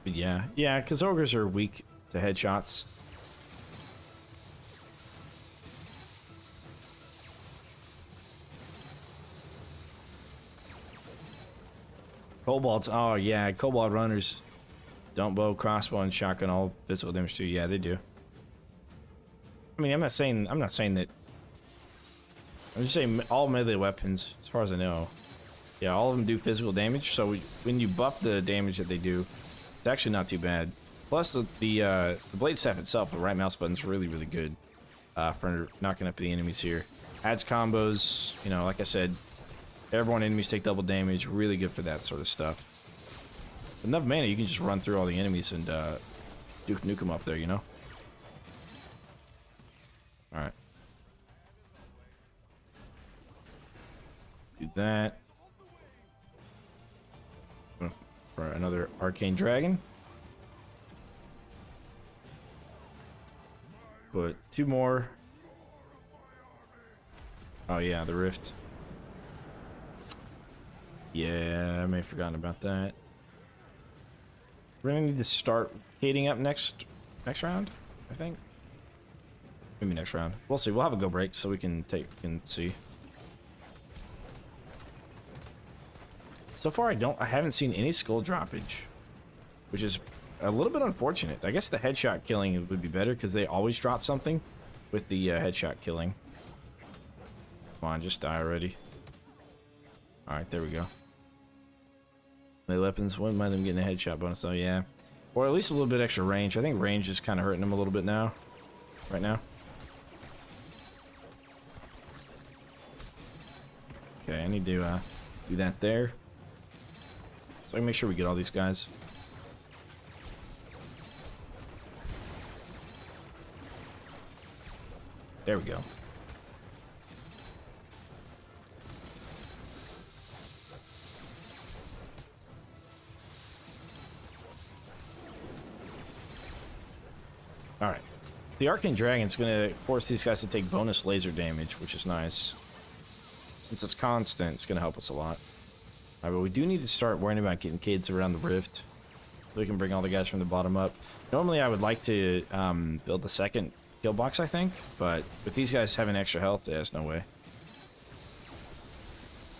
But yeah, because ogres are weak to headshots. Kobolds, oh yeah, kobold runners don't bow, crossbow, and shotgun all physical damage too. Yeah, they do. I mean, I'm not saying that. I'm just saying all melee weapons, as far as I know. Yeah, all of them do physical damage. So when you buff the damage that they do, it's actually not too bad. Plus the blade staff itself, the right mouse button is really good for knocking up the enemies here. Adds combos. You know, like I said, airborne enemies take double damage. Really good for that sort of stuff. With enough mana, you can just run through all the enemies and nuke them up there. You know. All right. Do that. For another arcane dragon. Put 2 more. Oh yeah, the rift. Yeah, I may have forgotten about that. We're gonna need to start cading up next round, I think. Maybe next round. We'll see. We'll have a go break so we can see. So far, I haven't seen any skull droppage, which is a little bit unfortunate. I guess the headshot killing would be better because they always drop something with the headshot killing. Come on, just die already. All right, there we go. Melee weapons, wouldn't mind them getting a headshot bonus though, yeah. Or at least a little bit extra range. I think range is kind of hurting them a little bit now. Right now. Okay, I need to do that there. So I can make sure we get all these guys. There we go. Alright. The Arcane Dragon's gonna force these guys to take bonus laser damage, which is nice. Since it's constant, it's gonna help us a lot. Alright, but we do need to start worrying about getting kids around the rift. So we can bring all the guys from the bottom up. Normally I would like to build the second kill box, I think. But with these guys having extra health, there's no way.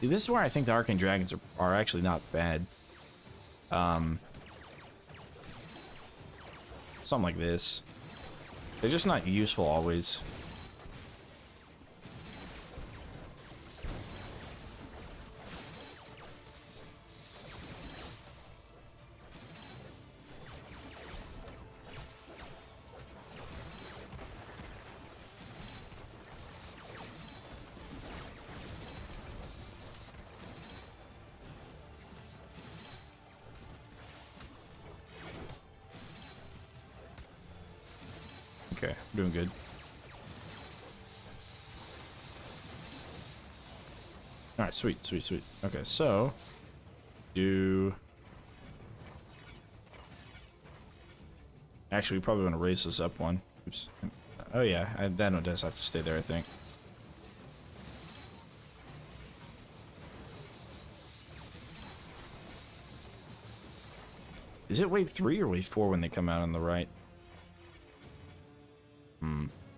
See, this is where I think the Arcane Dragons are actually not bad. Something like this. They're just not useful always. Okay, doing good. Alright, sweet, sweet, sweet. Okay, so actually, we probably want to raise this up one. Oops. Oh yeah, that one does have to stay there, I think. Is it wave 3 or wave 4 when they come out on the right?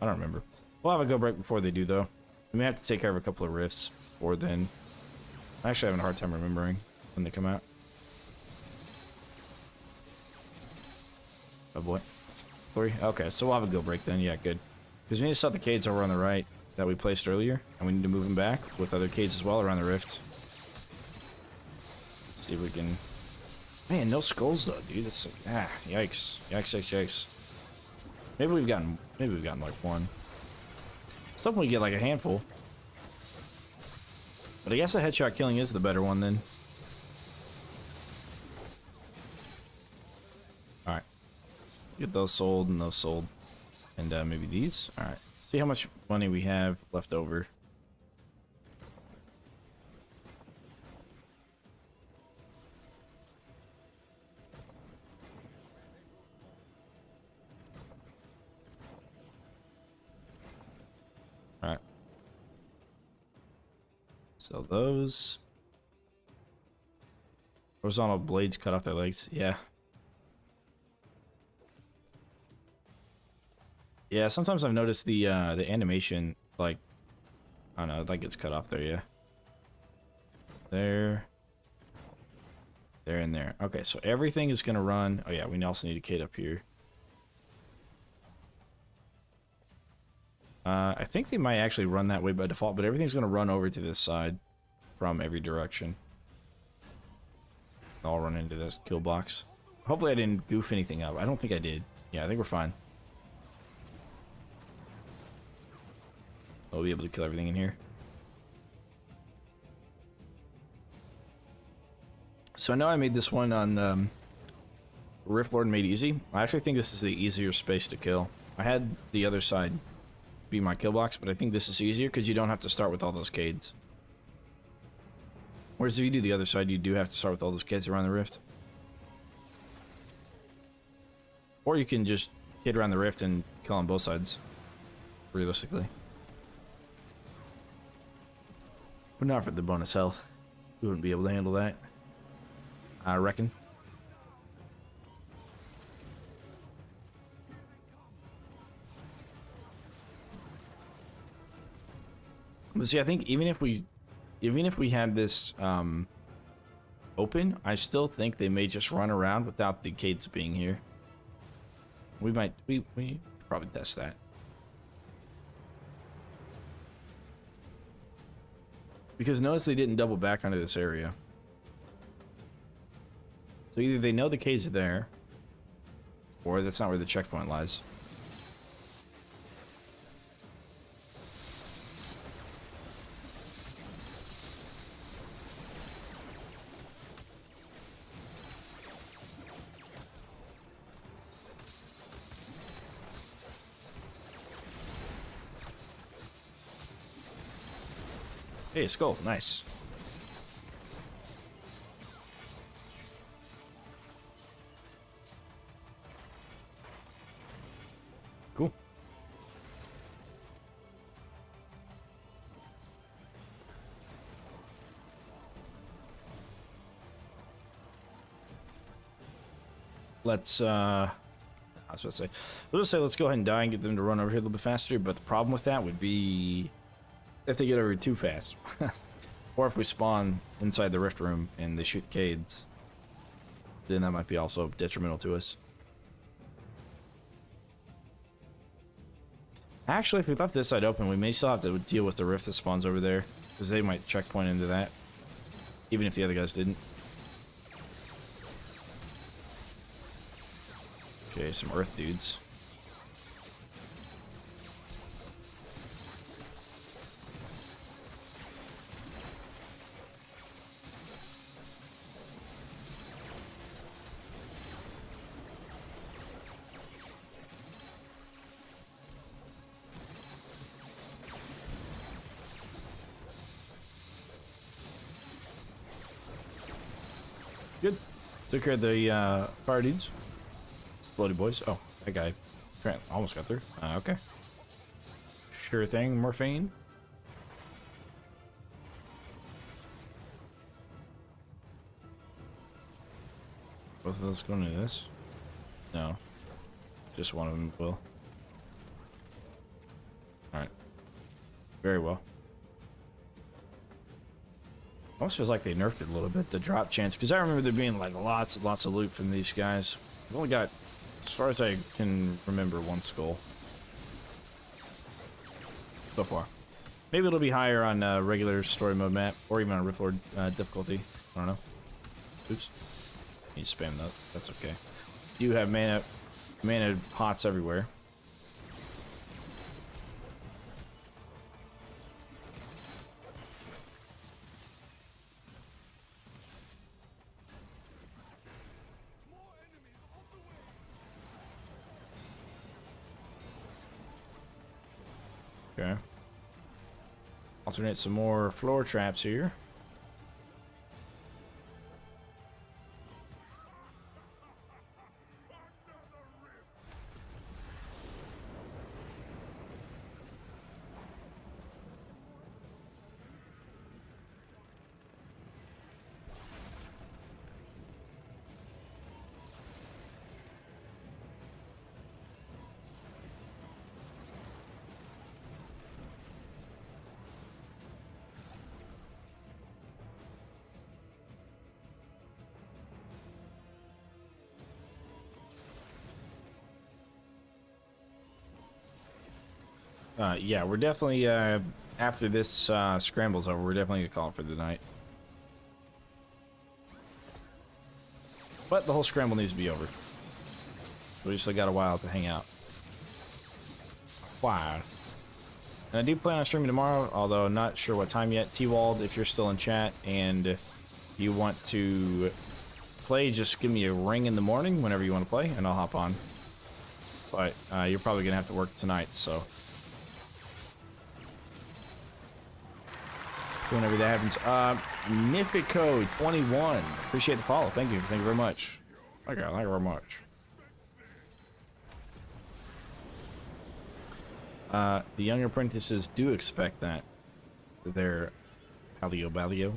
I don't remember. We'll have a go break before they do, though. We may have to take care of a couple of rifts before then. I'm actually having a hard time remembering when they come out. Oh boy. 3? Okay, so we'll have a go break then. Yeah, good. Because we need to set the Cades over on the right that we placed earlier. And we need to move them back with other Cades as well around the rift. See if we can... Man, no skulls though, dude. That's like, yikes. Yikes, yikes, yikes. Maybe we've gotten like one. Something we get like a handful. But I guess the headshot killing is the better one then. Alright. Get those sold and those sold. And maybe these. Alright. See how much money we have left over. So those horizontal blades cut off their legs. Yeah. Yeah, sometimes I've noticed the animation, like, I don't know, like it's cut off there, yeah. There. There and there. Okay, so everything is gonna run. Oh yeah, we also need a kid up here. I think they might actually run that way by default, but everything's gonna run over to this side from every direction. I'll run into this kill box. Hopefully I didn't goof anything up. I don't think I did. Yeah, I think we're fine. I'll be able to kill everything in here. So I know I made this one on Rift Lord made easy. I actually think this is the easier space to kill. I had the other side be my kill box, but I think this is easier because you don't have to start with all those cades. Whereas if you do the other side, you do have to start with all those cades around the rift. Or you can just kid around the rift and kill on both sides, realistically. But not for the bonus health. We wouldn't be able to handle that, I reckon. But see, I think even if we had this open, I still think they may just run around without the cades being here. We probably test that. Because notice they didn't double back onto this area. So either they know the cade's there, or that's not where the checkpoint lies. Hey, skull, nice. Cool. Let's I was about to say, let's go ahead and die and get them to run over here a little bit faster, but the problem with that would be if they get over too fast. Or if we spawn inside the rift room and they shoot the cades, then that might be also detrimental to us. Actually, if we left this side open, we may still have to deal with the rift that spawns over there, because they might checkpoint into that, even if the other guys didn't. Okay, some earth dudes. Good. Took care of the fire dudes. Exploded boys. Oh, that guy almost got through. Okay. Sure thing, Morphine. Both of those going to this? No. Just one of them will. Alright. Very well. Almost feels like they nerfed it a little bit, the drop chance, because I remember there being like lots and lots of loot from these guys. I've only got, as far as I can remember, one skull so far. Maybe it'll be higher on regular story mode map, or even on Rift Lord difficulty. I don't know. Oops. You spam that. That's okay. You have mana pots everywhere. Okay. Alternate some more floor traps here. Yeah, we're definitely, after this scramble's over, we're definitely gonna call it for the night. But the whole scramble needs to be over. We just got a while to hang out. Wow. And I do plan on streaming tomorrow, although I'm not sure what time yet. T-Wald, if you're still in chat and you want to play, just give me a ring in the morning whenever you want to play, and I'll hop on. But you're probably going to have to work tonight, so whenever that happens. Nifico21, appreciate the follow. Thank you very much. Okay, thank you very much. The young apprentices do expect that. They're paleo baleo.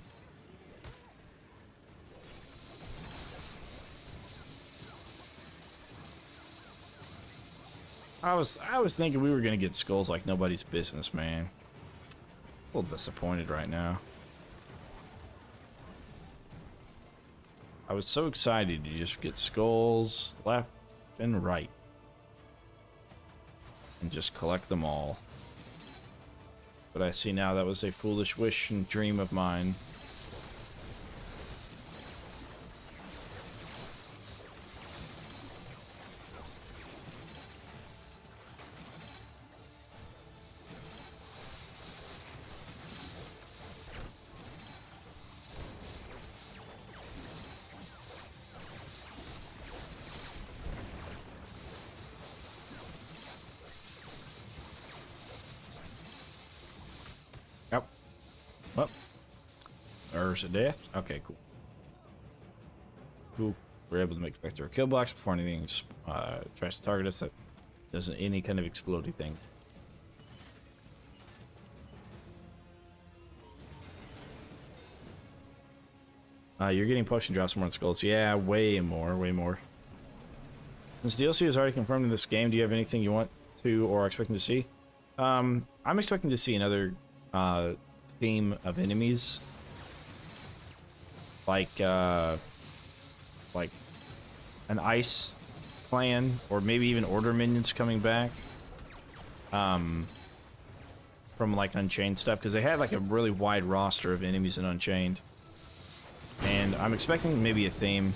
I was thinking we were gonna get skulls like nobody's business, man. A little disappointed right now. I was so excited to just get skulls left and right. And just collect them all. But I see now that was a foolish wish and dream of mine. Yep. Well, there's a death. Okay, cool. Cool. We're able to make Spectre kill blocks before anything tries to target us that doesn't any kind of explodey thing. You're getting potion drops more than skulls. Yeah, way more, way more. Since DLC is already confirmed in this game, do you have anything you want to or are expecting to see? I'm expecting to see another theme of enemies, like an ice clan, or maybe even order minions coming back from like Unchained stuff, because they had like a really wide roster of enemies in Unchained, and I'm expecting maybe a theme.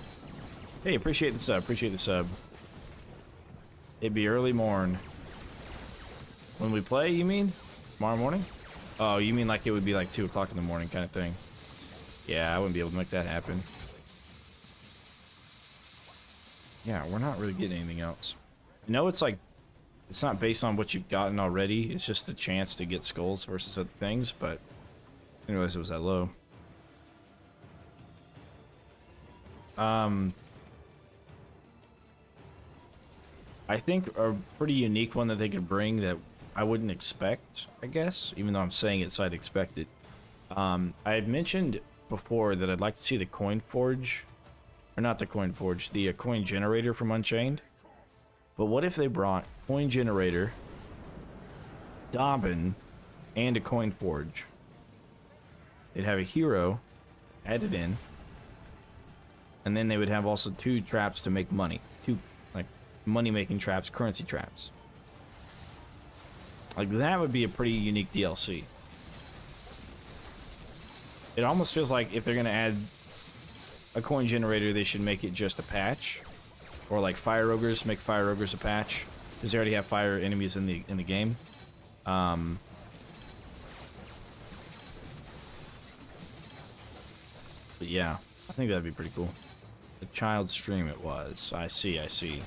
Hey, appreciate the sub, appreciate the sub. It'd be early morn when we play, you mean? Tomorrow morning? Oh, you mean like it would be like 2 o'clock in the morning kind of thing? Yeah, I wouldn't be able to make that happen. Yeah, we're not really getting anything else. You know, it's like, it's not based on what you've gotten already. It's just the chance to get skulls versus other things, but I didn't realize it was that low. I think a pretty unique one that they could bring that I wouldn't expect, I guess, even though I'm saying it so I'd expect it. I had mentioned before that I'd like to see the coin forge, or not the coin forge, the coin generator from Unchained. But what if they brought coin generator, Dobbin, and a coin forge? They'd have a hero added in, and then they would have also 2 traps to make money, 2 like money-making traps, currency traps. Like, that would be a pretty unique DLC. It almost feels like if they're going to add a coin generator, they should make it just a patch. Or like Fire Ogres, make Fire Ogres a patch. Because they already have fire enemies in the game. But yeah, I think that'd be pretty cool. The child stream it was. I see, I see.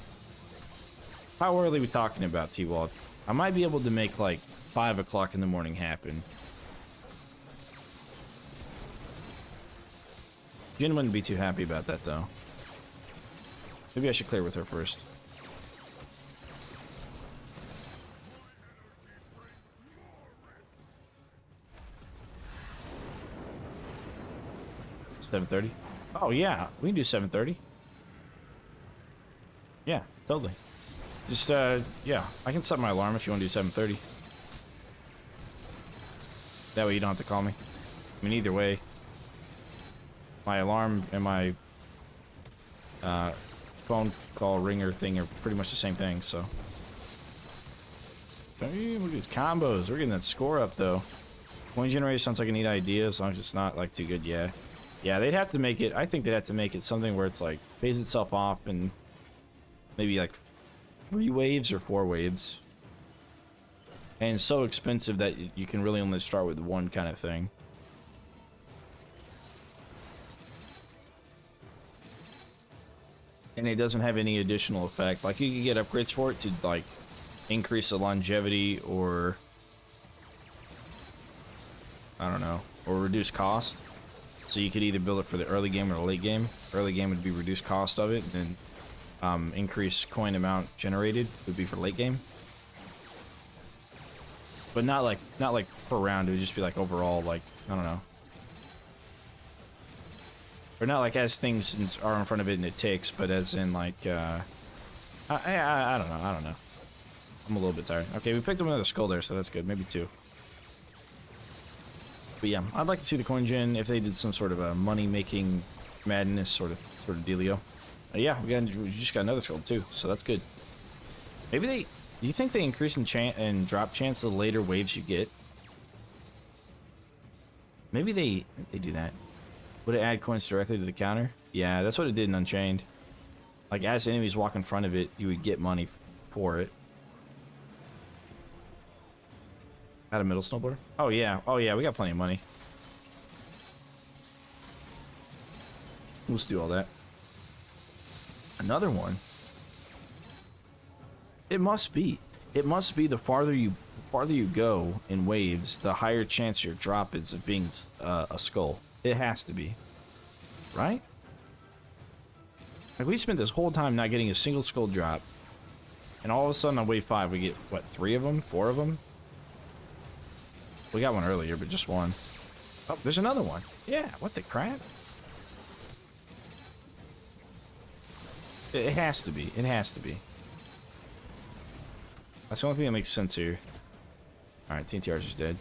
How early are we talking about, T-Wald? I might be able to make like 5 o'clock in the morning happen. Jin wouldn't be too happy about that though. Maybe I should clear with her first. $7:30? Oh yeah, we can do 7:30. Yeah, totally. Just, yeah, I can set my alarm if you want to do 7:30. That way you don't have to call me. I mean, either way, my alarm and my phone call ringer thing are pretty much the same thing, so. Hey, look at these combos. We're getting that score up, though. Coin generator sounds like a neat idea, as long as it's not, like, too good, yeah. Yeah, they'd have to make it... I think they'd have to make it something where it's, like, pays itself off and maybe, like, 3 waves or 4 waves. And it's so expensive that you can really only start with one kind of thing. And it doesn't have any additional effect. Like, you can get upgrades for it to, like, increase the longevity or... I don't know. Or reduce cost. So you could either build it for the early game or the late game. Early game would be reduced cost of it, and then increase coin amount generated would be for late game. But not like per round. It would just be like overall, like, I don't know. Or not like as things are in front of it and it ticks, but as in like I don't know. I'm a little bit tired. Okay, we picked up another skull there, so that's good. Maybe 2. But yeah, I'd like to see the coin gen if they did some sort of a money-making madness sort of dealio. Yeah, we just got another skull too, so that's good. Maybe they... Do you think they increase in drop chance the later waves you get? Maybe they do that. Would it add coins directly to the counter? Yeah, that's what it did in Unchained. Like, as enemies walk in front of it, you would get money for it. Got a middle snowboarder? Oh yeah, we got plenty of money. Let's do all that. Another one. It must be the farther you go in waves, the higher chance your drop is of being a skull. It has to be, right? Like, we spent this whole time not getting a single skull drop, and all of a sudden on wave 5 we get what, 3 of them, 4 of them? We got one earlier, but just one. Oh, there's another one. Yeah, what the crap? It has to be. It has to be. That's the only thing that makes sense here. Alright, TNTR's just dead.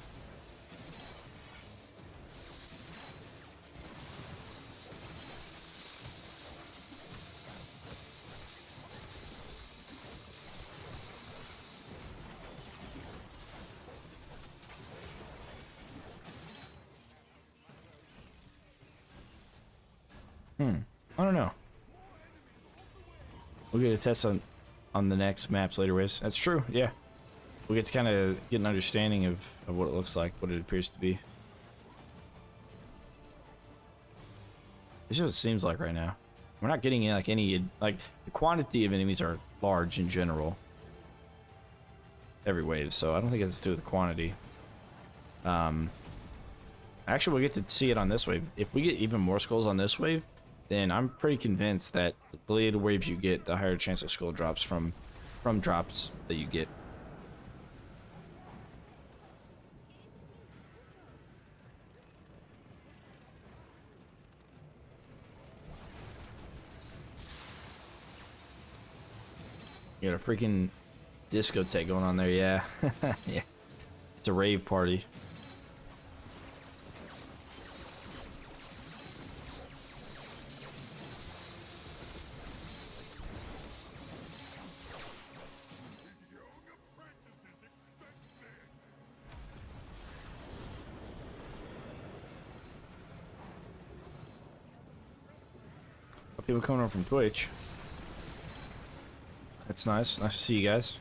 I don't know. We'll get a test on the next maps later ways. That's true, yeah. We'll get to kind of get an understanding of what it looks like, what it appears to be. This is what it seems like right now. We're not getting like any, like, the quantity of enemies are large in general. Every wave, so I don't think it has to do with the quantity. Actually, we'll get to see it on this wave. If we get even more skulls on this wave, then I'm pretty convinced that the later waves you get, the higher chance of skull drops from drops that you get. You got a freaking discotheque going on there, yeah. Yeah. It's a rave party. People coming over from Twitch. That's nice. Nice to see you guys.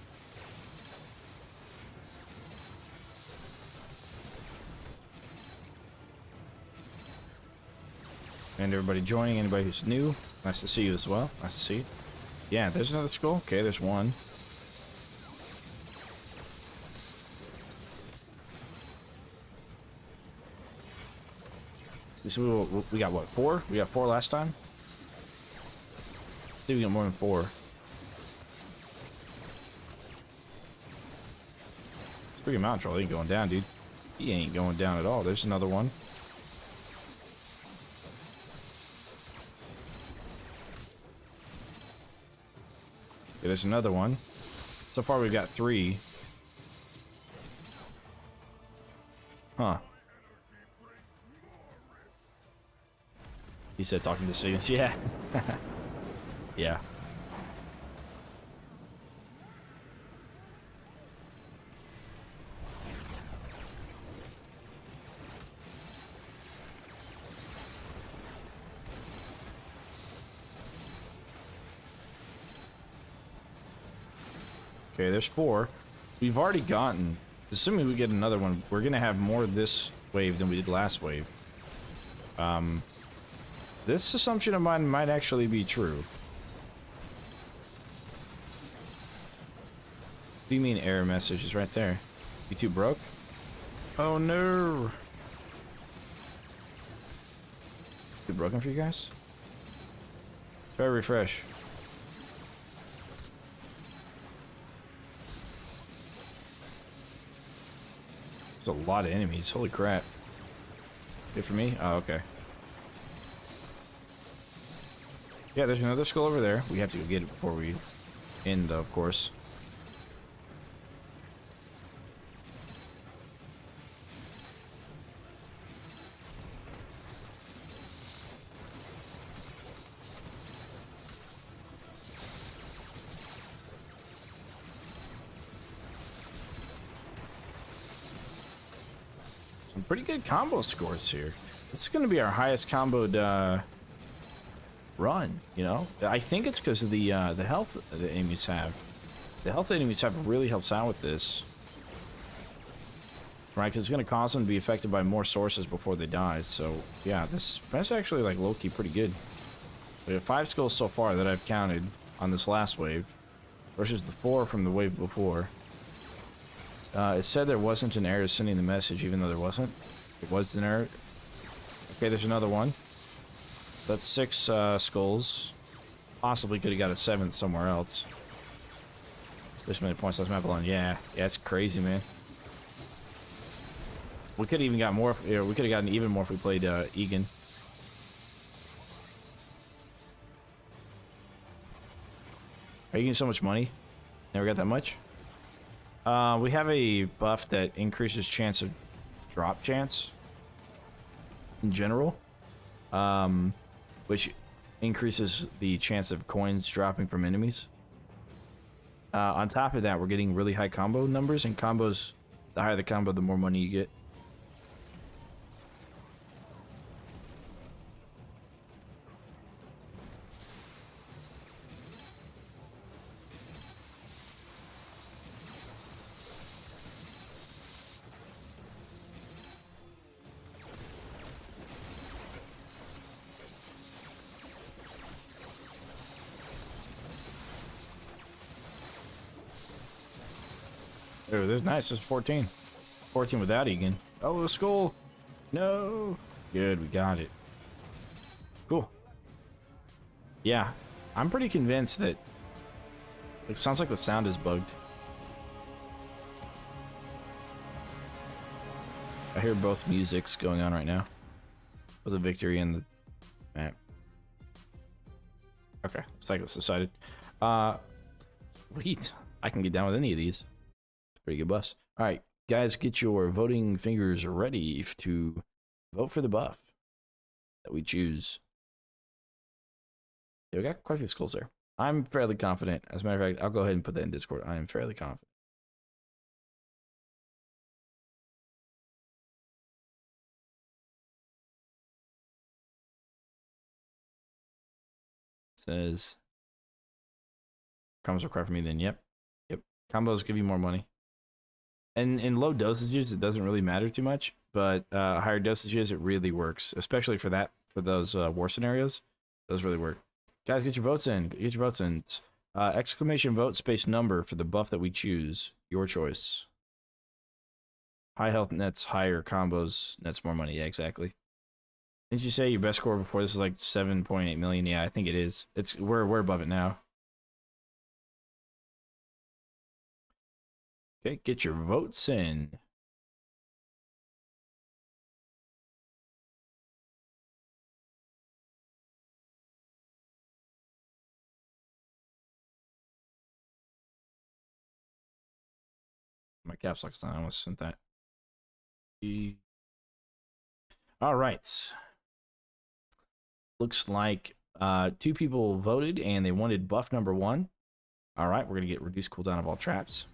And everybody joining, anybody who's new, nice to see you as well. Nice to see you. Yeah, there's another skull. Okay, there's one. So we got what, 4? We got 4 last time? I think we got more than 4. This freaking mountain troll ain't going down, dude. He ain't going down at all. There's another one. Okay, there's another one. So far we've got 3. Huh. He said talking to students. Yeah. Yeah. Okay, there's 4. We've already gotten, assuming we get another one, we're gonna have more this wave than we did last wave. This assumption of mine might actually be true. What do you mean error message is right there? You two broke? Oh no! Is it broken for you guys? Try refresh. There's a lot of enemies. Holy crap. Good for me? Oh, okay. Yeah, there's another skull over there. We have to go get it before we end, of course. Some pretty good combo scores here. This is going to be our highest comboed run, you know? I think it's because of the health the enemies have. The health the enemies have really helps out with this. Right, because it's going to cause them to be affected by more sources before they die. So, yeah, that's actually, like, low-key pretty good. We have 5 skulls so far that I've counted on this last wave, versus the 4 from the wave before. It said there wasn't an error sending the message, even though there wasn't. It was an error. Okay, there's another one. That's 6 skulls. Possibly could have got a 7th somewhere else. This many points less map alone. Yeah, it's crazy, man. We could have even got more. Yeah, we could have gotten even more if we played Egan. Are you getting so much money? Never got that much. We have a buff that increases chance of drop chance in general, which increases the chance of coins dropping from enemies. On top of that, we're getting really high combo numbers, and combos, the higher the combo, the more money you get. Oh, that's nice. It's 14. 14 without Egan. Oh, the skull. No. Good, we got it. Cool. Yeah, I'm pretty convinced that it sounds like the sound is bugged. I hear both musics going on right now. With a victory in the map. Okay, looks like it's subsided. Wait, I can get down with any of these. Pretty good bus. All right, guys, get your voting fingers ready to vote for the buff that we choose. Yeah, we got quite a few skulls there. I'm fairly confident. As a matter of fact, I'll go ahead and put that in Discord. I am fairly confident. Says combos required for me. Then yep. Combos give you more money. And in low dosages, it doesn't really matter too much, but higher dosages, it really works, especially for those war scenarios. Those really work. Guys, get your votes in. Get your votes in. Exclamation vote space number for the buff that we choose. Your choice. High health nets higher, combos nets more money. Yeah, exactly. Didn't you say your best score before this was like 7.8 million? Yeah, I think it is. We're above it now. Okay, get your votes in. My caps lock's on. I almost sent that. All right. Looks like 2 people voted and they wanted buff number 1. All right, we're gonna get reduced cooldown of all traps.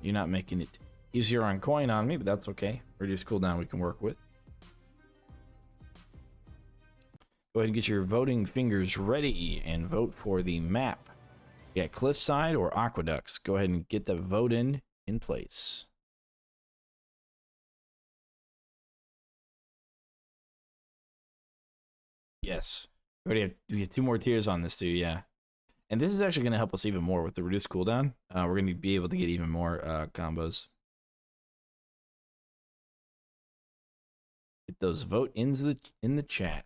You're not making it easier on coin on me, but that's okay. Reduced cooldown we can work with. Go ahead and get your voting fingers ready and vote for the map Yeah, cliffside or aqueducts. Go ahead and get the vote in place. Yes. We have 2 more tiers on this too, yeah. And this is actually going to help us even more with the reduced cooldown. We're going to be able to get even more combos. Get those vote ins in the chat.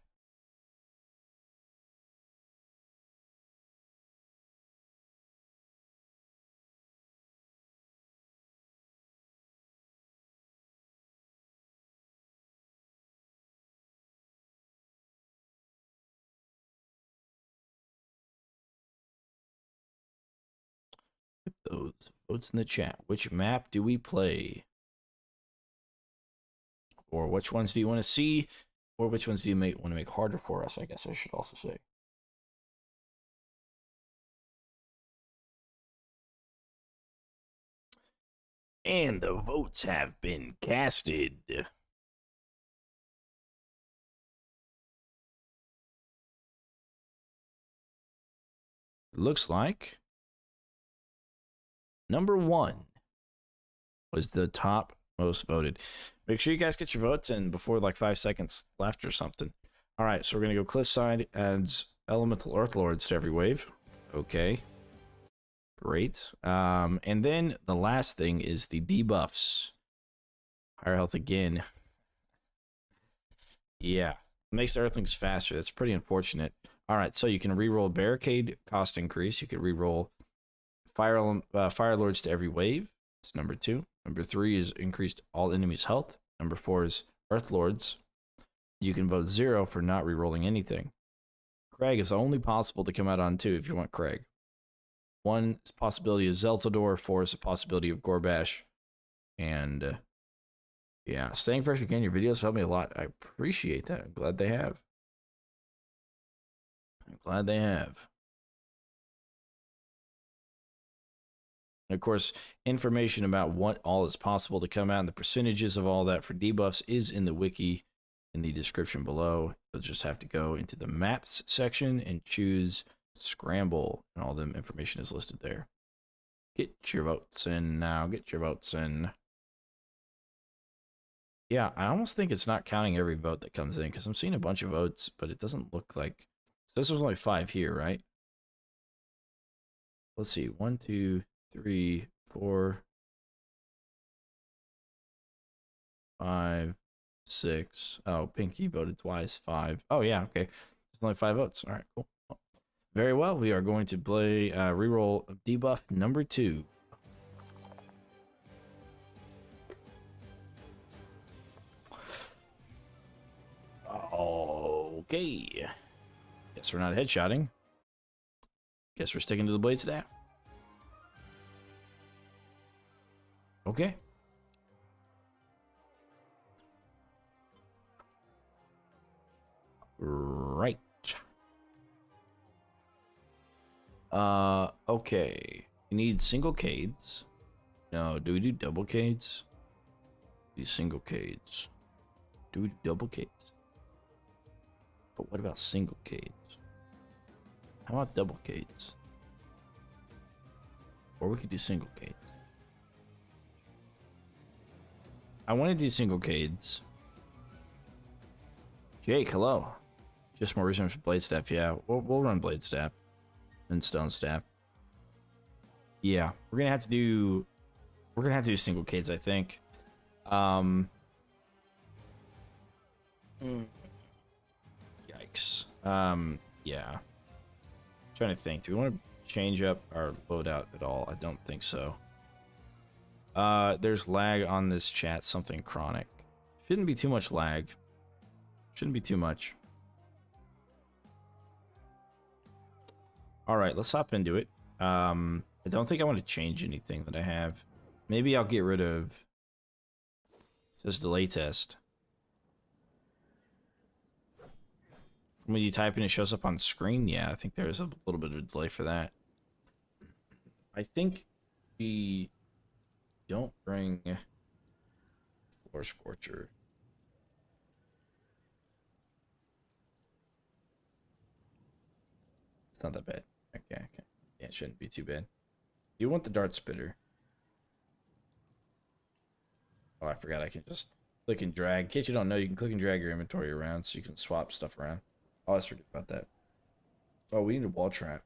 Get those votes in the chat. Which map do we play? Or which ones do you want to see? Or which ones do you want to make harder for us, I guess I should also say. And the votes have been casted. Looks like number 1 was the top most voted. Make sure you guys get your votes in before like 5 seconds left or something. All right, so we're going to go cliffside, adds elemental earth lords to every wave. Okay. Great. And then the last thing is the debuffs. Higher health again. Yeah. Makes the earthlings faster. That's pretty unfortunate. All right, so you can reroll barricade cost increase. You can reroll fire lords to every wave. That's number 2. Number 3 is increased all enemies' health. Number 4 is earth lords. You can vote 0 for not rerolling anything. Craig is only possible to come out on 2 if you want Craig. 1 is a possibility of Zeltador. 4 is a possibility of Gorbash. And yeah, staying fresh again. Your videos help me a lot. I appreciate that. I'm glad they have. I'm glad they have. And of course, information about what all is possible to come out and the percentages of all that for debuffs is in the wiki in the description below. You'll just have to go into the maps section and choose scramble, and all the information is listed there. Get your votes in now. Get your votes in. Yeah, I almost think it's not counting every vote that comes in because I'm seeing a bunch of votes, but it doesn't look like. So this was only 5 here, right? Let's see. 1, 2, 3, 4, 5, 6. Oh, Pinky voted twice. 5. Oh, yeah, okay. There's only 5 votes. All right, cool. Very well. We are going to play reroll debuff number 2. Okay. Guess we're not headshotting. Guess we're sticking to the blade staff. Okay. Right. Okay. We need single cades. No, do we do double cades? These single cades. Do we do double cades? But what about single cades? How about double cades? Or we could do single cades. I want to do single cades. Jake, hello. Just more reason for blade staff. Yeah, we'll run blade staff and stone staff. Yeah, we're gonna have to do single cades, I think. Yikes. Yeah. Trying to think. Do we want to change up our loadout at all? I don't think so. There's lag on this chat, something chronic. Shouldn't be too much lag. Shouldn't be too much. All right, let's hop into it. I don't think I want to change anything that I have. Maybe I'll get rid of this delay test. When you type in, it shows up on screen. Yeah, I think there's a little bit of a delay for that. I think we don't bring Floor Scorcher. It's not that bad. Okay. Yeah, It shouldn't be too bad. You want the dart spitter. Oh, I forgot I can just click and drag. In case you don't know, you can click and drag your inventory around so you can swap stuff around. Oh, let's forget about that. Oh, we need a wall trap.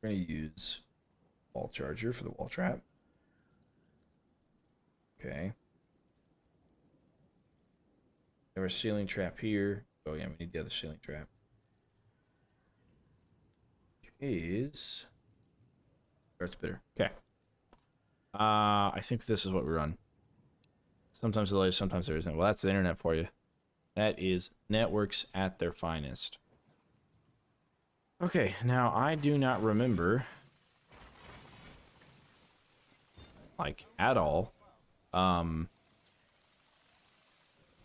We're going to use wall charger for the wall trap. Okay. We have our ceiling trap here. Oh, yeah, we need the other ceiling trap. Which is dart spitter. Okay. I think this is what we run. Sometimes there is, sometimes there isn't. Well, that's the internet for you. That is networks at their finest. Okay, now I do not remember, like, at all,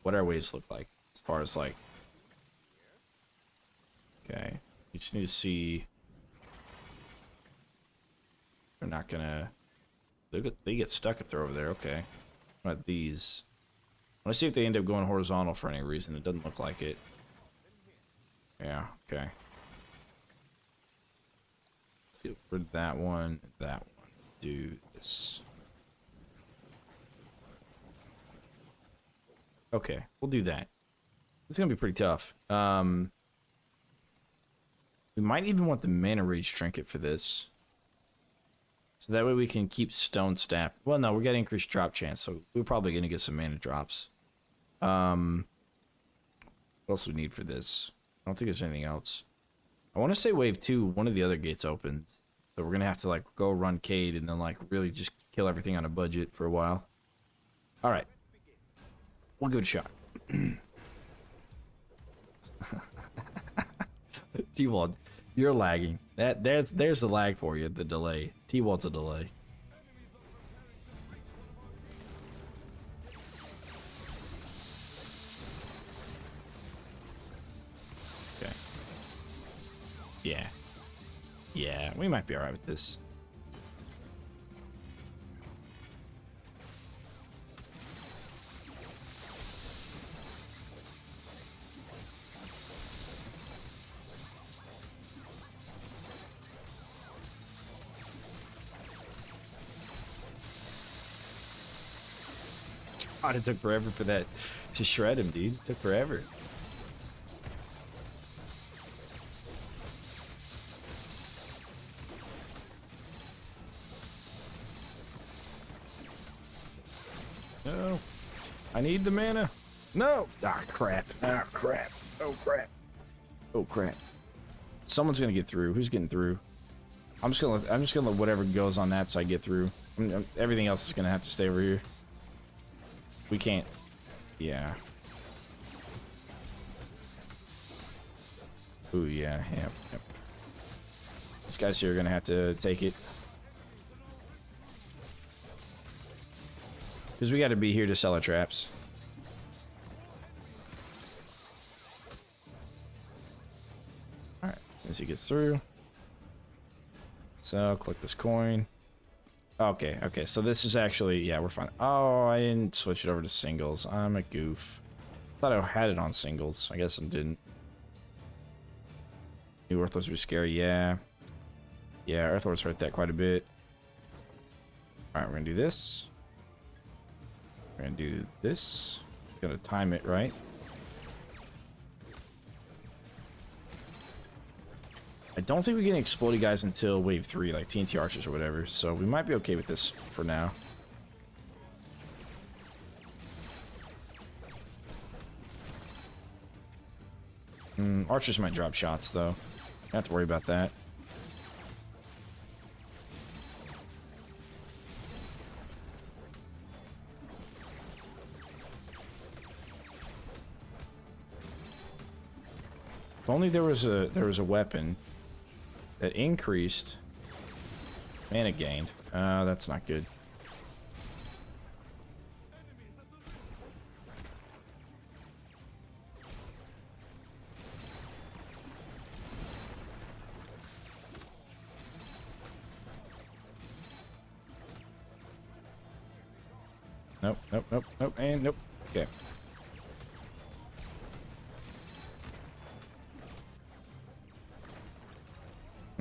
what our waves look like, as far as, like, okay, you just need to see, they're not gonna, they get stuck if they're over there, okay. What about these? I want to see if they end up going horizontal for any reason. It doesn't look like it. Yeah, okay. Let's go for that one, do this. Okay, we'll do that. It's gonna be pretty tough. We might even want the mana rage trinket for this. So that way we can keep stone staff. Well, no, we're getting increased drop chance, so we're probably gonna get some mana drops. What else do we need for this? I don't think there's anything else. I want to say wave 2, one of the other gates opened. So we're gonna have to like go run Cade and then like really just kill everything on a budget for a while. Alright. We'll give it a shot. T-Wald, you're lagging. There's the lag for you, the delay. T-Wald's a delay. Okay. Yeah. Yeah, we might be alright with this. God, it took forever for that to shred him, dude. It took forever. No. I need the mana. No. Ah, crap. Ah, crap. Oh, crap. Oh, crap. Someone's gonna get through. Who's getting through? I'm just gonna let whatever goes on that side get through. Everything else is gonna have to stay over here. We can't. Yeah. Ooh, yeah. Yep. These guys here are gonna have to take it. Because we gotta be here to sell our traps. Alright, since he gets through. So, click this coin. Okay, okay, so this is actually, yeah, we're fine. Oh, I didn't switch it over to singles. I'm a goof. Thought I had it on singles. I guess I didn't. New Earthlords were scary, yeah. Yeah, Earthlords hurt that quite a bit. Alright, we're gonna do this. We're gonna do this. Gotta time it right. I don't think we get any explodey guys until wave 3, like TNT archers or whatever, so we might be okay with this for now. Archers might drop shots though. Don't have to worry about that. If only there was a weapon that increased mana gained. That's not good. Nope, nope, nope, nope, and nope. Okay.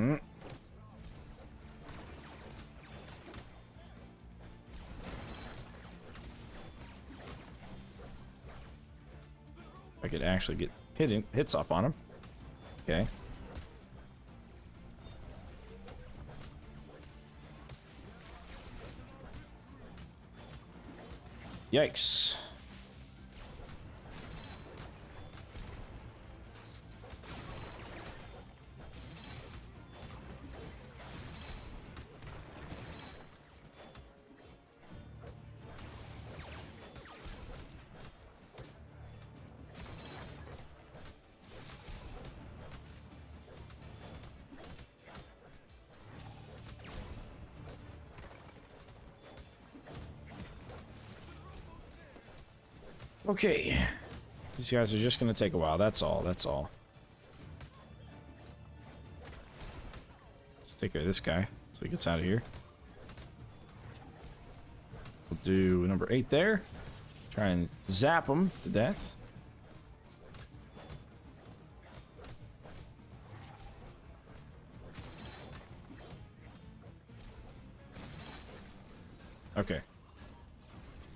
Hmm. I could actually get hits off on him. Okay. Yikes. Okay. These guys are just gonna take a while. That's all. That's all. Let's take care of this guy so he gets out of here. We'll do number 8 there. Try and zap him to death. Okay.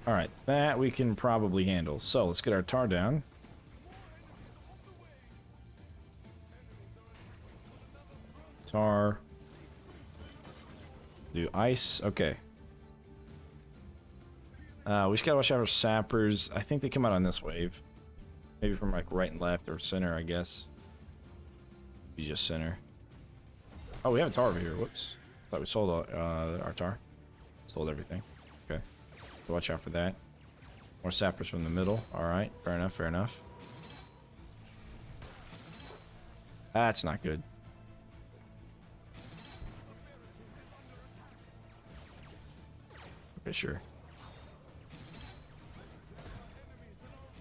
Alright, that we can probably handle. So, let's get our tar down. Tar. Do ice. Okay. We just gotta watch out for sappers. I think they come out on this wave. Maybe from like right and left or center, I guess. Be just center. Oh, we have a tar over here. Whoops. Thought we sold our tar. Sold everything. Okay. So watch out for that. More sappers from the middle. Alright. Fair enough. Fair enough. That's not good. Okay, sure.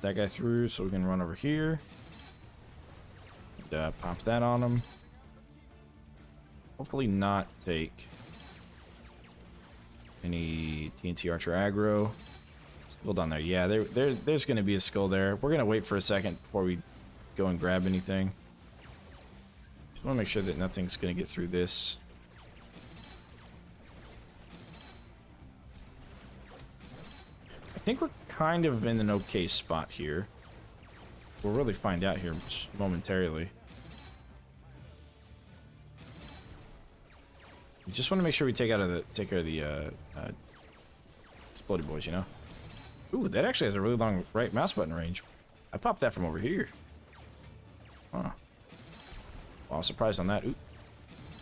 That guy through so we can run over here. And, pop that on him. Hopefully not take any TNT Archer aggro. Skull down there. Yeah, there's going to be a skull there. We're going to wait for a second before we go and grab anything. Just want to make sure that nothing's going to get through this. I think we're kind of in an okay spot here. We'll really find out here momentarily. We just want to make sure we take care of the exploded boys, you know. Ooh, that actually has a really long right mouse button range. I popped that from over here. Huh. Well, I was surprised on that. Ooh.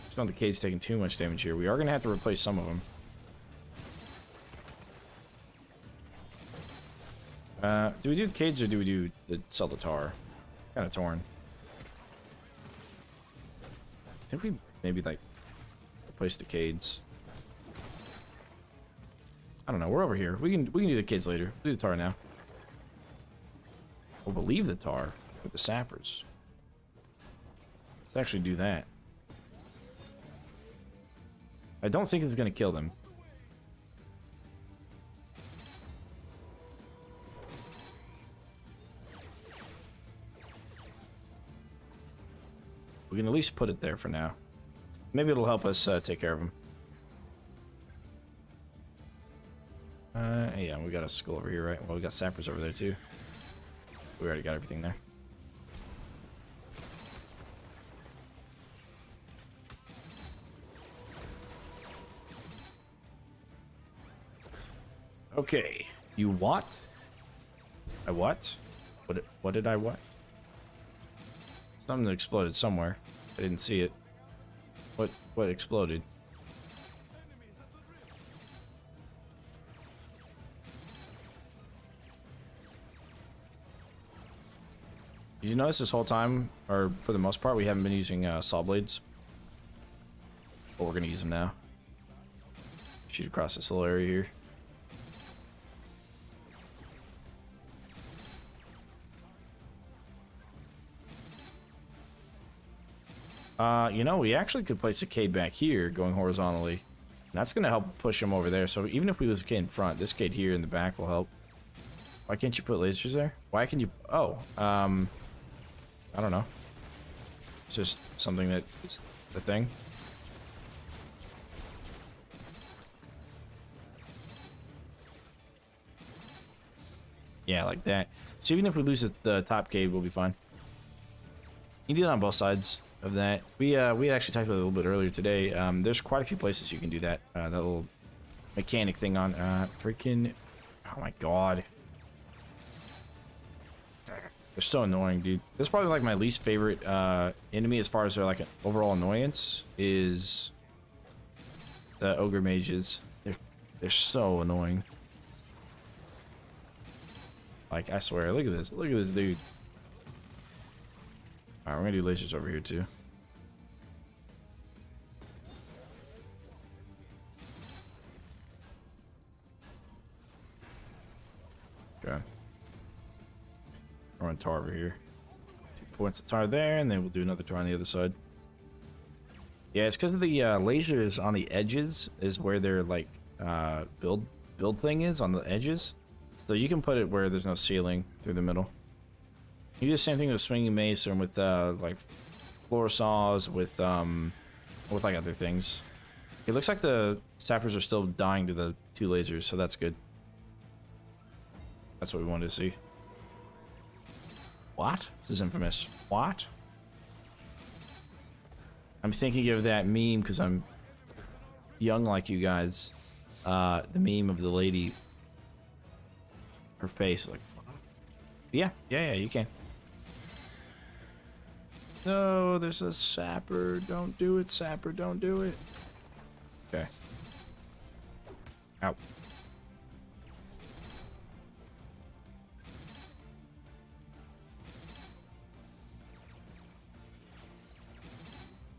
Just don't the Cade's taking too much damage here. We are gonna have to replace some of them. Do we do Cades or do we do the Celatar? Kind of torn. I think we maybe like replace the Cades. I don't know. We're over here. We can do the Cades later. We'll do the tar now. We'll leave the tar with the sappers. Let's actually do that. I don't think it's gonna kill them. We can at least put it there for now. Maybe it'll help us take care of them. Yeah, we got a skull over here, right? Well, we got sappers over there too. We already got everything there. Okay. You what? I what? What did I what? Something exploded somewhere. I didn't see it. What exploded? Did you notice this whole time, or for the most part, we haven't been using saw blades? But we're gonna use them now. Shoot across this little area here. You know, we actually could place a Cade back here, going horizontally. And that's going to help push him over there. So even if we lose a Cade in front, this Cade here in the back will help. Why can't you put lasers there? Why can you... Oh, I don't know. It's just something that is the thing. Yeah, like that. So even if we lose the top cave, we'll be fine. You can do it on both sides of that. We had actually talked about it a little bit earlier today. There's quite a few places you can do that. That little mechanic thing on freaking. Oh my god. They're so annoying, dude. This is probably like my least favorite enemy as far as their like an overall annoyance is the ogre mages. They're so annoying. Like I swear, look at this. Look at this dude. Alright, we're gonna do lasers over here too. Okay. Run tar over here. 2 points of tar there, and then we'll do another tar on the other side. Yeah, it's because of the lasers on the edges is where their like build thing is on the edges. So you can put it where there's no ceiling through the middle. You do the same thing with swinging mace and with like floor saws with like other things. It looks like the sappers are still dying to the 2 lasers, so that's good. That's what we wanted to see. What? This is infamous. What? I'm thinking of that meme because I'm young like you guys. The meme of the lady. Her face, like. Yeah, you can. No, there's a sapper. Don't do it, sapper. Don't do it. Okay. Ow.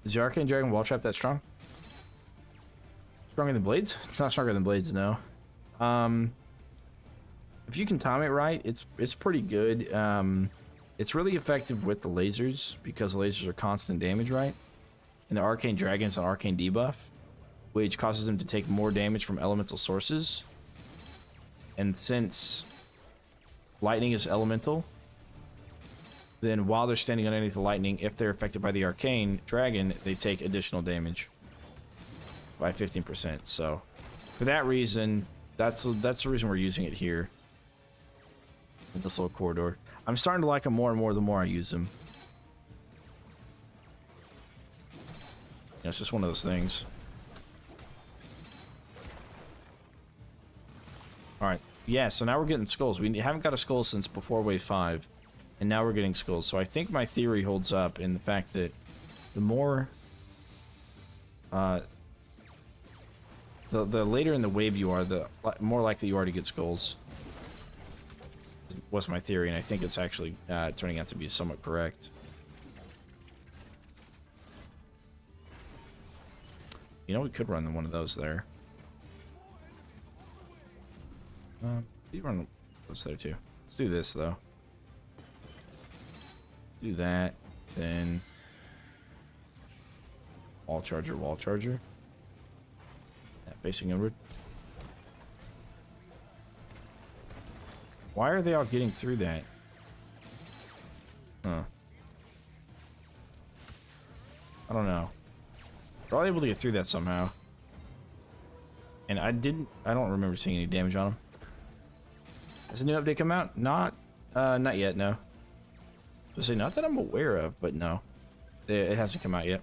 Is the Arcane Dragon wall trap that strong? Stronger than Blades? It's not stronger than Blades, no. If you can time it right, it's pretty good. It's really effective with the lasers because the lasers are constant damage, right? And the Arcane Dragon is an Arcane debuff, which causes them to take more damage from elemental sources. And since lightning is elemental, then while they're standing underneath the lightning, if they're affected by the Arcane Dragon, they take additional damage by 15%. So for that reason, that's the reason we're using it here in this little corridor. I'm starting to like them more and more the more I use them. You know, it's just one of those things. Alright, yeah, so now we're getting skulls. We haven't got a skull since before wave 5. And now we're getting skulls. So I think my theory holds up in the fact that the more... the later in the wave you are, the more likely you are to get skulls. Was my theory, and I think it's actually turning out to be somewhat correct. You know, we could run one of those there. You run those there too. Let's do this though. Do that, then wall charger. That facing inward. Why are they all getting through that? Huh. I don't know. They're all able to get through that somehow. And I don't remember seeing any damage on them. Has a new update come out? Not yet, no. So say not that I'm aware of, but no. It hasn't come out yet.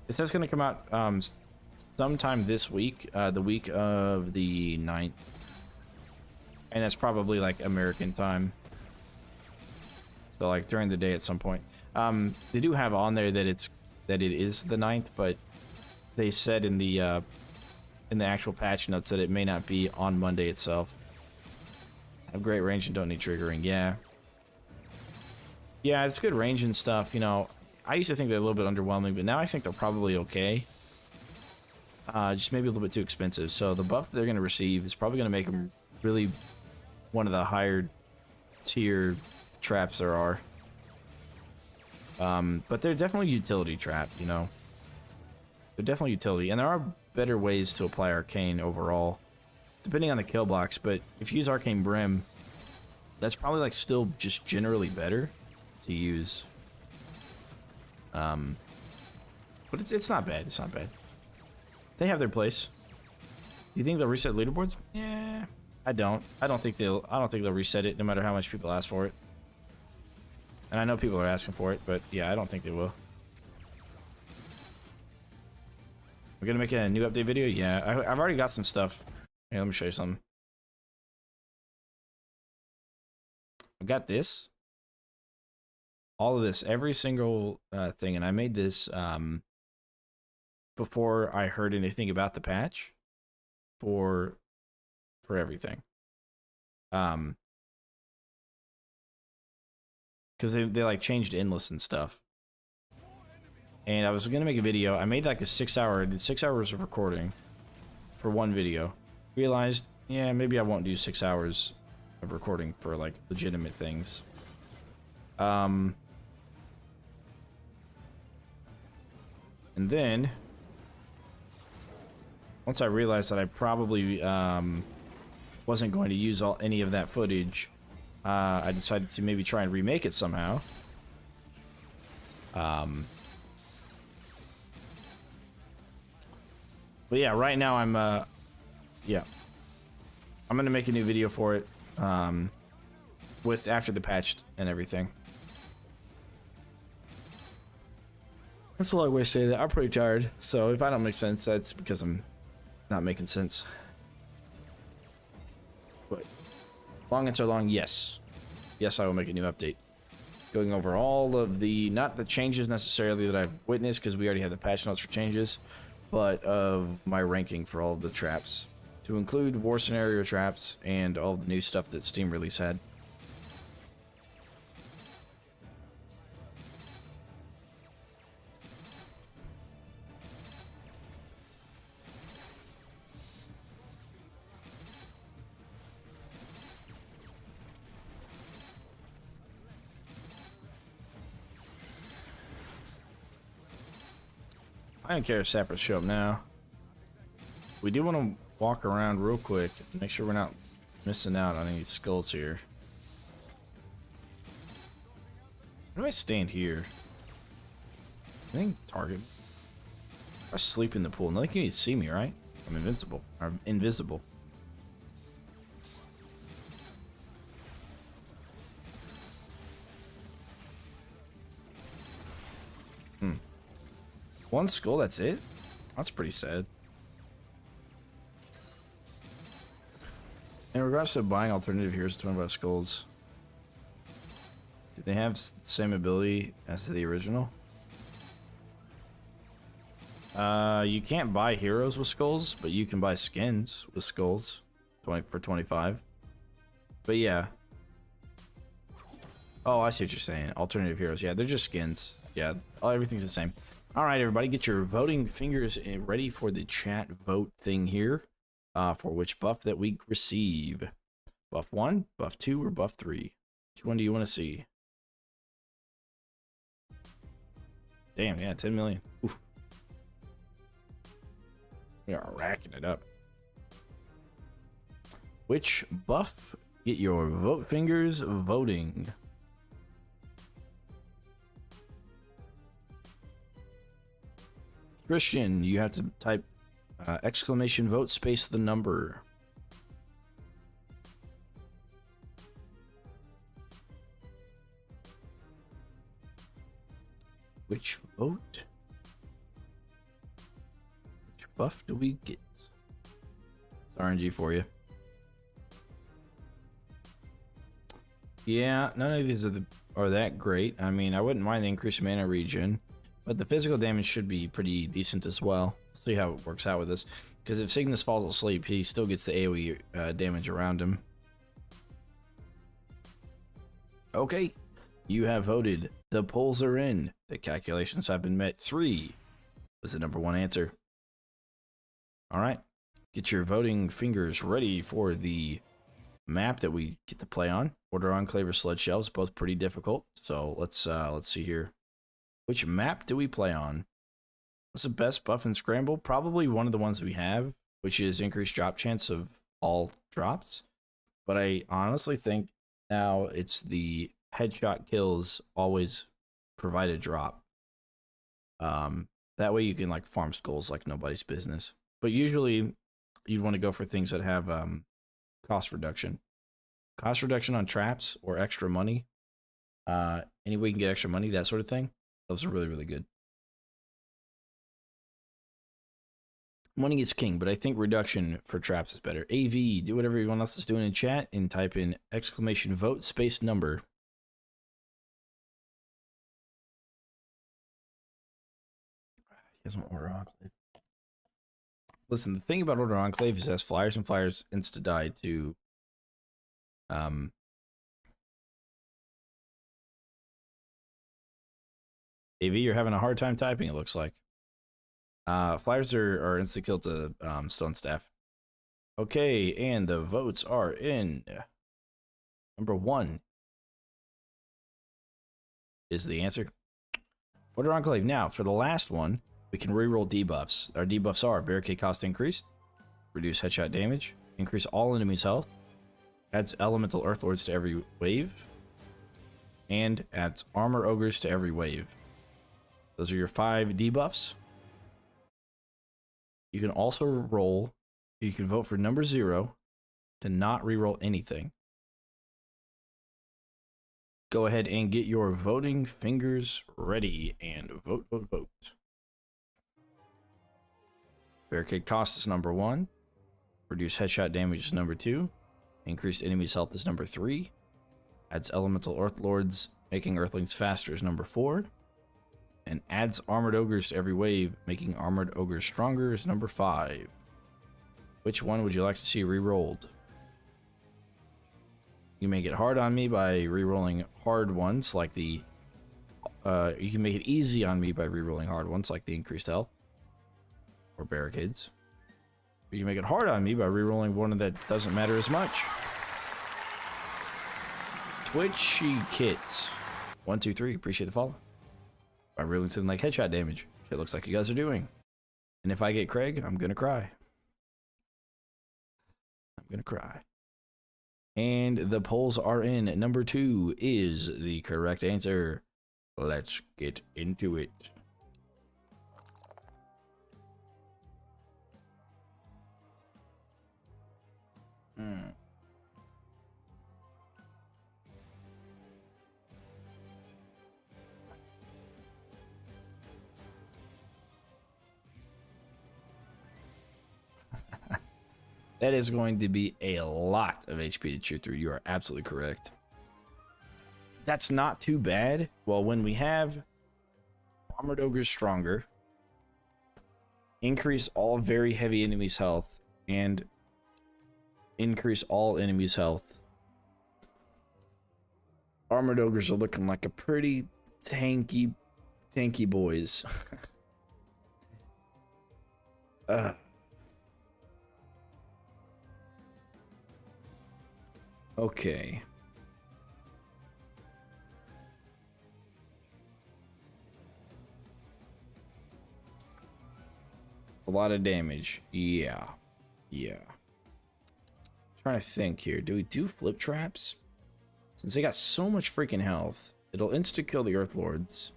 It says it's gonna come out sometime this week, the week of the 9th. And that's probably like American time. So like during the day at some point. They do have on there that it is the 9th, but they said in the actual patch notes that it may not be on Monday itself. Have great range and don't need triggering, yeah. Yeah, it's good range and stuff, you know. I used to think they're a little bit underwhelming, but now I think they're probably okay. Just maybe a little bit too expensive. So the buff they're going to receive is probably going to make them really one of the higher tier traps there are. But they're definitely utility trap, you know. They're definitely utility, and there are better ways to apply Arcane overall, depending on the kill blocks. But if you use Arcane Brim, that's probably like still just generally better to use. But it's not bad. It's not bad. They have their place. Do you think they'll reset leaderboards? Yeah. I don't think they'll reset it no matter how much people ask for it. And I know people are asking for it, but yeah, I don't think they will. We're gonna make a new update video? Yeah, I've already got some stuff. Here, let me show you something. I've got this. All of this, every single thing, and I made this before I heard anything about the patch for everything. Because they like changed endless and stuff. And I was gonna make a video. I made like a 6 hour, I did 6 hours of recording for one video. Realized, yeah, maybe I won't do 6 hours of recording for like legitimate things. And then once I realized that I probably wasn't going to use any of that footage, I decided to maybe try and remake it somehow. But yeah, right now I'm gonna make a new video for it, with after the patch and everything. That's a long way to say that. I'm pretty tired, so if I don't make sense, that's because I'm not making sense. But long answer long, yes. Yes, I will make a new update. Going over all of the, not the changes necessarily that I've witnessed, because we already have the patch notes for changes, but of my ranking for all of the traps, to include war scenario traps and all the new stuff that Steam release had. I don't care if sappers show up now. We do want to walk around real quick and make sure we're not missing out on any skulls here. Where do I stand here? I think target. I sleep in the pool. Nobody can even see me, right? I'm invincible. I'm invisible. One skull, that's it? That's pretty sad. In regards to buying alternative heroes to 25 skulls, do they have the same ability as the original? You can't buy heroes with skulls, but you can buy skins with skulls for 25. But yeah. Oh, I see what you're saying. Alternative heroes. Yeah, they're just skins. Yeah, everything's the same. All right, everybody, get your voting fingers ready for the chat vote thing here, for which buff that we receive. Buff 1, buff 2, or buff 3? Which one do you want to see? Damn, yeah, 10 million. Oof. We are racking it up. Which buff? Get your vote fingers voting. Christian, you have to type exclamation vote space the number. Which vote? Which buff do we get? It's RNG for you. Yeah, none of these are that great. I mean, I wouldn't mind the increased mana regen. But the physical damage should be pretty decent as well. Let's see how it works out with this. Because if Cygnus falls asleep, he still gets the AoE damage around him. Okay, you have voted. The polls are in. The calculations have been met. 3 was the number 1 answer. Alright, get your voting fingers ready for the map that we get to play on. Order Enclave or Sludge Shelves, both pretty difficult. So let's see here. Which map do we play on? What's the best buff in Scramble? Probably one of the ones we have, which is increased drop chance of all drops. But I honestly think now it's the headshot kills always provide a drop. That way you can like farm skulls like nobody's business. But usually you'd want to go for things that have cost reduction. Cost reduction on traps or extra money. Any way you can get extra money, that sort of thing. Those are really, really good. Money is king, but I think reduction for traps is better. AV, do whatever everyone else is doing in chat and type in exclamation vote space number. He doesn't want Order Enclave. Listen, the thing about Order Enclave is it has flyers and flyers insta die to AV, you're having a hard time typing, it looks like. Flyers are insta kill to stun staff. Okay, and the votes are in. Number 1 is the answer. Order Enclave. Now, for the last one, we can reroll debuffs. Our debuffs are barricade cost increased, reduce headshot damage, increase all enemies' health, adds elemental earthlords to every wave, and adds armor ogres to every wave. Those are your 5 debuffs. You can also roll, you can vote for number 0 to not reroll anything. Go ahead and get your voting fingers ready and vote, vote, vote. Barricade cost is number 1. Reduce headshot damage is number 2. Increased enemies' health is number 3. Adds elemental earthlords, making earthlings faster is number 4. And adds armored ogres to every wave, making armored ogres stronger is number 5. Which one would you like to see re-rolled? You make it hard on me by re-rolling hard ones like the... you can make it easy on me by re-rolling hard ones like the increased health. Or barricades. You can make it hard on me by re-rolling one that doesn't matter as much. Twitchy Kit. 1, 2, 3. Appreciate the follow. By rolling something like headshot damage. It looks like you guys are doing. And if I get Craig, I'm gonna cry. I'm gonna cry. And the polls are in. Number 2 is the correct answer. Let's get into it. That is going to be a lot of HP to chew through. You are absolutely correct. That's not too bad. Well, when we have Armored Ogres stronger, increase all very heavy enemies' health, and increase all enemies' health, Armored Ogres are looking like a pretty tanky boys. Okay. A lot of damage. Yeah. Trying to think here. Do we do flip traps? Since they got so much freaking health, it'll insta-kill the Earth Lords.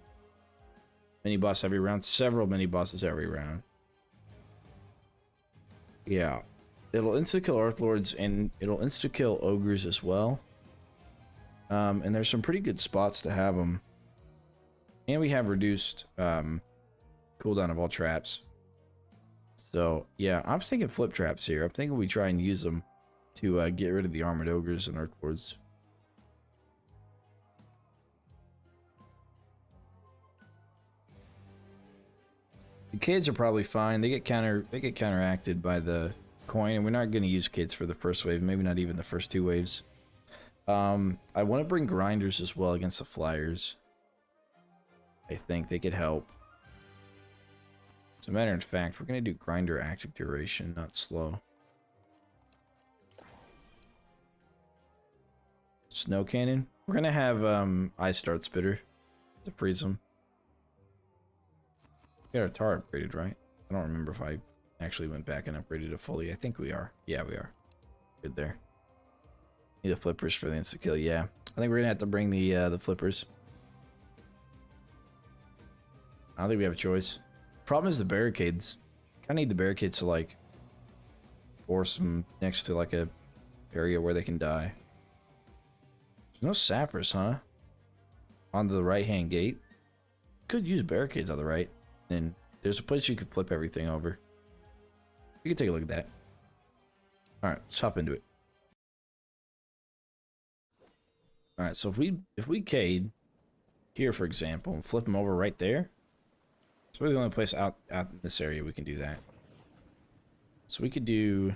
Mini boss every round. Several mini bosses every round. Yeah. It'll insta-kill Earth Lords, and it'll insta-kill Ogres as well. And there's some pretty good spots to have them. And we have reduced cooldown of all traps. So, yeah, I'm thinking flip traps here. I'm thinking we try and use them to get rid of the Armored Ogres and Earth Lords. The kids are probably fine. They get counteracted by the coin, and we're not going to use kids for the first wave, maybe not even the first 2 waves. I want to bring grinders as well against the flyers. I think they could help. As a matter of fact, we're going to do grinder active duration, not slow. Snow cannon. We're going to have ice start spitter to freeze them. We got our tar upgraded, right? I don't remember if I actually went back and upgraded it fully. I think we are. Yeah, we are. Good there. Need the flippers for the insta-kill. Yeah. I think we're going to have to bring the flippers. I don't think we have a choice. Problem is the barricades. Kind of need the barricades to, like, force them next to, like, a area where they can die. There's no sappers, huh? On the right-hand gate. Could use barricades on the right. And there's a place you could flip everything over. You can take a look at that. Alright, let's hop into it. Alright, so if we cade here, for example, and flip them over right there, it's really the only place out in this area we can do that. So we could do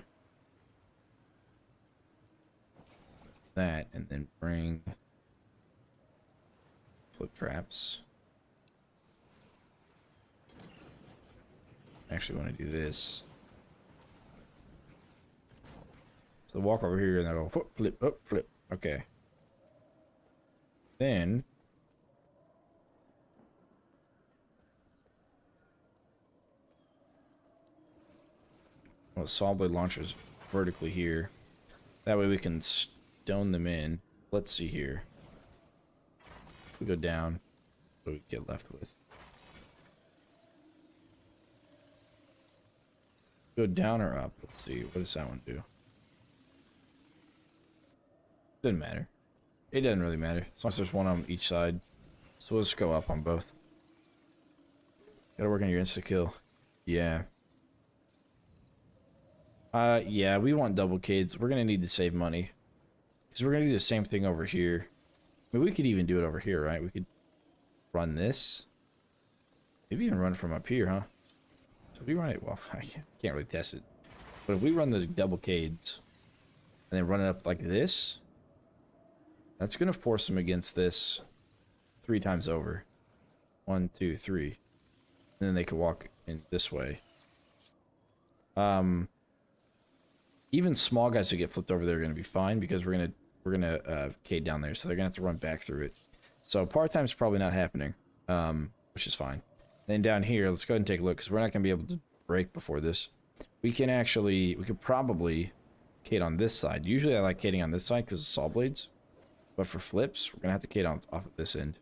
that and then bring flip traps. I actually want to do this. So walk over here and I'll go flip, oh, flip. Okay. Then well, saw blade launchers vertically here. That way we can stone them in. Let's see here. If we go down, what do we get left with? Go down or up? Let's see. What does that one do? Doesn't matter. It doesn't really matter. As long as there's one on each side. So we'll just go up on both. Gotta work on your insta-kill. Yeah. Yeah, we want double cades. We're gonna need to save money. Because we're gonna do the same thing over here. I mean, we could even do it over here, right? We could run this. Maybe even run it from up here, huh? So if we run it, well, I can't really test it. But if we run the double cades and then run it up like this, that's gonna force them against this 3 times over. 1, 2, 3. And then they can walk in this way. Even small guys who get flipped over there are gonna be fine because we're gonna cade down there, so they're gonna have to run back through it. So part-time's probably not happening, which is fine. Then down here, let's go ahead and take a look because we're not gonna be able to break before this. We could probably cade on this side. Usually I like cading on this side because of saw blades, but for flips, we're gonna have to cade off of this end,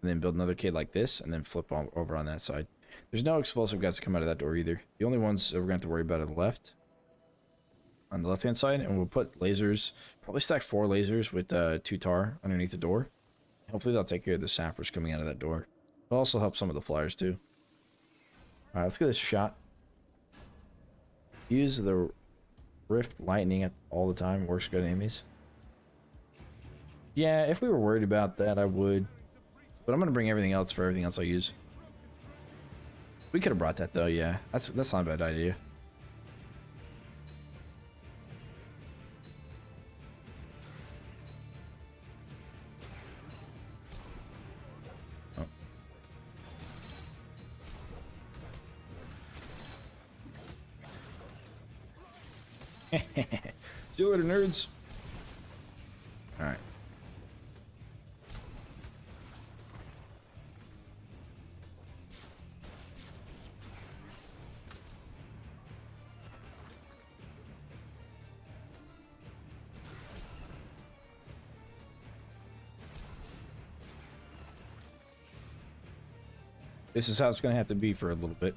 and then build another cade like this, and then flip over on that side. There's no explosive guys to come out of that door either. The only ones that we're gonna have to worry about are the left. On the left-hand side, and we'll put lasers. Probably stack 4 lasers with 2 tar underneath the door. Hopefully they'll take care of the sappers coming out of that door. It'll also help some of the flyers too. Alright, let's get this shot. Use the Rift Lightning all the time. Works good enemies. Yeah, if we were worried about that, I would. But I'm going to bring everything else for everything else I use. We could have brought that though, yeah. That's not a bad idea. See you later, nerds. Alright. This is how it's going to have to be for a little bit.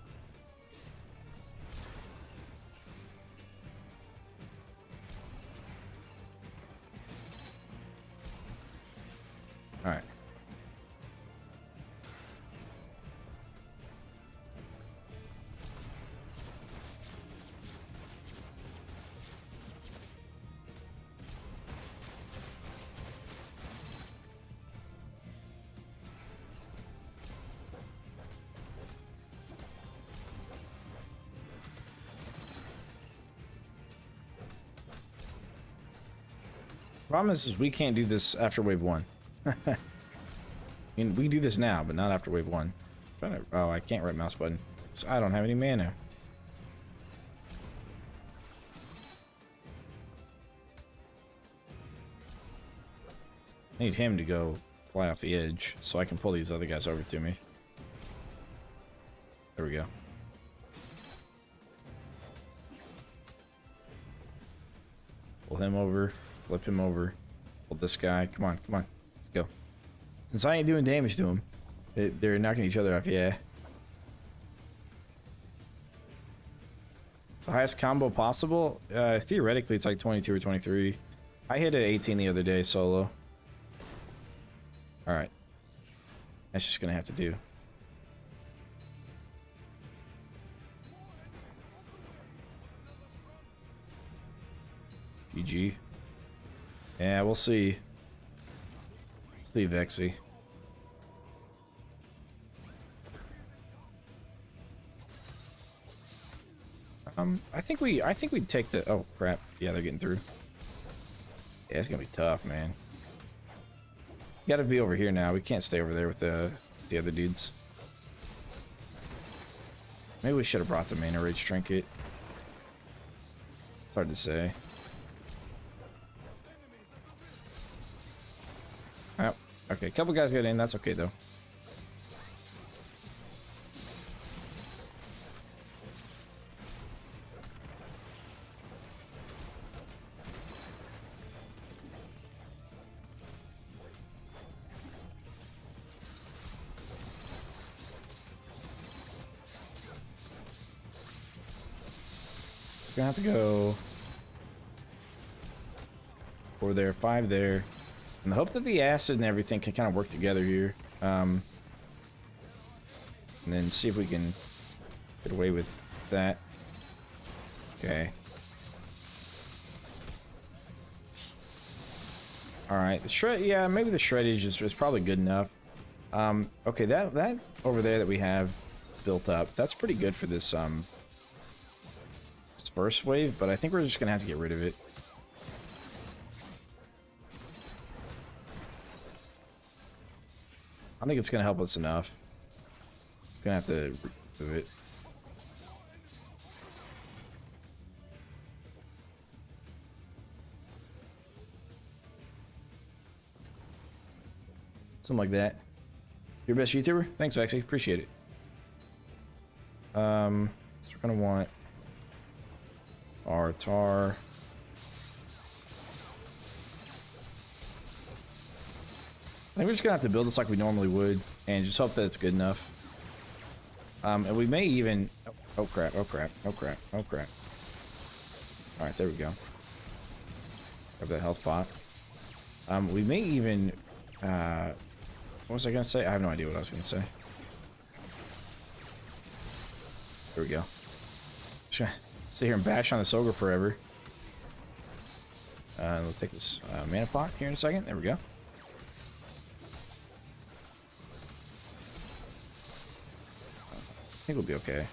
Alright. Problem is we can't do this after wave 1. I mean, we can do this now, but not after wave 1. Oh, I can't right mouse button. So I don't have any mana. I need him to go fly off the edge so I can pull these other guys over to me. There we go. Pull him over. Flip him over. Pull this guy. Come on, come on. Let's go. Since I ain't doing damage to him, they're knocking each other off. Yeah. The highest combo possible? Theoretically, it's like 22 or 23. I hit at 18 the other day solo. Alright. That's just gonna have to do. GG. Yeah, we'll see. See Vexy. I think we'd take the. Oh crap! Yeah, they're getting through. Yeah, it's gonna be tough, man. We gotta be over here now. We can't stay over there with the other dudes. Maybe we should have brought the mana rage trinket. It's hard to say. Oh, okay. A couple guys got in. That's okay though. Gonna have to go 4 there, 5 there, and the hope that the acid and everything can kind of work together here, and then see if we can get away with that. Okay. All right, the shred. Yeah, maybe the shreddage is probably good enough. Okay, that over there that we have built up, that's pretty good for this first wave, but I think we're just gonna have to get rid of it. I think it's gonna help us enough. Gonna have to remove it. Something like that. Your best YouTuber? Thanks, actually. Appreciate it. So we're gonna want our tar. I think we're just gonna have to build this like we normally would, and just hope that it's good enough. And we may even. Oh crap! Oh crap! Oh crap! Oh crap! All right, there we go. Grab that health pot. We may even. What was I gonna say? I have no idea what I was gonna say. There we go. Sit here and bash on this ogre forever. We'll take this mana pot here in a second. There we go. I think we'll be okay.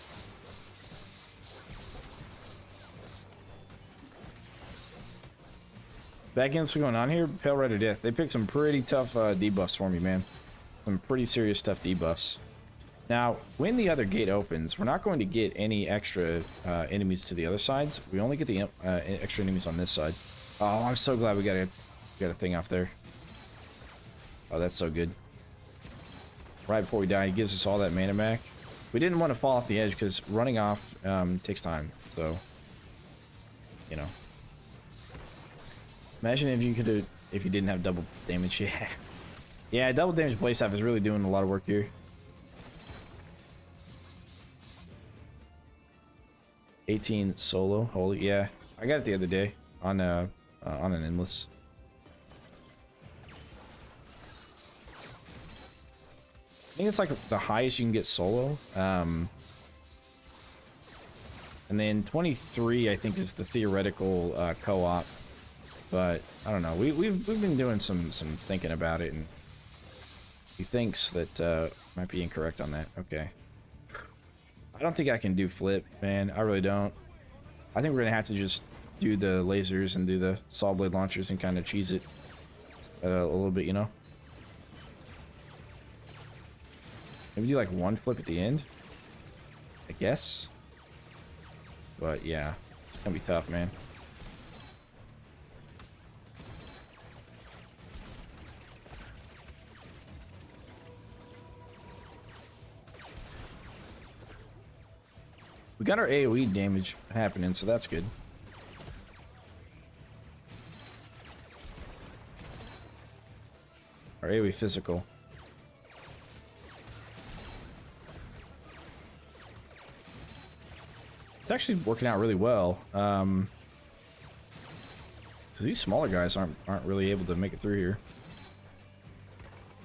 Back in, what's going on here? Pale Red of Death. They picked some pretty tough debuffs for me, man. Some pretty serious tough debuffs. Now, when the other gate opens, we're not going to get any extra enemies to the other sides. We only get the extra enemies on this side. Oh, I'm so glad we got a thing off there. Oh, that's so good. Right before we die, he gives us all that mana back. We didn't want to fall off the edge because running off takes time. So, you know. Imagine if you didn't have double damage. Yeah, yeah, double damage playstaff is really doing a lot of work here. 18 solo. Holy, yeah. I got it the other day on an endless. I think it's like the highest you can get solo. And then 23, I think, is the theoretical co-op. But I don't know. We've been doing some thinking about it, and he thinks that might be incorrect on that. Okay. I don't think I can do flip, man. I really don't. I think we're gonna have to just do the lasers and do the saw blade launchers and kind of cheese it a little bit, you know. Maybe do like one flip at the end, I guess. But yeah, it's gonna be tough, man. We got our AoE damage happening, so that's good. Our AoE physical. It's actually working out really well. 'Cause these smaller guys aren't really able to make it through here.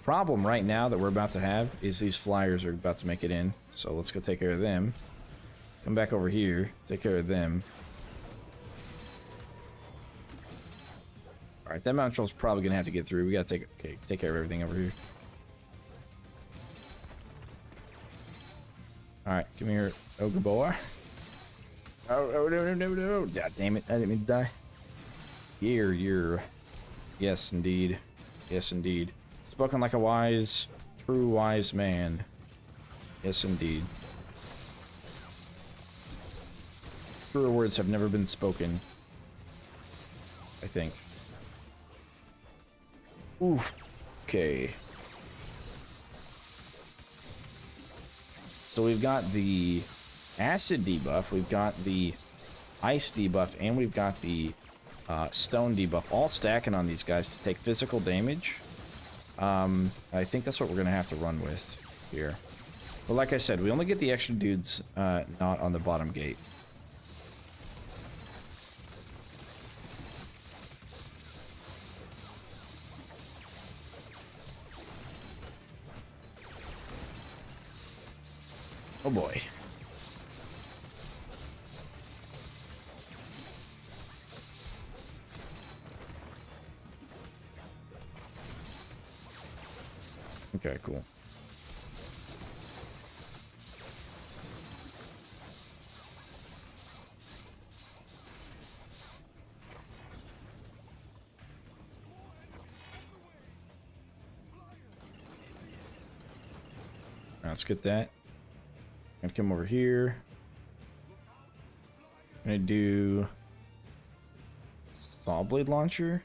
Problem right now that we're about to have is these flyers are about to make it in. So let's go take care of them. Come back over here, take care of them. All right, that mount troll's probably gonna have to get through. We gotta take care of everything over here. All right, come here, ogre boy. Oh no! God damn it! I didn't mean to die. You're. Yes, indeed. Yes, indeed. Spoken like a wise, true wise man. Yes, indeed. Truer words have never been spoken. I think. Ooh. Okay. So we've got the acid debuff, we've got the ice debuff, and we've got the stone debuff, all stacking on these guys to take physical damage. I think that's what we're gonna have to run with here. But like I said, we only get the extra dudes not on the bottom gate. Oh boy. Okay, cool. Let's get that. I'm gonna come over here. I'm gonna do saw blade launcher.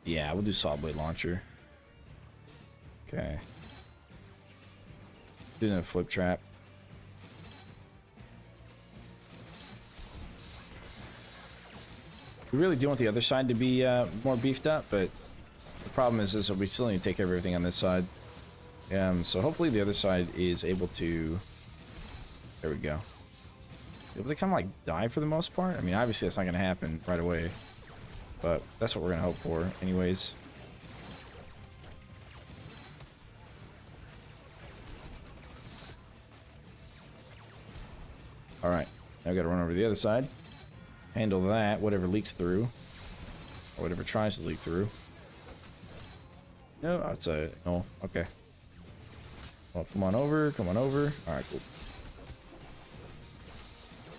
Yeah, we'll do saw blade launcher. Okay. Doing a flip trap. We really do want the other side to be more beefed up, but the problem is that we still need to take care of everything on this side. So hopefully the other side is able to... There we go. Able to kind of like die for the most part. I mean, obviously that's not going to happen right away, but that's what we're going to hope for anyways. Alright, now I've got to run over to the other side. Handle that, whatever leaks through. Or whatever tries to leak through. No, it's a... Oh, okay. Well, come on over, come on over. Alright, cool.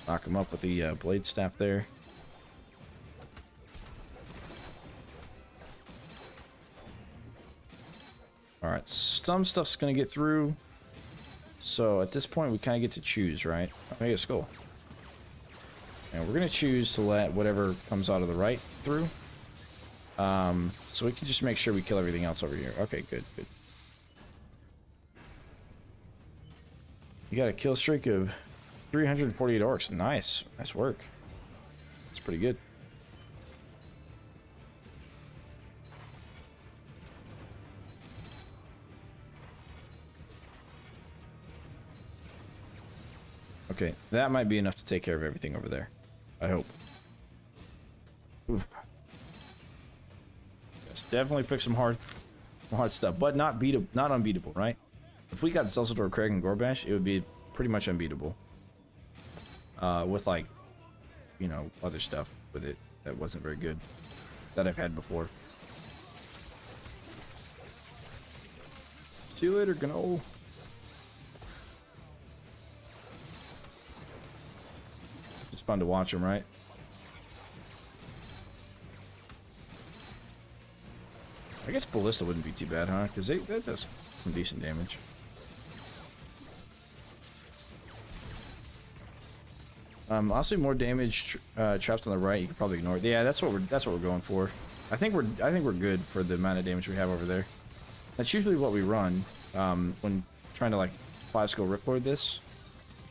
Knock him up with the blade staff there. Alright, some stuff's gonna get through. So at this point, we kind of get to choose, right? Oh, hey, a skull. And we're going to choose to let whatever comes out of the right through. So we can just make sure we kill everything else over here. Okay, good, good. You got a kill streak of 348 orcs. Nice. Nice work. That's pretty good. Okay, that might be enough to take care of everything over there. I hope. Oof. Yes, definitely pick some hard stuff, but not unbeatable, right? If we got Zelsador, Craig, and Gorbash, it would be pretty much unbeatable. With like, you know, other stuff with it that wasn't very good that I've had before. See you later, Gno. It's fun to watch them, right? I guess Ballista wouldn't be too bad, huh? Because that does some decent damage. Honestly, more damage traps on the right. You can probably ignore it. Yeah, that's what we're going for. I think we're good for the amount of damage we have over there. That's usually what we run when trying to like 5-skill riplord this.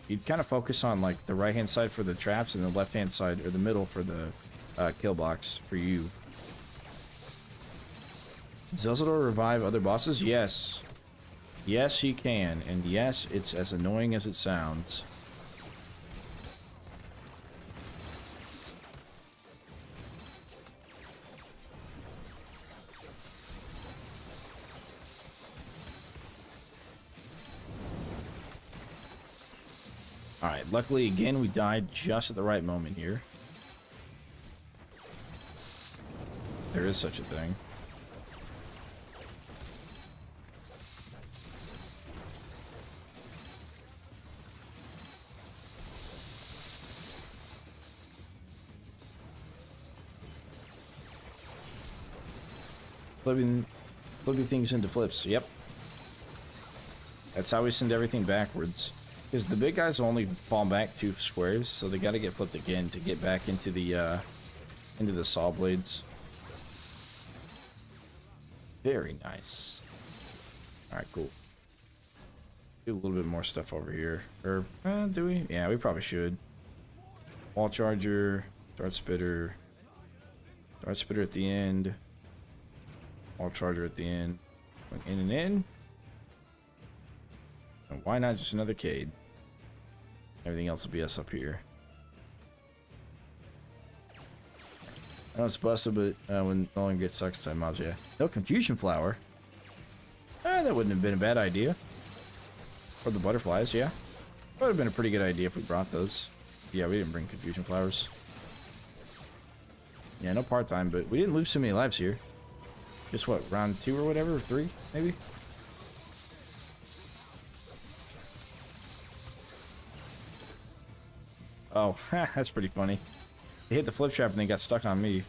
You'd kind of focus on like the right hand side for the traps and the left hand side or the middle for the kill box for you. Zelsador revive other bosses? Yes. Yes, he can. And yes, it's as annoying as it sounds. All right, luckily, again, we died just at the right moment here. There is such a thing. Flipping things into flips. Yep. That's how we send everything backwards. Because the big guys only fall back 2 squares, so they got to get flipped again to get back into the saw blades. Very nice. All right, cool. Do a little bit more stuff over here. Or do we? Yeah, we probably should. Wall charger, dart spitter at the end. Wall charger at the end. Going in and in. And why not just another Cade? Everything else will be us up here. I know it's busted, but when no one gets stuck inside mobs, yeah. No confusion flower. That wouldn't have been a bad idea. For the butterflies, yeah. That would have been a pretty good idea if we brought those. Yeah, we didn't bring confusion flowers. Yeah, no part-time, but we didn't lose too many lives here. Just what, round 2 or whatever, or 3, maybe? Oh, that's pretty funny. They hit the flip trap and they got stuck on me.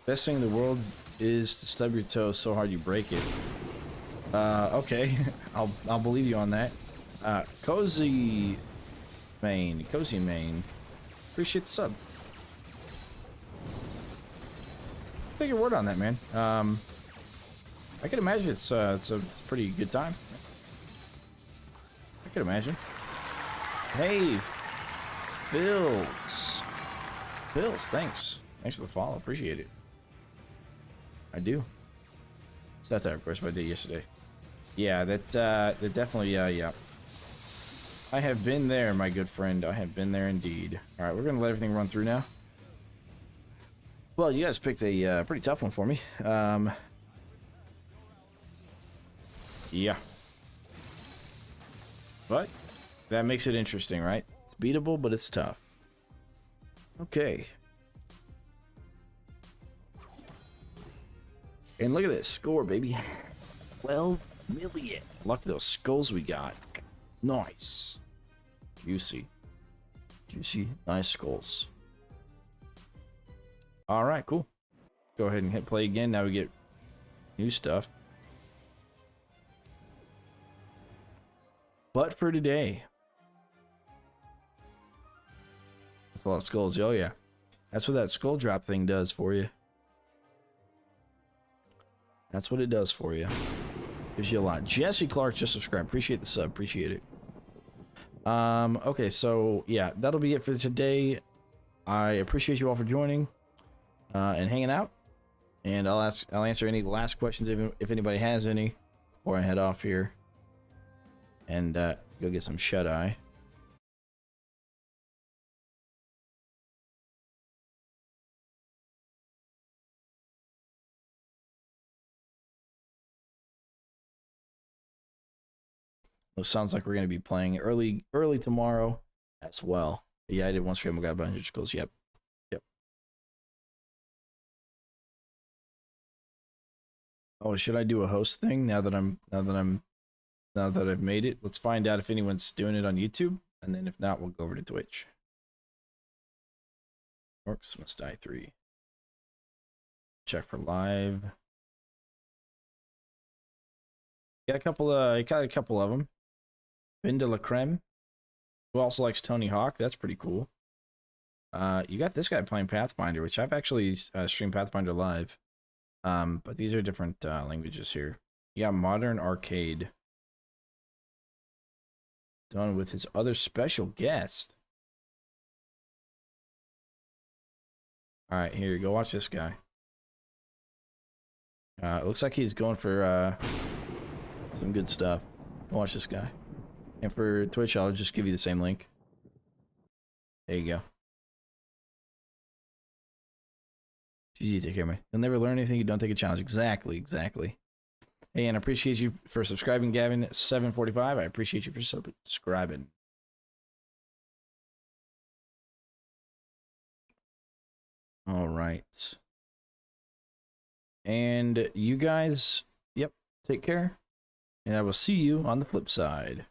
Best thing in the world is to stub your toe so hard you break it. Okay. I'll believe you on that. Cozy Main. Appreciate the sub. Take your word on that, man. I can imagine it's a pretty good time. I can imagine. Hey, Bills, thanks for the follow. Appreciate it. I do. Satire, of course, but I did yesterday. Yeah, that definitely, yeah. I have been there, my good friend. I have been there indeed. All right, we're gonna let everything run through now. Well, you guys picked a pretty tough one for me. Yeah. But that makes it interesting, right? It's beatable, but it's tough. Okay. And look at this score, baby. 12 million. Look at those skulls we got. Nice. Juicy. Nice skulls. All right, cool. Go ahead and hit play again. Now we get new stuff. But for today, that's a lot of skulls. Oh, yeah. That's what that skull drop thing does for you. That's what it does for you. Gives you a lot. Jesse Clark just subscribed. Appreciate the sub. Appreciate it. Okay, so yeah, that'll be it for today. I appreciate you all for joining and hanging out. And I'll answer any last questions if anybody has any before I head off here and go get some shut-eye. It sounds like we're going to be playing early tomorrow as well. But yeah, I did one scramble, got a bunch of goals. Yep. Oh, should I do a host thing now that I've made it? Let's find out if anyone's doing it on YouTube, and then if not, we'll go over to Twitch. Orcs Must Die 3. Check for live. Got a couple of them. Vin de la Creme, who also likes Tony Hawk. That's pretty cool. You got this guy playing Pathfinder, which I've actually streamed Pathfinder live. But these are different languages here. You got Modern Arcade. done with his other special guest. All right, here, go watch this guy. It looks like he's going for some good stuff. Go watch this guy. And for Twitch, I'll just give you the same link. There you go. GG, take care, man. You'll never learn anything you don't take a challenge. Exactly, exactly. Hey, and I appreciate you for subscribing, Gavin, at 745. I appreciate you for subscribing. All right. And you guys, yep, take care. And I will see you on the flip side.